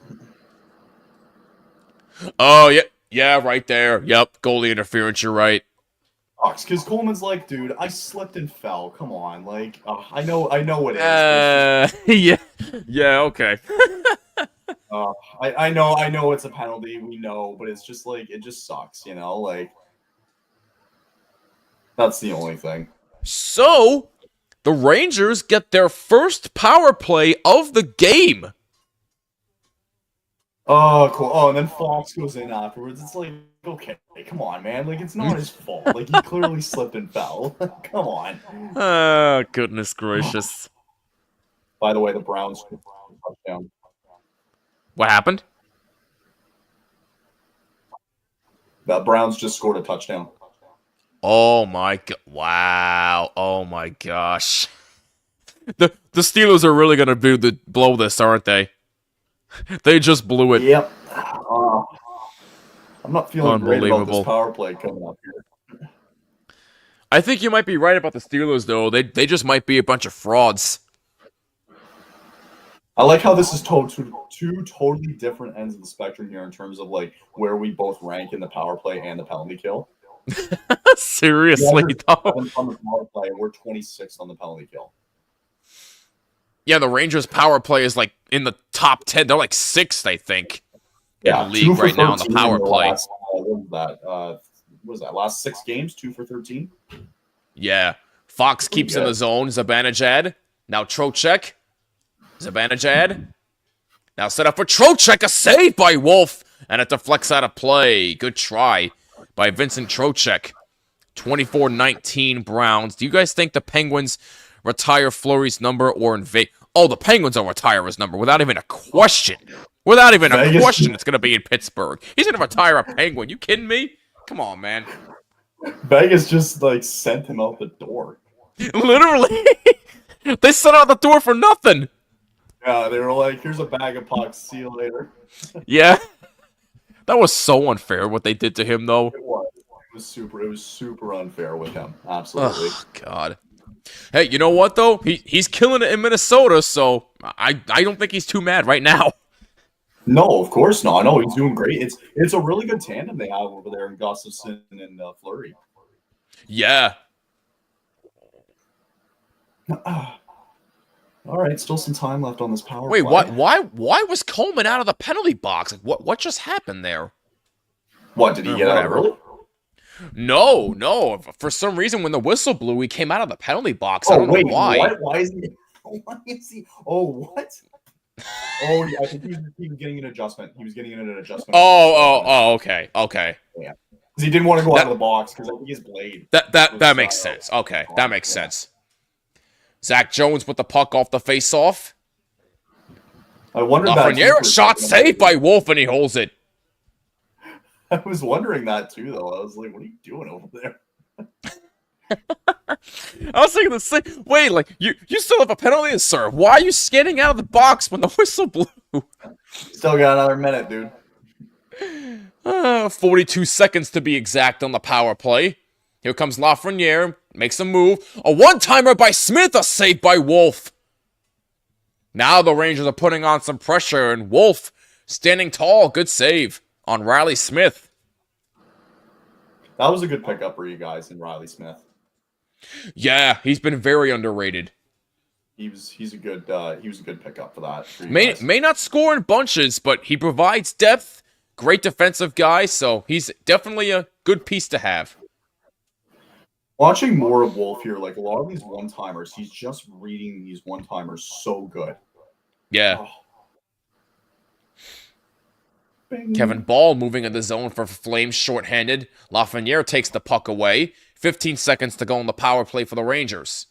Oh, yeah, right there. Yep, goalie interference, you're right. Because Coleman's like, dude, I slipped and fell. Come on, like, I know what it is. Yeah, okay. I know it's a penalty. We know, but it's just like it just sucks, you know. Like, that's the only thing. So, the Rangers get their first power play of the game. Oh, cool. Oh, and then Fox goes in afterwards. It's like, okay, come on, man. Like, it's not his fault. Like, he clearly slipped and fell. Come on. Oh, goodness gracious. By the way, the Browns touchdown. What happened? The Browns just scored a touchdown. Oh my god! Wow! Oh my gosh! The Steelers are really gonna blow this, aren't they? They just blew it. Yep. I'm not feeling great about Unbelievable. this power play coming up here. I think you might be right about the Steelers, though. They just might be a bunch of frauds. I like how this is two totally different ends of the spectrum here in terms of like where we both rank in the power play and the penalty kill. Seriously, though. On the power play, we're 26th on the penalty kill. Yeah, the Rangers' power play is like in the top 10. They're like 6th, I think, in the league right now in the power play. Last, what was that? Last 6 games, 2 for 13. Yeah, Fox keeps in the zone. Zibanejad. Now Trocheck. Zibanejad. Now set up for Trocheck. A save by Wolf. And it deflects out of play. Good try by Vincent Trocheck. 24-19 Browns. Do you guys think the Penguins retire Fleury's number or invade? Oh, the Penguins will retire his number without even a question. Without even a question, it's going to be in Pittsburgh. He's going to retire a Penguin. You kidding me? Come on, man. Vegas just like sent him out the door. Literally. They sent out the door for nothing. Yeah, they were like, here's a bag of pucks. See you later. Yeah. That was so unfair what they did to him, though. It was super unfair with him. Absolutely. Oh, God. Hey, you know what, though? He's killing it in Minnesota, so I don't think he's too mad right now. No, of course not. No, he's doing great. It's a really good tandem they have over there in Gustafsson and Fleury. Yeah. All right, still some time left on this power Wait, play. why was Coleman out of the penalty box? Like, what just happened there? What, did he get out early? No. For some reason, when the whistle blew, he came out of the penalty box. I don't know why. Why is he? Oh, what? Oh, yeah, I think he was getting an adjustment. He was getting in an adjustment. Okay. Yeah. Because he didn't want to go out of the box because I think his blade. That makes sense. Okay, that makes sense. Zach Jones with the puck off the face-off. I wondered Lafreniere, shot saved by Wolf, and he holds it. I was wondering that too, though. I was like, what are you doing over there? I was thinking the same. Wait, like, you still have a penalty to serve. Why are you skating out of the box when the whistle blew? Still got another minute, dude. 42 seconds to be exact on the power play. Here comes Lafreniere, makes a move. A one-timer by Smith, a save by Wolf. Now the Rangers are putting on some pressure, and Wolf standing tall. Good save on Riley Smith. That was a good pickup for you guys in Riley Smith. Yeah, he's been very underrated. He's a good pickup for that. For May not score in bunches, but he provides depth. Great defensive guy, so he's definitely a good piece to have. Watching more of Wolf here, like a lot of these one-timers, he's just reading these one-timers so good. Yeah. Oh. Kevin Ball moving in the zone for Flames shorthanded. Lafreniere takes the puck away. 15 seconds to go on the power play for the Rangers.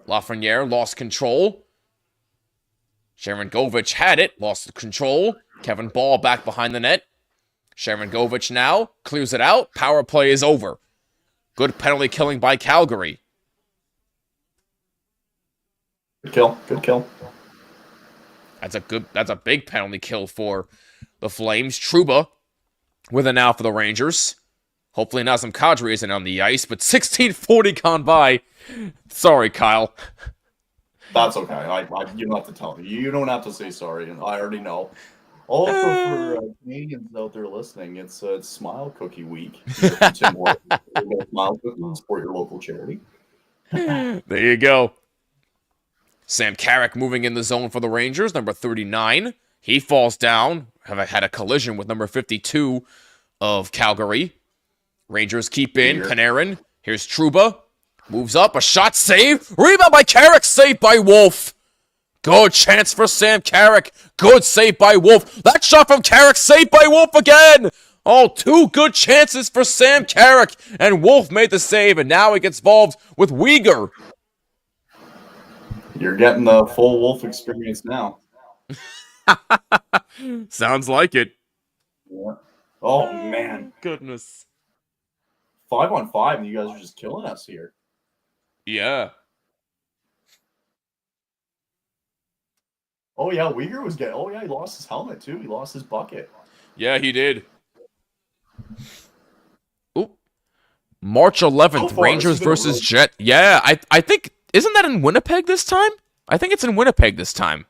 Lafreniere lost control. Sharangovich had it, lost control. Kevin Ball back behind the net. Sharangovich now clears it out. Power play is over. Good penalty killing by Calgary. Good kill. That's a big penalty kill for the Flames. Trouba with a now for the Rangers. Hopefully Nazem Kadri isn't on the ice, but 16:40 gone by. Sorry, Kyle. That's okay. You don't have to tell me. You don't have to say sorry, and I already know. Also, for Canadians out there listening, it's Smile Cookie Week. Smile Cookie, support your local charity. There you go. Sam Carrick moving in the zone for the Rangers, number 39. He falls down. Had a collision with number 52 of Calgary. Rangers keep in. Panarin. Here's Trouba. Moves up. A shot save. Rebound by Carrick. Saved by Wolf. Good chance for Sam Carrick. Good save by Wolf. That shot from Carrick. Saved by Wolf again. Oh, two good chances for Sam Carrick. And Wolf made the save. And now he gets involved with Uyghur. You're getting the full Wolf experience now. Sounds like it. Yeah. Oh, man. Goodness. 5-on-5, and you guys are just killing us here. Yeah. Oh, yeah, Uyghur was getting... Oh, yeah, he lost his helmet, too. He lost his bucket. Yeah, he did. Oop. March 11th, Rangers versus Jet. Yeah, I think... Isn't that in Winnipeg this time? I think it's in Winnipeg this time.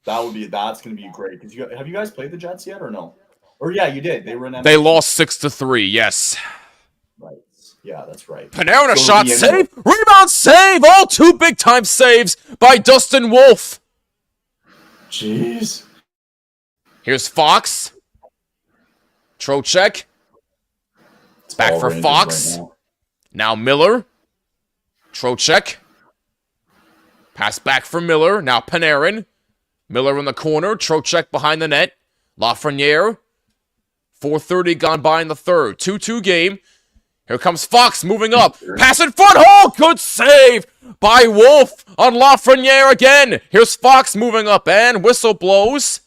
That's going to be great. Have you guys played the Jets yet or no? Or yeah, you did. They were in. They lost 6-3. Yes. Right. Yeah, that's right. Panarin, a shot save, rebound save. All two big time saves by Dustin Wolf. Jeez. Here's Fox. Trocheck. It's back for Fox. Right now Miller. Trocheck. Pass back for Miller. Now Panarin. Miller in the corner. Trocheck behind the net. Lafreniere. 4:30 gone by in the third. 2-2 game. Here comes Fox moving up. Pass in front. Oh, good save by Wolf on Lafreniere again. Here's Fox moving up and whistle blows.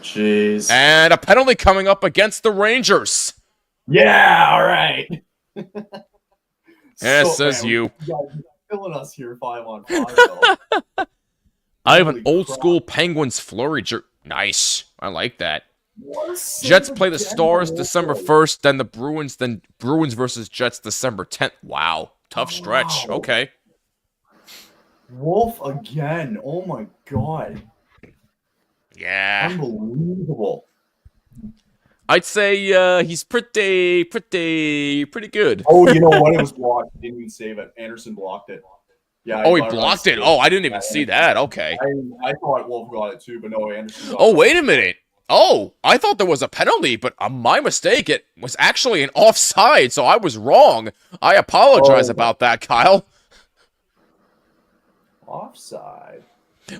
Jeez. And a penalty coming up against the Rangers. Yeah, all right. Yes, says you. You're killing us here 5-on-5, though. I have an old school Penguins flurry jerk. Nice. I like that. Jets play the Stars December 1st, then the Bruins, then Bruins versus Jets December 10th. Wow. Tough stretch. Wow. Okay. Wolf again. Oh my god. Yeah. Unbelievable. I'd say he's pretty good. Oh, you know what? It was blocked. He didn't even save it. Anderson blocked it. Yeah. Oh, he blocked it. Oh, I didn't even see that. Okay. I thought Wolf got it too, but no, Anderson got it. Oh, wait a minute. Oh, I thought there was a penalty, but my mistake. It was actually an offside, so I was wrong. I apologize about that, Kyle. Offside.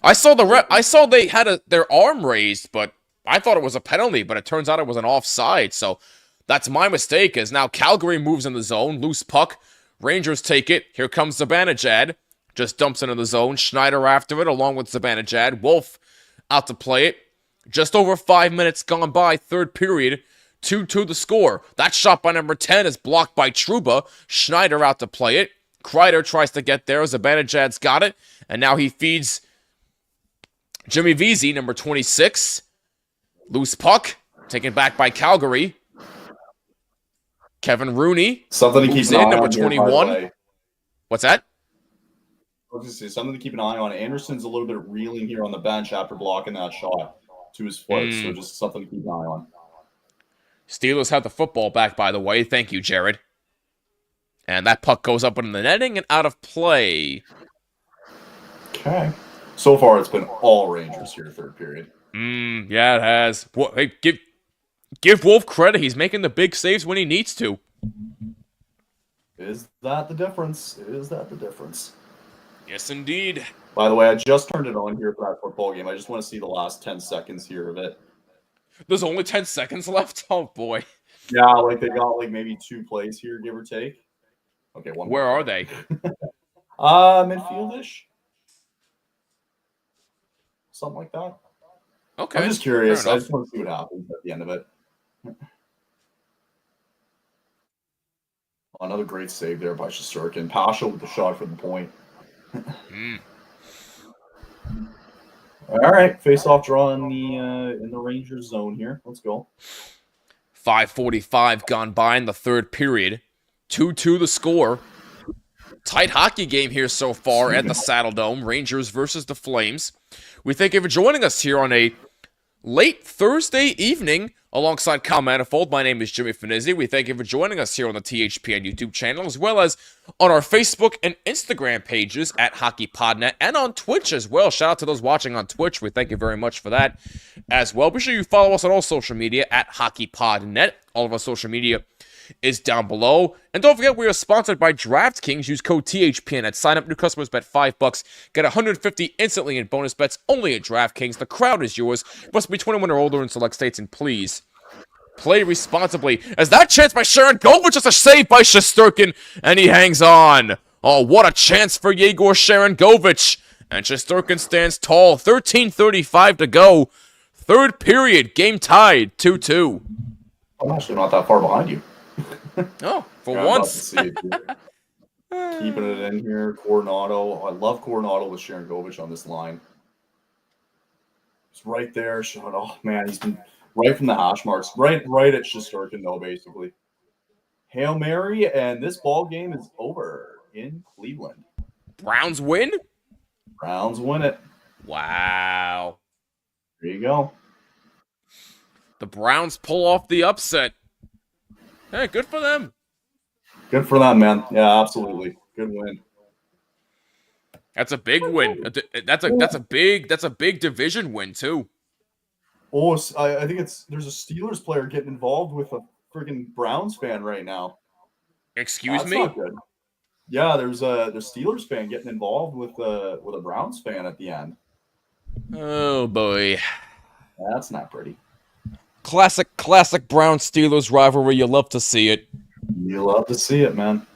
I saw I saw they had their arm raised, but I thought it was a penalty, but it turns out it was an offside. So that's my mistake, as now Calgary moves in the zone. Loose puck. Rangers take it. Here comes Zibanejad. Just dumps into the zone. Schneider after it, along with Zibanejad. Wolf out to play it. Just over 5 minutes gone by, third period. 2-2 the score. That shot by number 10 is blocked by Trouba. Schneider out to play it. Kreider tries to get there. Zibanejad's got it. And now he feeds Jimmy Vesey, number 26. Loose puck. Taken back by Calgary. Kevin Rooney. Something to keep an eye number on 21. What's that? I was going to say, something to keep an eye on. Anderson's a little bit reeling here on the bench after blocking that shot to his foot. So just something to keep an eye on. Steelers have the football back, by the way. Thank you, Jared. And that puck goes up in the netting and out of play. Okay. So far, it's been all Rangers here, third period. Yeah, it has. Hey, give Wolf credit. He's making the big saves when he needs to. Is that the difference? Is that the difference? Yes, indeed. By the way, I just turned it on here for that football game. I just want to see the last 10 seconds here of it. There's only 10 seconds left? Oh, boy. Yeah, like they got like maybe 2 plays here, give or take. Okay, one. Where are they? Midfieldish. Something like that. Okay. I'm just curious. I just want to see what happens at the end of it. Another great save there by Shesterkin. Pasha with the shot for the point. All right, face-off draw in the Rangers zone here. Let's go. 5:45 gone by in the third period. 2-2 the score. Tight hockey game here so far at the Saddle Dome. Rangers versus the Flames. We thank you for joining us here on a late Thursday evening alongside Kyle Manifold. My name is Jimmy Finizzi. We thank you for joining us here on the THPN YouTube channel, as well as on our Facebook and Instagram pages at HockeyPodNet, and on Twitch as well. Shout out to those watching on Twitch. We thank you very much for that as well. Be sure you follow us on all social media at HockeyPodNet. All of our social media is down below. And don't forget, we are sponsored by DraftKings. Use code THPN at sign up. New customers bet $5. Get $150 instantly in bonus bets only at DraftKings. The crowd is yours. Must be 21 or older in select states, and please play responsibly. As that chance by Sharon Govich is a save by Shesterkin, and he hangs on. Oh, what a chance for Yegor Sharangovich. And Shesterkin stands tall. 13:35 to go. Third period, game tied, 2-2. I'm actually not that far behind you. Oh, for Yeah, once. Keeping it in here. Coronado. I love Coronado with Sharon Govich on this line. It's right there. Shot. Oh, man, he's been right from the hash marks. Right at Shesterkin, though, basically. Hail Mary, and this ball game is over in Cleveland. Browns win? Browns win it. Wow. There you go. The Browns pull off the upset. Hey, good for them. Good for them, man. Yeah, absolutely. Good win. That's a big win. That's a big division win too. Oh, I think there's a Steelers player getting involved with a freaking Browns fan right now. Excuse That's me? not good. Yeah, there's a Steelers fan getting involved with a Browns fan at the end. Oh boy. That's not pretty. Classic Brown Steelers rivalry. You love to see it. You love to see it, man.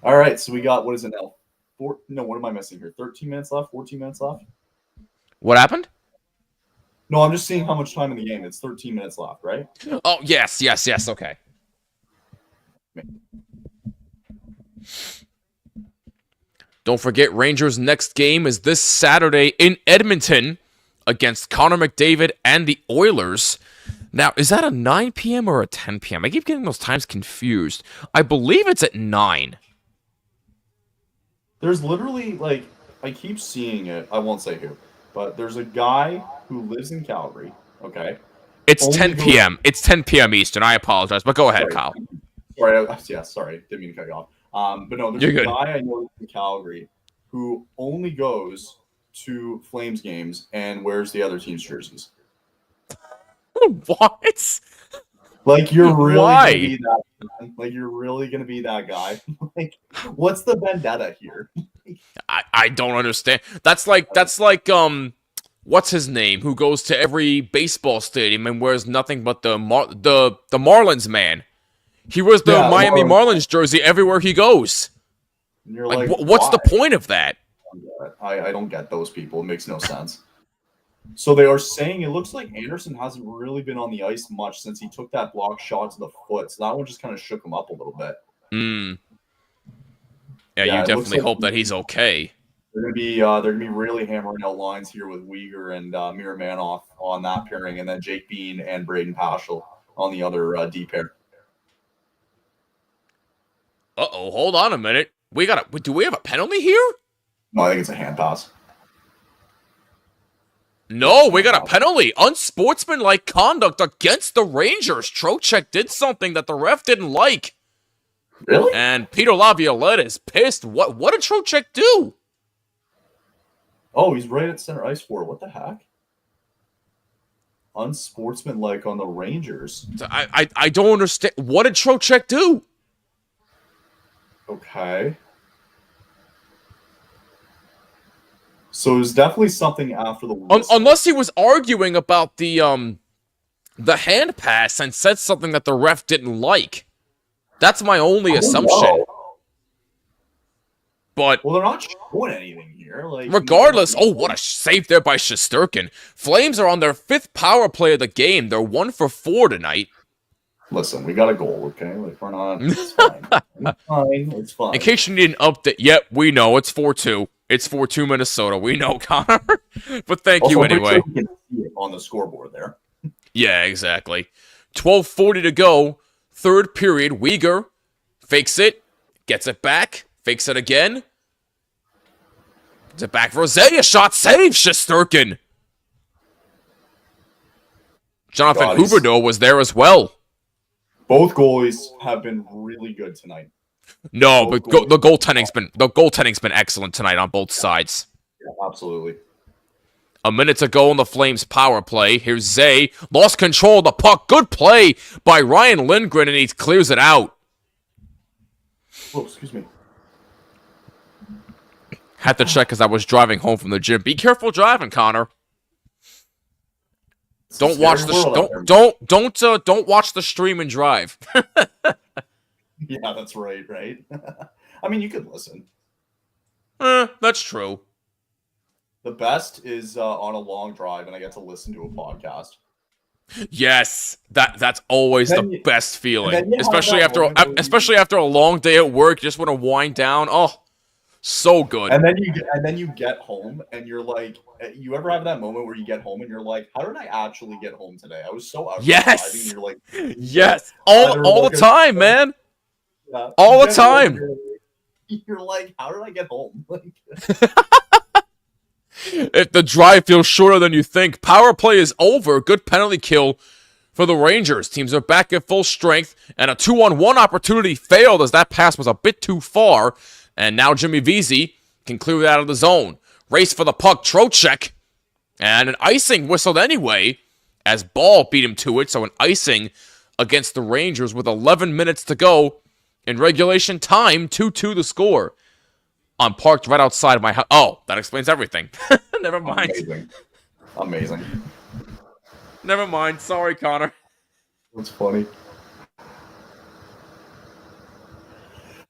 All right, so we got, what is it now? What am I missing here? 13 minutes left? 14 minutes left? What happened? No, I'm just seeing how much time in the game. It's 13 minutes left, right? Oh, yes. Okay. Don't forget, Rangers' next game is this Saturday in Edmonton against Connor McDavid and the Oilers. Now, is that a 9 p.m. or a 10 p.m.? I keep getting those times confused. I believe it's at 9. There's literally, like, I keep seeing it. I won't say who, but there's a guy who lives in Calgary, okay? It's 10 p.m. It's 10 p.m. Eastern. I apologize, but go ahead, Kyle. Sorry. Didn't mean to cut you off. But no, there's You're a good. guy I know in Calgary who only goes to Flames games and wears the other team's jerseys. What? Like, you're really Why? gonna be that. Like, you're really gonna be that guy. Like, what's the vendetta here? I don't understand. That's like what's his name? Who goes to every baseball stadium and wears nothing but the Marlins man. He wears the Miami Marlins jersey everywhere he goes. And you're like like, what's why? the point of that? I don't get those people. It makes no sense. So they are saying it looks like Anderson hasn't really been on the ice much since he took that block shot to the foot. So that one just kind of shook him up a little bit. Yeah, you definitely hope that he's okay. They're gonna be really hammering out lines here with Uyghur and Miramanoff on that pairing, and then Jake Bean and Braden Paschal on the other D pair. Hold on a minute. Do we have a penalty here? No, I think it's a hand pass. No, we got a penalty. Unsportsmanlike conduct against the Rangers. Trocheck did something that the ref didn't like. Really? And Peter Laviolette is pissed. What did Trocheck do? Oh, he's right at center ice for it. What the heck? Unsportsmanlike on the Rangers. I don't understand. What did Trocheck do? Okay. So there's definitely something after the whistle. Unless he was arguing about the hand pass and said something that the ref didn't like. That's my only assumption. But well, they're not showing anything here. Like regardless, what a save there by Shesterkin. Flames are on their 5th power play of the game. They're 1 for 4 tonight. Listen, we got a goal, okay? Like we're not. It's fine. It's fine. It's fine. In case you need an update, yep, we know it's 4-2. It's 4-2 Minnesota. We know, Connor. But thank you anyway. Sure we can see it on the scoreboard there. Yeah, exactly. 12:40 to go. 3rd period. Uyghur fakes it, gets it back, fakes it again. Gets it back for Zay. Shot save, Shesterkin. Jonathan Huberdeau was there as well. Both goalies have been really good tonight. No, but the goaltending's been excellent tonight on both sides. Yeah, absolutely. A minute to go on the Flames power play. Here's Zay. Lost control of the puck. Good play by Ryan Lindgren, and he clears it out. Oh, excuse me. Had to check as I was driving home from the gym. Be careful driving, Connor. Don't watch don't watch the stream and drive. Yeah, that's right. I mean, you could listen. That's true. The best is on a long drive, and I get to listen to a podcast. Yes, that's always the best feeling, especially after a long day at work. You just want to wind down. Oh, so good. And then you get home, and you're like, you ever have that moment where you get home and you're like, how did I actually get home today? I was so out yes, driving, and you're like, yes, all the time, man. Yeah. All the time. You're like, how did I get home? If the drive feels shorter than you think, power play is over. Good penalty kill for the Rangers. Teams are back at full strength, and a 2-on-1 opportunity failed as that pass was a bit too far. And now Jimmy Vesey can clear it out of the zone. Race for the puck, Trocheck. And an icing whistled anyway, as Ball beat him to it. So an icing against the Rangers with 11 minutes to go in regulation time. 2-2 the score. I'm parked right outside of my house. Oh, that explains everything. Never mind. Amazing. Never mind. Sorry, Connor. That's funny.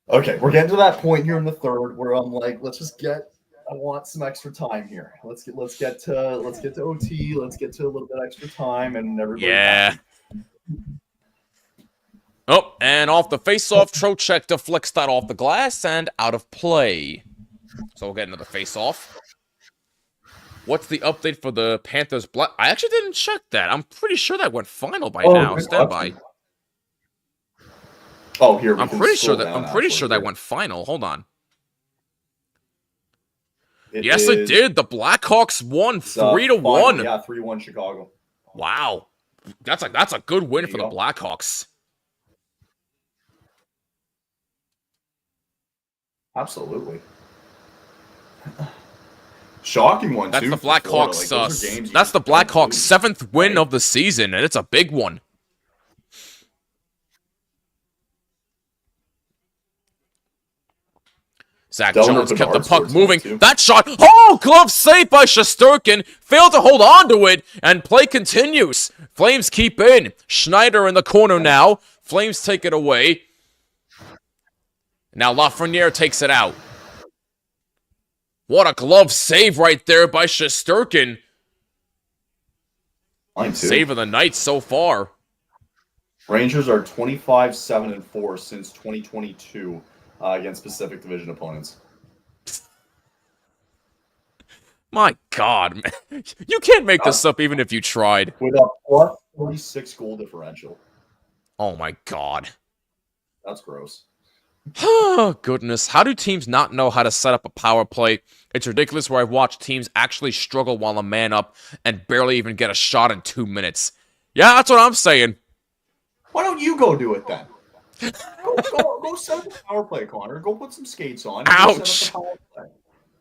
Okay, we're getting to that point here in the third where I'm like, I want some extra time here. Let's get to OT. Let's get to a little bit extra time, and everybody. Yeah. Oh, and off the face-off, Trocheck deflects that off the glass and out of play. So we'll get another face-off. What's the update for the Panthers? I actually didn't check that. I'm pretty sure that went final by now. Stand by. Oh, here. I'm pretty sure that went final. Hold on. Yes, it did. The Blackhawks won 3-1. Yeah, 3-1 Chicago. Wow, that's a good win for the Blackhawks. Absolutely. Shocking one, that's too. The Blackhawks, that's the Blackhawks' 7th win of the season, and it's a big one. Zach Delaware Jones put kept the hard puck sports moving. on, too. That shot, oh, glove saved by Shesterkin. Failed to hold on to it, and play continues. Flames keep in. Schneider in the corner now. Flames take it away. Now Lafreniere takes it out. What a glove save right there by Shesterkin. Save of the night so far. Rangers are 25-7-4 since 2022 against Pacific Division opponents. My God, man. You can't make this up even if you tried. With a plus 46 goal differential. Oh my God. That's gross. Oh, goodness. How do teams not know how to set up a power play? It's ridiculous where I've watched teams actually struggle while a man up and barely even get a shot in 2 minutes. Yeah, that's what I'm saying. Why don't you go do it then? Go set up a power play, Connor. Go put some skates on. Ouch.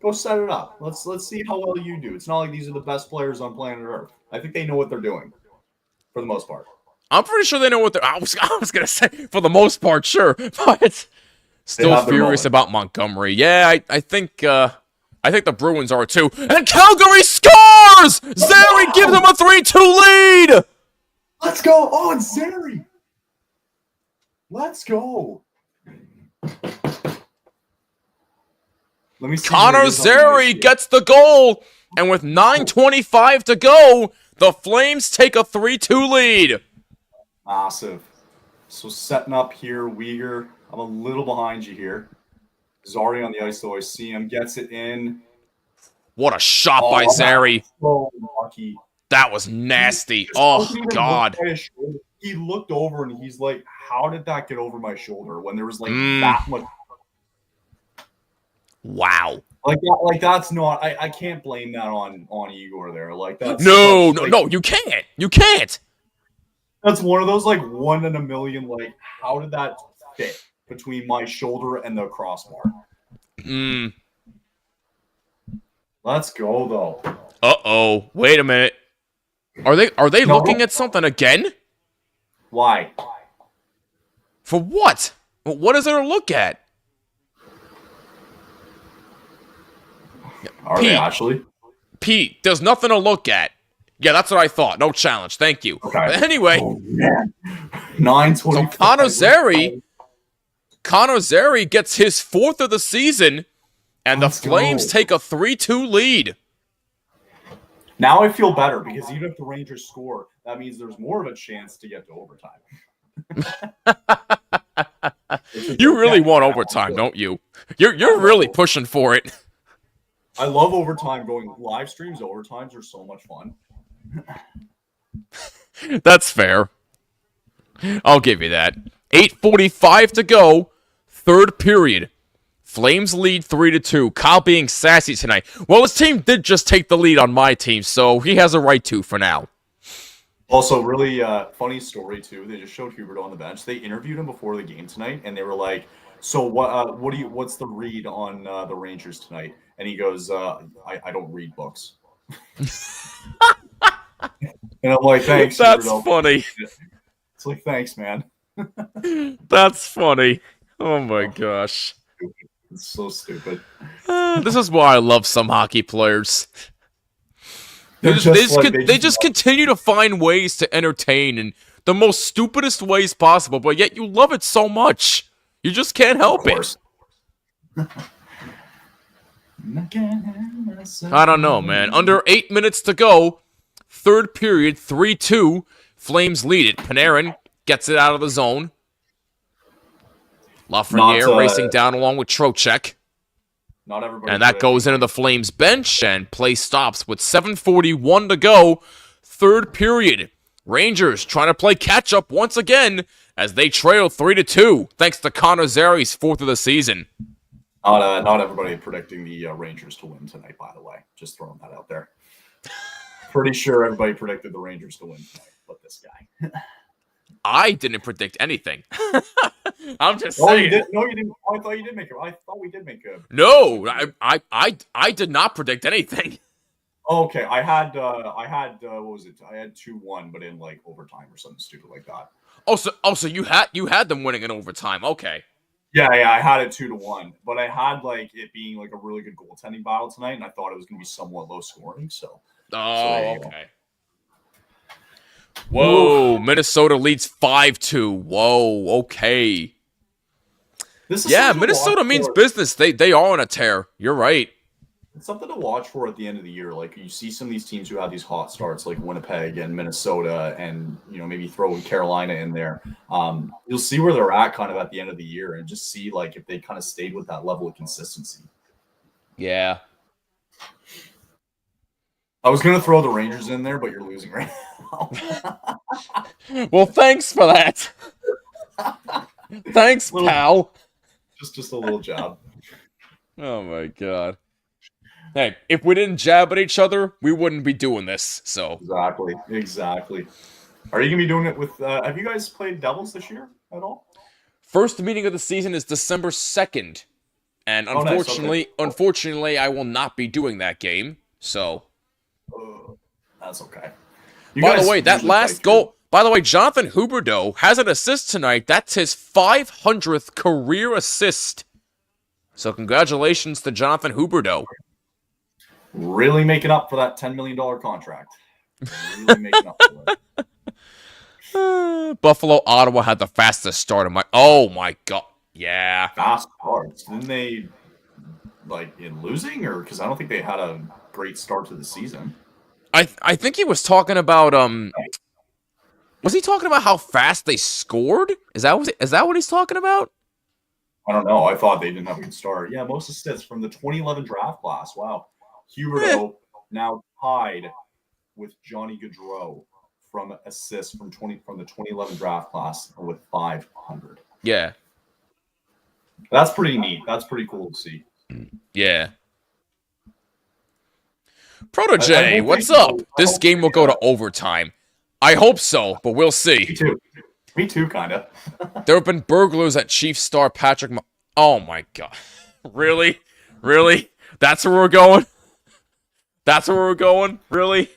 Go set it up. Let's see how well you do. It's not like these are the best players on planet Earth. I think they know what they're doing, for the most part. I'm pretty sure they know what they're... I was going to say, for the most part, sure. But still furious about Montgomery. Yeah, I think the Bruins are too. And Calgary scores! Zary gives them a 3-2 lead! Let's go! Oh, it's Zary! Let's go! Let me see. Connor Zary gets the goal, and with 9:25 to go, the Flames take a 3-2 lead. Massive. So setting up here, Uyghur. I'm a little behind you here. Zary on the ice, though. I see him. Gets it in. What a shot by Zary. So lucky. That was nasty. Oh, God. He looked over and he's like, how did that get over my shoulder when there was like that much? Wow. Like that's not, I can't blame that on Igor there. Like that's no, you can't. You can't. That's one of those like 1 in a million, like, how did that fit between my shoulder and the crossbar? Let's go though. Uh-oh. Wait a minute. Are they looking at something again? Why? For what? What is there to look at? Are they actually? Pete, there's nothing to look at. Yeah, that's what I thought. No challenge. Thank you. Okay. But anyway. Oh, 9:20. So Connor Zary gets his 4th of the season, and the Flames take a 3-2 lead. Now I feel better because even if the Rangers score, that means there's more of a chance to get to overtime. You really want overtime, don't you? You're really pushing for it. I love overtime. Going live streams, overtimes are so much fun. That's fair. I'll give you that. 8:45 to go. 3rd period. Flames lead 3-2. Kyle being sassy tonight. Well, his team did just take the lead on my team, so he has a right to for now. Also, really funny story too. They just showed Hubert on the bench. They interviewed him before the game tonight, and they were like, "So what's the read on the Rangers tonight?" And he goes, "I don't read books." And I'm like, "Thanks." That's Hubert. funny. It's like, "Thanks, man." That's funny. Oh my gosh. It's so stupid. This is why I love some hockey players. They just continue to find ways to entertain in the most stupidest ways possible, but yet you love it so much. You just can't help it. I don't know, man. Under 8 minutes to go. 3rd period, 3-2. Flames lead it. Panarin gets it out of the zone. Lafreniere racing down along with Trocheck. Not everybody. And that goes into the Flames bench, and play stops with 7:41 to go. 3rd period. Rangers trying to play catch-up once again as they trail 3-2, thanks to Connor Zary's 4th of the season. Not everybody predicting the Rangers to win tonight, by the way. Just throwing that out there. Pretty sure everybody predicted the Rangers to win tonight, but this guy. I didn't predict anything. I'm just saying. No, you didn't. I thought you did make it. I thought we did make it. No, I did not predict anything. Okay, I had what was it? I had 2-1, but in like overtime or something stupid like that. Oh, so you had them winning in overtime. Okay. Yeah, I had it 2-1, but I had like it being like a really good goaltending battle tonight, and I thought it was going to be somewhat low scoring. So there you okay. go. Whoa, Oof. Minnesota leads 5-2. Whoa, okay. This is Yeah, something to Minnesota watch means for. business. They are on a tear. You're right. It's something to watch for at the end of the year. Like you see some of these teams who have these hot starts, like Winnipeg and Minnesota, and maybe throw Carolina in there. You'll see where they're at kind of at the end of the year, and just see like if they kind of stayed with that level of consistency. Yeah. I was gonna throw the Rangers in there, but you're losing right now. Well, thanks for that. Thanks, pal. Just a little jab. Oh my god. Hey, if we didn't jab at each other, we wouldn't be doing this. So Exactly. Are you gonna be doing it with? Have you guys played Devils this year at all? first meeting of the season is December 2nd. And unfortunately, I will not be doing that game. So that's okay. By the way, that last goal. By the way, Jonathan Huberdeau has an assist tonight. That's his 500th career assist. So congratulations to Jonathan Huberdeau. Really making up for that $10 million contract. Really making up for it. Buffalo, Ottawa had the fastest start of my. Oh my god! Yeah, fast starts. Didn't they in losing, or because I don't think they had a great start to the season. I think he was talking about Was he talking about how fast they scored? Is that what he's talking about? I don't know. I thought they didn't have a good start. Yeah, most assists from the 2011 draft class. Wow. Huberdeau now tied with Johnny Gaudreau from assists from the 2011 draft class with 500. Yeah. That's pretty neat. That's pretty cool to see. Yeah. Protege, what's up? This game will go to overtime. I hope so, but we'll see. Me too, kind of. There have been burglars at Chief star Patrick Oh my god. Really? Really? That's where we're going? That's where we're going? Really?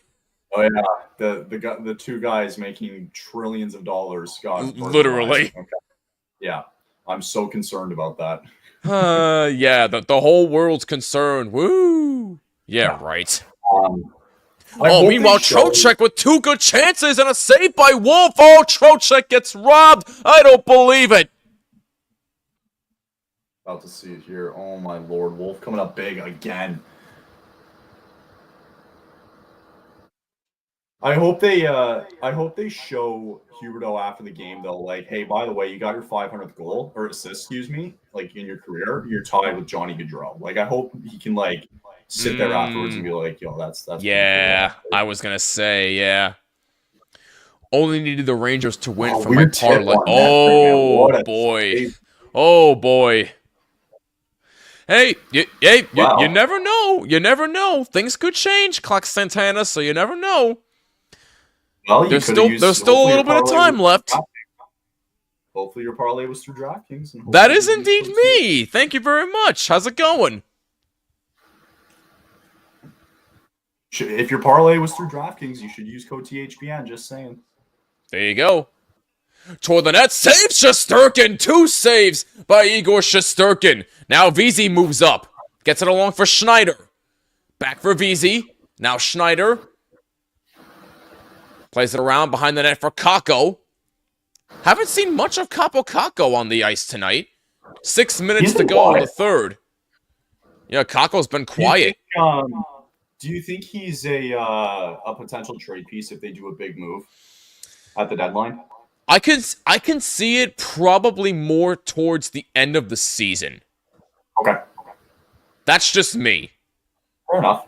Oh yeah, the two guys making trillions of dollars. God, literally. Okay. Yeah, I'm so concerned about that. Yeah, the whole world's concerned. Woo! Yeah, right. Meanwhile, Trocheck with 2 good chances and a save by Wolf. Oh, Trocheck gets robbed. I don't believe it. About to see it here. Oh my lord, Wolf coming up big again. I hope they show Huberdeau after the game though, like, hey, by the way, you got your 500th goal or assist, excuse me, like in your career, you're tied with Johnny Gaudreau. Like, I hope he can sit there afterwards and be like, yo, that's yeah. Cool. I was gonna say, yeah. Only needed the Rangers to win for my parlay. Oh boy. Oh boy. Hey, you never know. You never know. Things could change, Clark Santana, so you never know. Well, there's still a little bit of time left. Hopefully your parlay was through DraftKings. That is indeed me. Thank you very much. How's it going? If your parlay was through DraftKings, you should use code THPN. Just saying. There you go. Toward the net, saves Shesterkin. 2 saves by Igor Shesterkin. Now VZ moves up. Gets it along for Schneider. Back for VZ. Now Schneider. Plays it around behind the net for Kakko. Haven't seen much of Kakko on the ice tonight. 6 minutes to go in the third. Yeah, Kakko's been quiet. Do you think he's a potential trade piece if they do a big move at the deadline? I can see it probably more towards the end of the season. Okay. That's just me. Fair enough.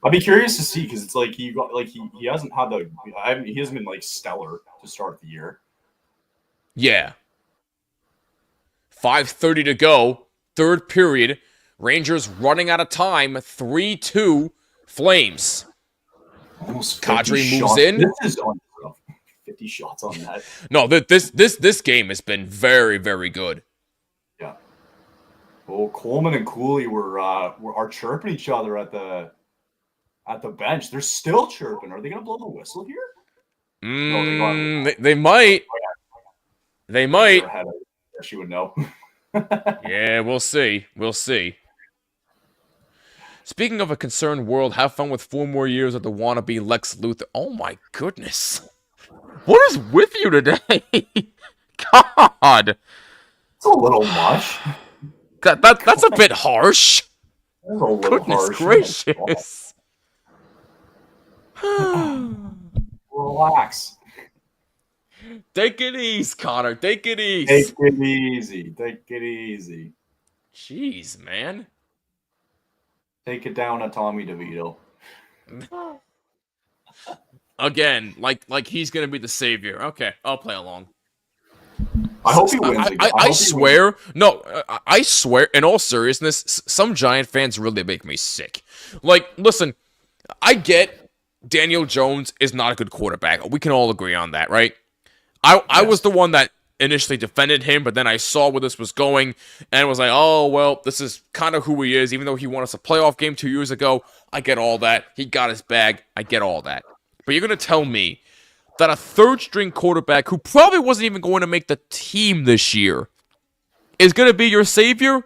I'd be curious to see because it's like he hasn't had he hasn't been stellar to start the year. Yeah. 5:30 to go, third period. Rangers running out of time. 3-2 Flames. Kadri moves in. This is on 50 shots on that. No, this game has been very, very good. Yeah. Well, Coleman and Cooley are chirping each other at the bench. They're still chirping. Are they going to blow the whistle here? No, they might. They might. She would know. Yeah, we'll see. We'll see. Speaking of a concerned world, have fun with 4 more years of the wannabe Lex Luthor. Oh my goodness. What is with you today? God. It's a little much. That's a bit harsh. That's a little Goodness harsh. gracious. Relax. Take it easy, Connor. Take it easy. Take it easy. Take it easy. Jeez, man. Take it down to Tommy DeVito. Again, like he's gonna be the savior. Okay, I'll play along. I hope he wins again. I swear, no, I swear, in all seriousness, some Giant fans really make me sick. Like, listen, I get Daniel Jones is not a good quarterback. We can all agree on that, right? I was the one that initially defended him, but then I saw where this was going, and was like, oh, well, this is kind of who he is, even though he won us a playoff game 2 years ago. I get all that. He got his bag. I get all that. But you're going to tell me that a third-string quarterback who probably wasn't even going to make the team this year is going to be your savior?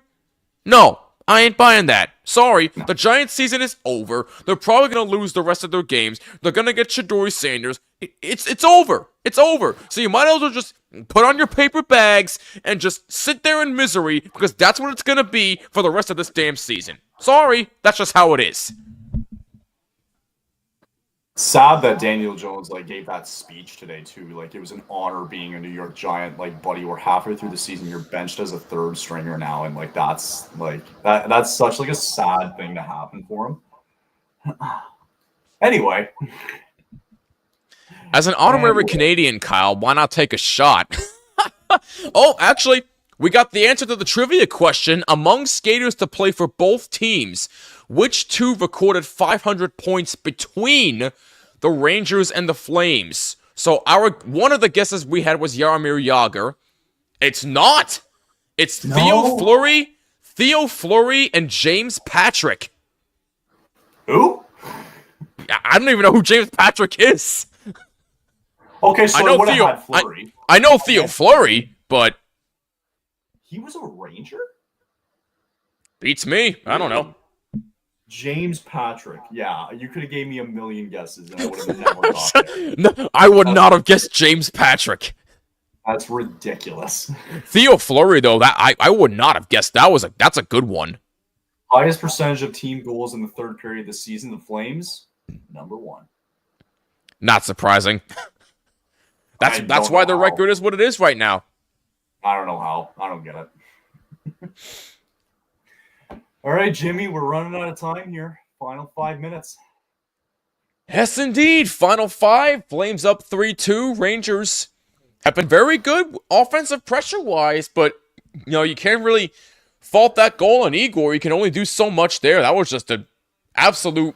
No, I ain't buying that. Sorry, the Giants' season is over. They're probably going to lose the rest of their games. They're going to get Shadori Sanders. It's over. It's over. So you might as well just put on your paper bags and just sit there in misery, because that's what it's going to be for the rest of this damn season. Sorry, that's just how it is. Sad that Daniel Jones gave that speech today too. It was an honor being a New York Giant. Buddy, we're halfway through the season. You're benched as a third stringer now, and that's that's such a sad thing to happen for him. Anyway, as an honorary Canadian, Kyle, why not take a shot? Oh, actually, we got the answer to the trivia question. Among skaters to play for both teams, which two recorded 500 points between the Rangers and the Flames? So one of the guesses we had was Jaromir Jagr. It's not. It's Theo Fleury and James Patrick. Who? I don't even know who James Patrick is. Okay, so I would have had Fleury. I know Theo Fleury, but he was a Ranger? Beats me. I don't know. James Patrick. Yeah, you could have gave me a million guesses and I would have never got it. No, I would not have guessed James Patrick. That's ridiculous. Theo Fleury, though, that I would not have guessed. That's a good one. Highest percentage of team goals in the third period of the season, the Flames, number 1. Not surprising. That's why the record is what it is right now. I don't know how. I don't get it. All right, Jimmy, we're running out of time here. Final 5 minutes. Yes, indeed. Final 5. Flames up 3-2. Rangers have been very good offensive pressure-wise, but you can't really fault that goal on Igor. You can only do so much there. That was just an absolute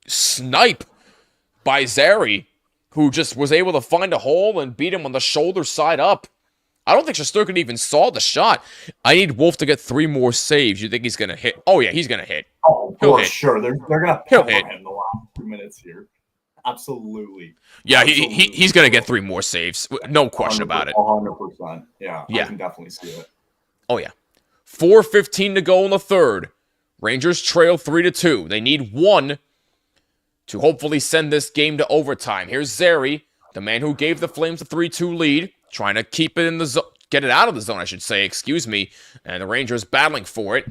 snipe by Zary, who just was able to find a hole and beat him on the shoulder side up. I don't think Shesterkin even saw the shot. I need Wolf to get 3 more saves. You think he's going to hit? Oh, yeah, he's going to hit. Oh, for sure. They're going to pepper him the last 2 minutes here. Absolutely. Yeah, Absolutely. He's going to get 3 more saves. No question about it. 100%. Yeah, I can definitely see it. Oh, yeah. 4:15 to go in the third. Rangers trail 3-2. They need 1 to hopefully send this game to overtime. Here's Zary, the man who gave the Flames a 3-2 lead, trying to keep it in the zone, get it out of the zone, I should say, excuse me. And the Rangers battling for it.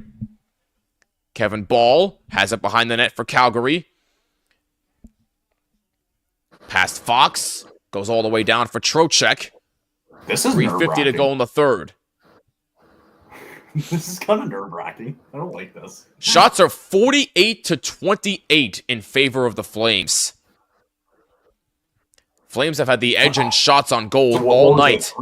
Kevin Ball has it behind the net for Calgary. Past Fox, goes all the way down for Trocheck. This is 3:50 to go in the third. This is kind of nerve-wracking. I don't like this. Shots are 48-28 in favor of the Flames. Flames have had the edge in shots on goal all night.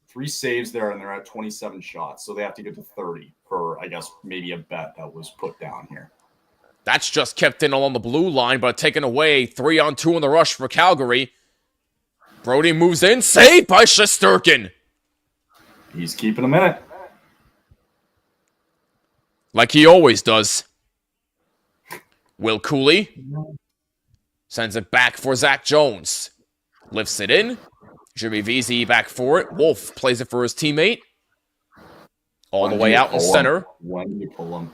3 saves there, and they're at 27 shots, so they have to get to 30 for, I guess, maybe a bet that was put down here. That's just kept in along the blue line, but taken away. 3-on-2 in the rush for Calgary. Brody moves in. Saved by Shesterkin. He's keeping him in it. Like he always does. Will Cooley sends it back for Zach Jones. Lifts it in. Jimmy Vesey back for it. Wolf plays it for his teammate. All the way out in center. When do you pull him?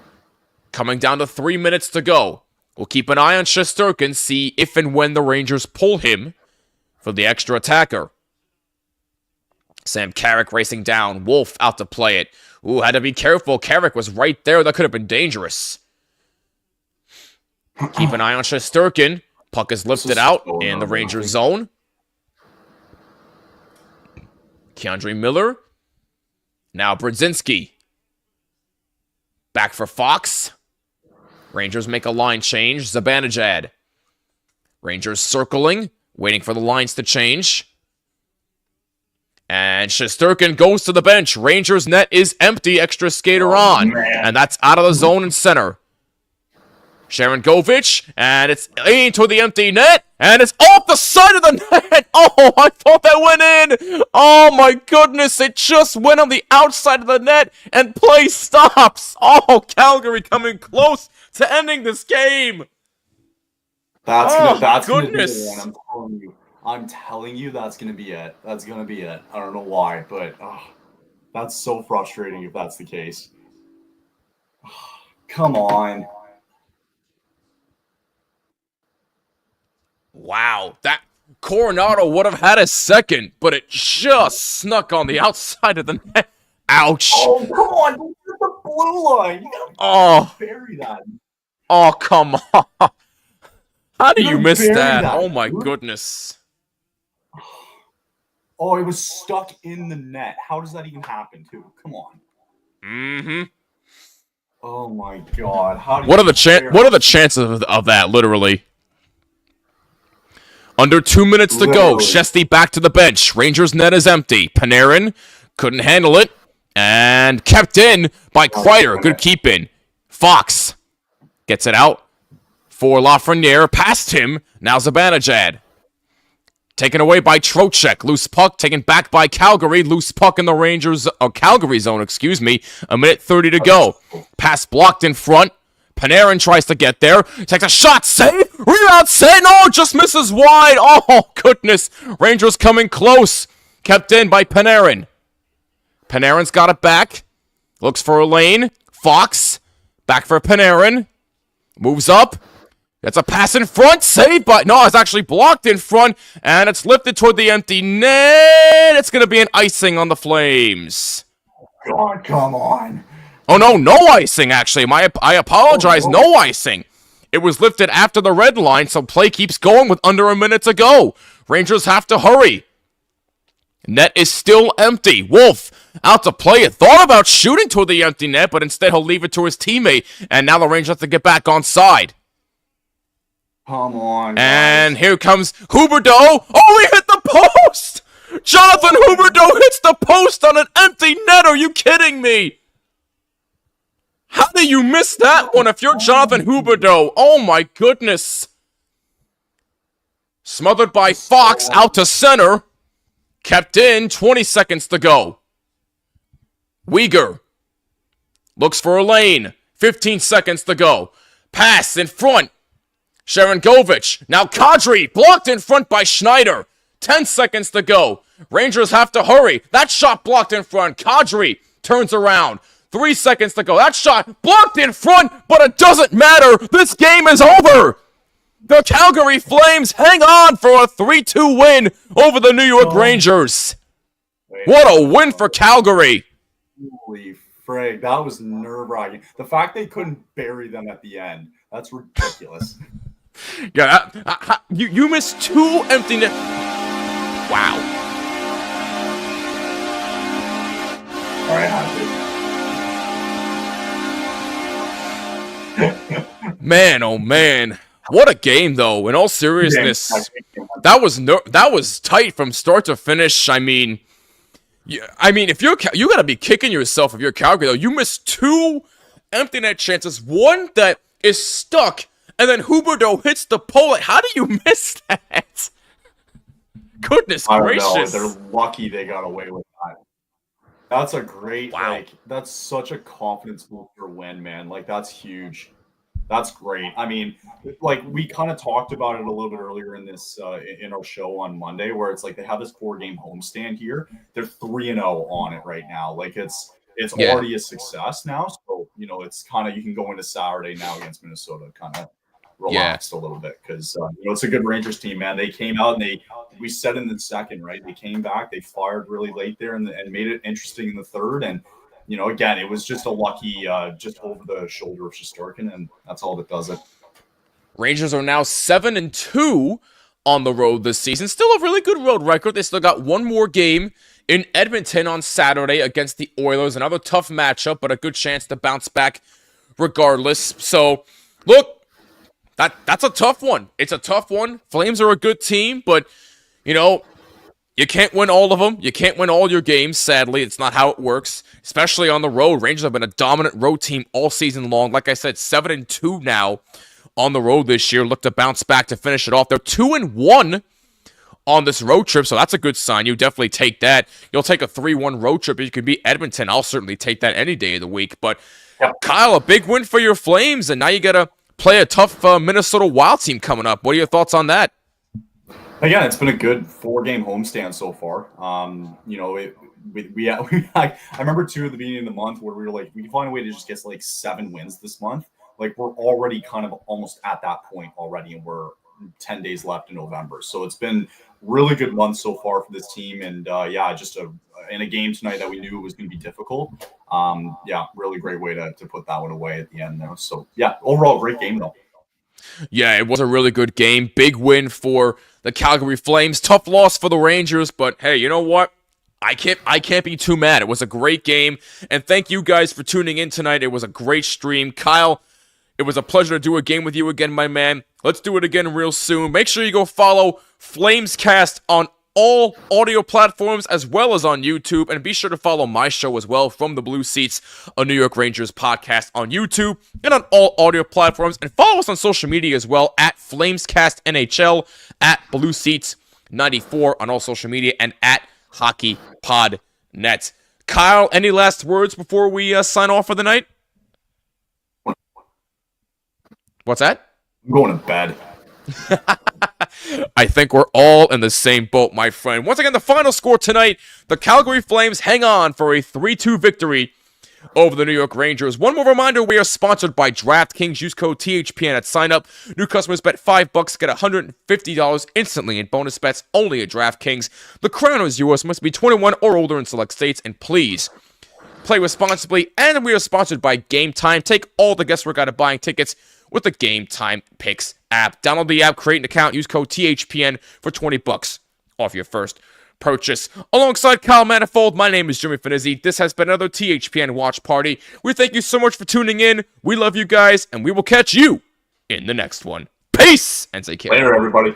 Coming down to 3 minutes to go. We'll keep an eye on Shesterkin, see if and when the Rangers pull him for the extra attacker. Sam Carrick racing down. Wolf out to play it. Ooh, had to be careful. Carrick was right there. That could have been dangerous. Keep an eye on Shesterkin. Puck is lifted out in the Rangers zone. Keandre Miller. Now Brodzinski. Back for Fox. Rangers make a line change. Zibanejad. Rangers circling, waiting for the lines to change. And Shesterkin goes to the bench. Rangers net is empty. Extra skater on. Man. And that's out of the zone in center. Sharon Govich. And it's aimed toward the empty net. And it's off the side of the net. Oh, I thought that went in. Oh, my goodness. It just went on the outside of the net. And play stops. Oh, Calgary coming close to ending this game. That's gonna be goodness. the one. I'm telling you, that's gonna be it. That's gonna be it. I don't know why, but that's so frustrating if that's the case. Come on. Wow, that Coronado would have had a second, but it just snuck on the outside of the net. Ouch. Oh, come on. Don't hit the blue line. You gotta bury that. Oh, come on. How do you miss bury that? that, Oh, my dude. goodness. Oh, it was stuck in the net. How does that even happen, too? Come on. Mm-hmm. Oh, my God. What are the chances of that, literally? Under 2 minutes to go. Shesty back to the bench. Rangers net is empty. Panarin couldn't handle it. And kept in by Kreider. Good keep in. Fox gets it out for Lafreniere. Past him. Now Zibanejad. Taken away by Trocheck. Loose puck taken back by Calgary. Loose puck in the Rangers, Calgary zone, excuse me. A minute 30 to go. Pass blocked in front. Panarin tries to get there. Takes a shot. Save. Rebound. Save. No, just misses wide. Oh, goodness. Rangers coming close. Kept in by Panarin. Panarin's got it back. Looks for a lane. Fox. Back for Panarin. Moves up. That's a pass in front. Saved by... No, it's actually blocked in front. And it's lifted toward the empty net. It's going to be an icing on the Flames. God, come on. Oh, no icing, actually. I apologize. No icing. It was lifted after the red line, so play keeps going with under a minute to go. Rangers have to hurry. Net is still empty. Wolf out to play it. Thought about shooting toward the empty net, but instead he'll leave it to his teammate. And now the Rangers have to get back on side. Come on, guys. And here comes Huberdeau. Oh, he hit the post! Jonathan Huberdeau hits the post on an empty net. Are you kidding me? How do you miss that one if you're Jonathan Huberdeau? Oh my goodness. Smothered by Fox out to center. Kept in, 20 seconds to go. Uyghur looks for a lane. 15 seconds to go. Pass in front. Sharon Govich. Now Kadri blocked in front by Schneider. 10 seconds to go. Rangers have to hurry. That shot blocked in front. Kadri turns around. 3 seconds to go. That shot blocked in front, but it doesn't matter. This game is over. The Calgary Flames hang on for a 3-2 win over the New York Rangers. What a win for Calgary. Holy frig, that was nerve-wracking. The fact they couldn't bury them at the end, that's ridiculous. Yeah, you missed 2 empty net. Wow. All right, Man, oh man. What a game, though. In all seriousness, that was tight from start to finish. I mean, if you gotta be kicking yourself if you're Calgary, though. You missed 2 empty net chances, one that is stuck, and then Huberdeau hits the pole. How do you miss that? Goodness gracious! They're lucky they got away with that. That's a great, that's such a confidence booster win, man. Like, that's huge. That's great. I mean, like, we kind of talked about it a little bit earlier in this in our show on Monday, where it's like they have this 4-game homestand here. They're 3-0 on it right now. Like, it's it's Yeah. already a success now. So, you know, it's kind of, you can go into Saturday now against Minnesota kind of relaxed a little bit because, you know, it's a good Rangers team, man. They came out and we said in the second, right? They came back, they fired really late there and made it interesting in the third. And, you know, again, it was just a lucky, just over the shoulder of Shesterkin, and that's all that does it. Rangers are now 7-2 on the road this season. Still a really good road record. They still got one more game in Edmonton on Saturday against the Oilers. Another tough matchup, but a good chance to bounce back regardless. So, look, that's a tough one. It's a tough one. Flames are a good team, but, you know, you can't win all of them. You can't win all your games, sadly. It's not how it works, especially on the road. Rangers have been a dominant road team all season long. Like I said, 7-2 now on the road this year. Look to bounce back to finish it off. They're 2-1 on this road trip, so that's a good sign. You definitely take that. You'll take a 3-1 road trip if you could beat Edmonton. I'll certainly take that any day of the week. But, Kyle, a big win for your Flames, and now you got to play a tough Minnesota Wild team coming up. What are your thoughts on that? Again, it's been a good 4-game homestand so far. You know, I remember too at the beginning of the month where we were like, we can find a way to just get like 7 wins this month. Like we're already kind of almost at that point already, and we're 10 days left in November. So it's been really good month so far for this team, and just in a game tonight that we knew was going to be difficult. Really great way to put that one away at the end there. So overall great game though. Yeah, it was a really good game. Big win for the Calgary Flames. Tough loss for the Rangers, but hey, you know what? I can't be too mad. It was a great game, and thank you guys for tuning in tonight. It was a great stream. Kyle, it was a pleasure to do a game with you again, my man. Let's do it again real soon. Make sure you go follow Flamescast on all audio platforms as well as on YouTube. And be sure to follow my show as well, From the Blue Seats, a New York Rangers podcast on YouTube and on all audio platforms. And follow us on social media as well at Flamescast NHL, at Blue Seats 94 on all social media, and at HockeyPodNet. Kyle, any last words before we sign off for the night? What's that? I'm going to bed. I think we're all in the same boat, my friend. Once again, the final score tonight, the Calgary Flames hang on for a 3-2 victory over the New York Rangers. One more reminder, we are sponsored by DraftKings. Use code THPN at sign up. New customers bet $5, get $150 instantly in bonus bets only at DraftKings. The crown is yours. Must be 21 or older in select states, and please play responsibly. And we are sponsored by Gametime. Take all the guesswork out of buying tickets with the Gametime Picks app. Download the app, create an account, use code THPN for $20 off your first purchase. Alongside Kyle Manifold, my name is Jimmy Finizzi. This has been another THPN Watch Party. We thank you so much for tuning in. We love you guys, and we will catch you in the next one. Peace! And take care. Later, everybody.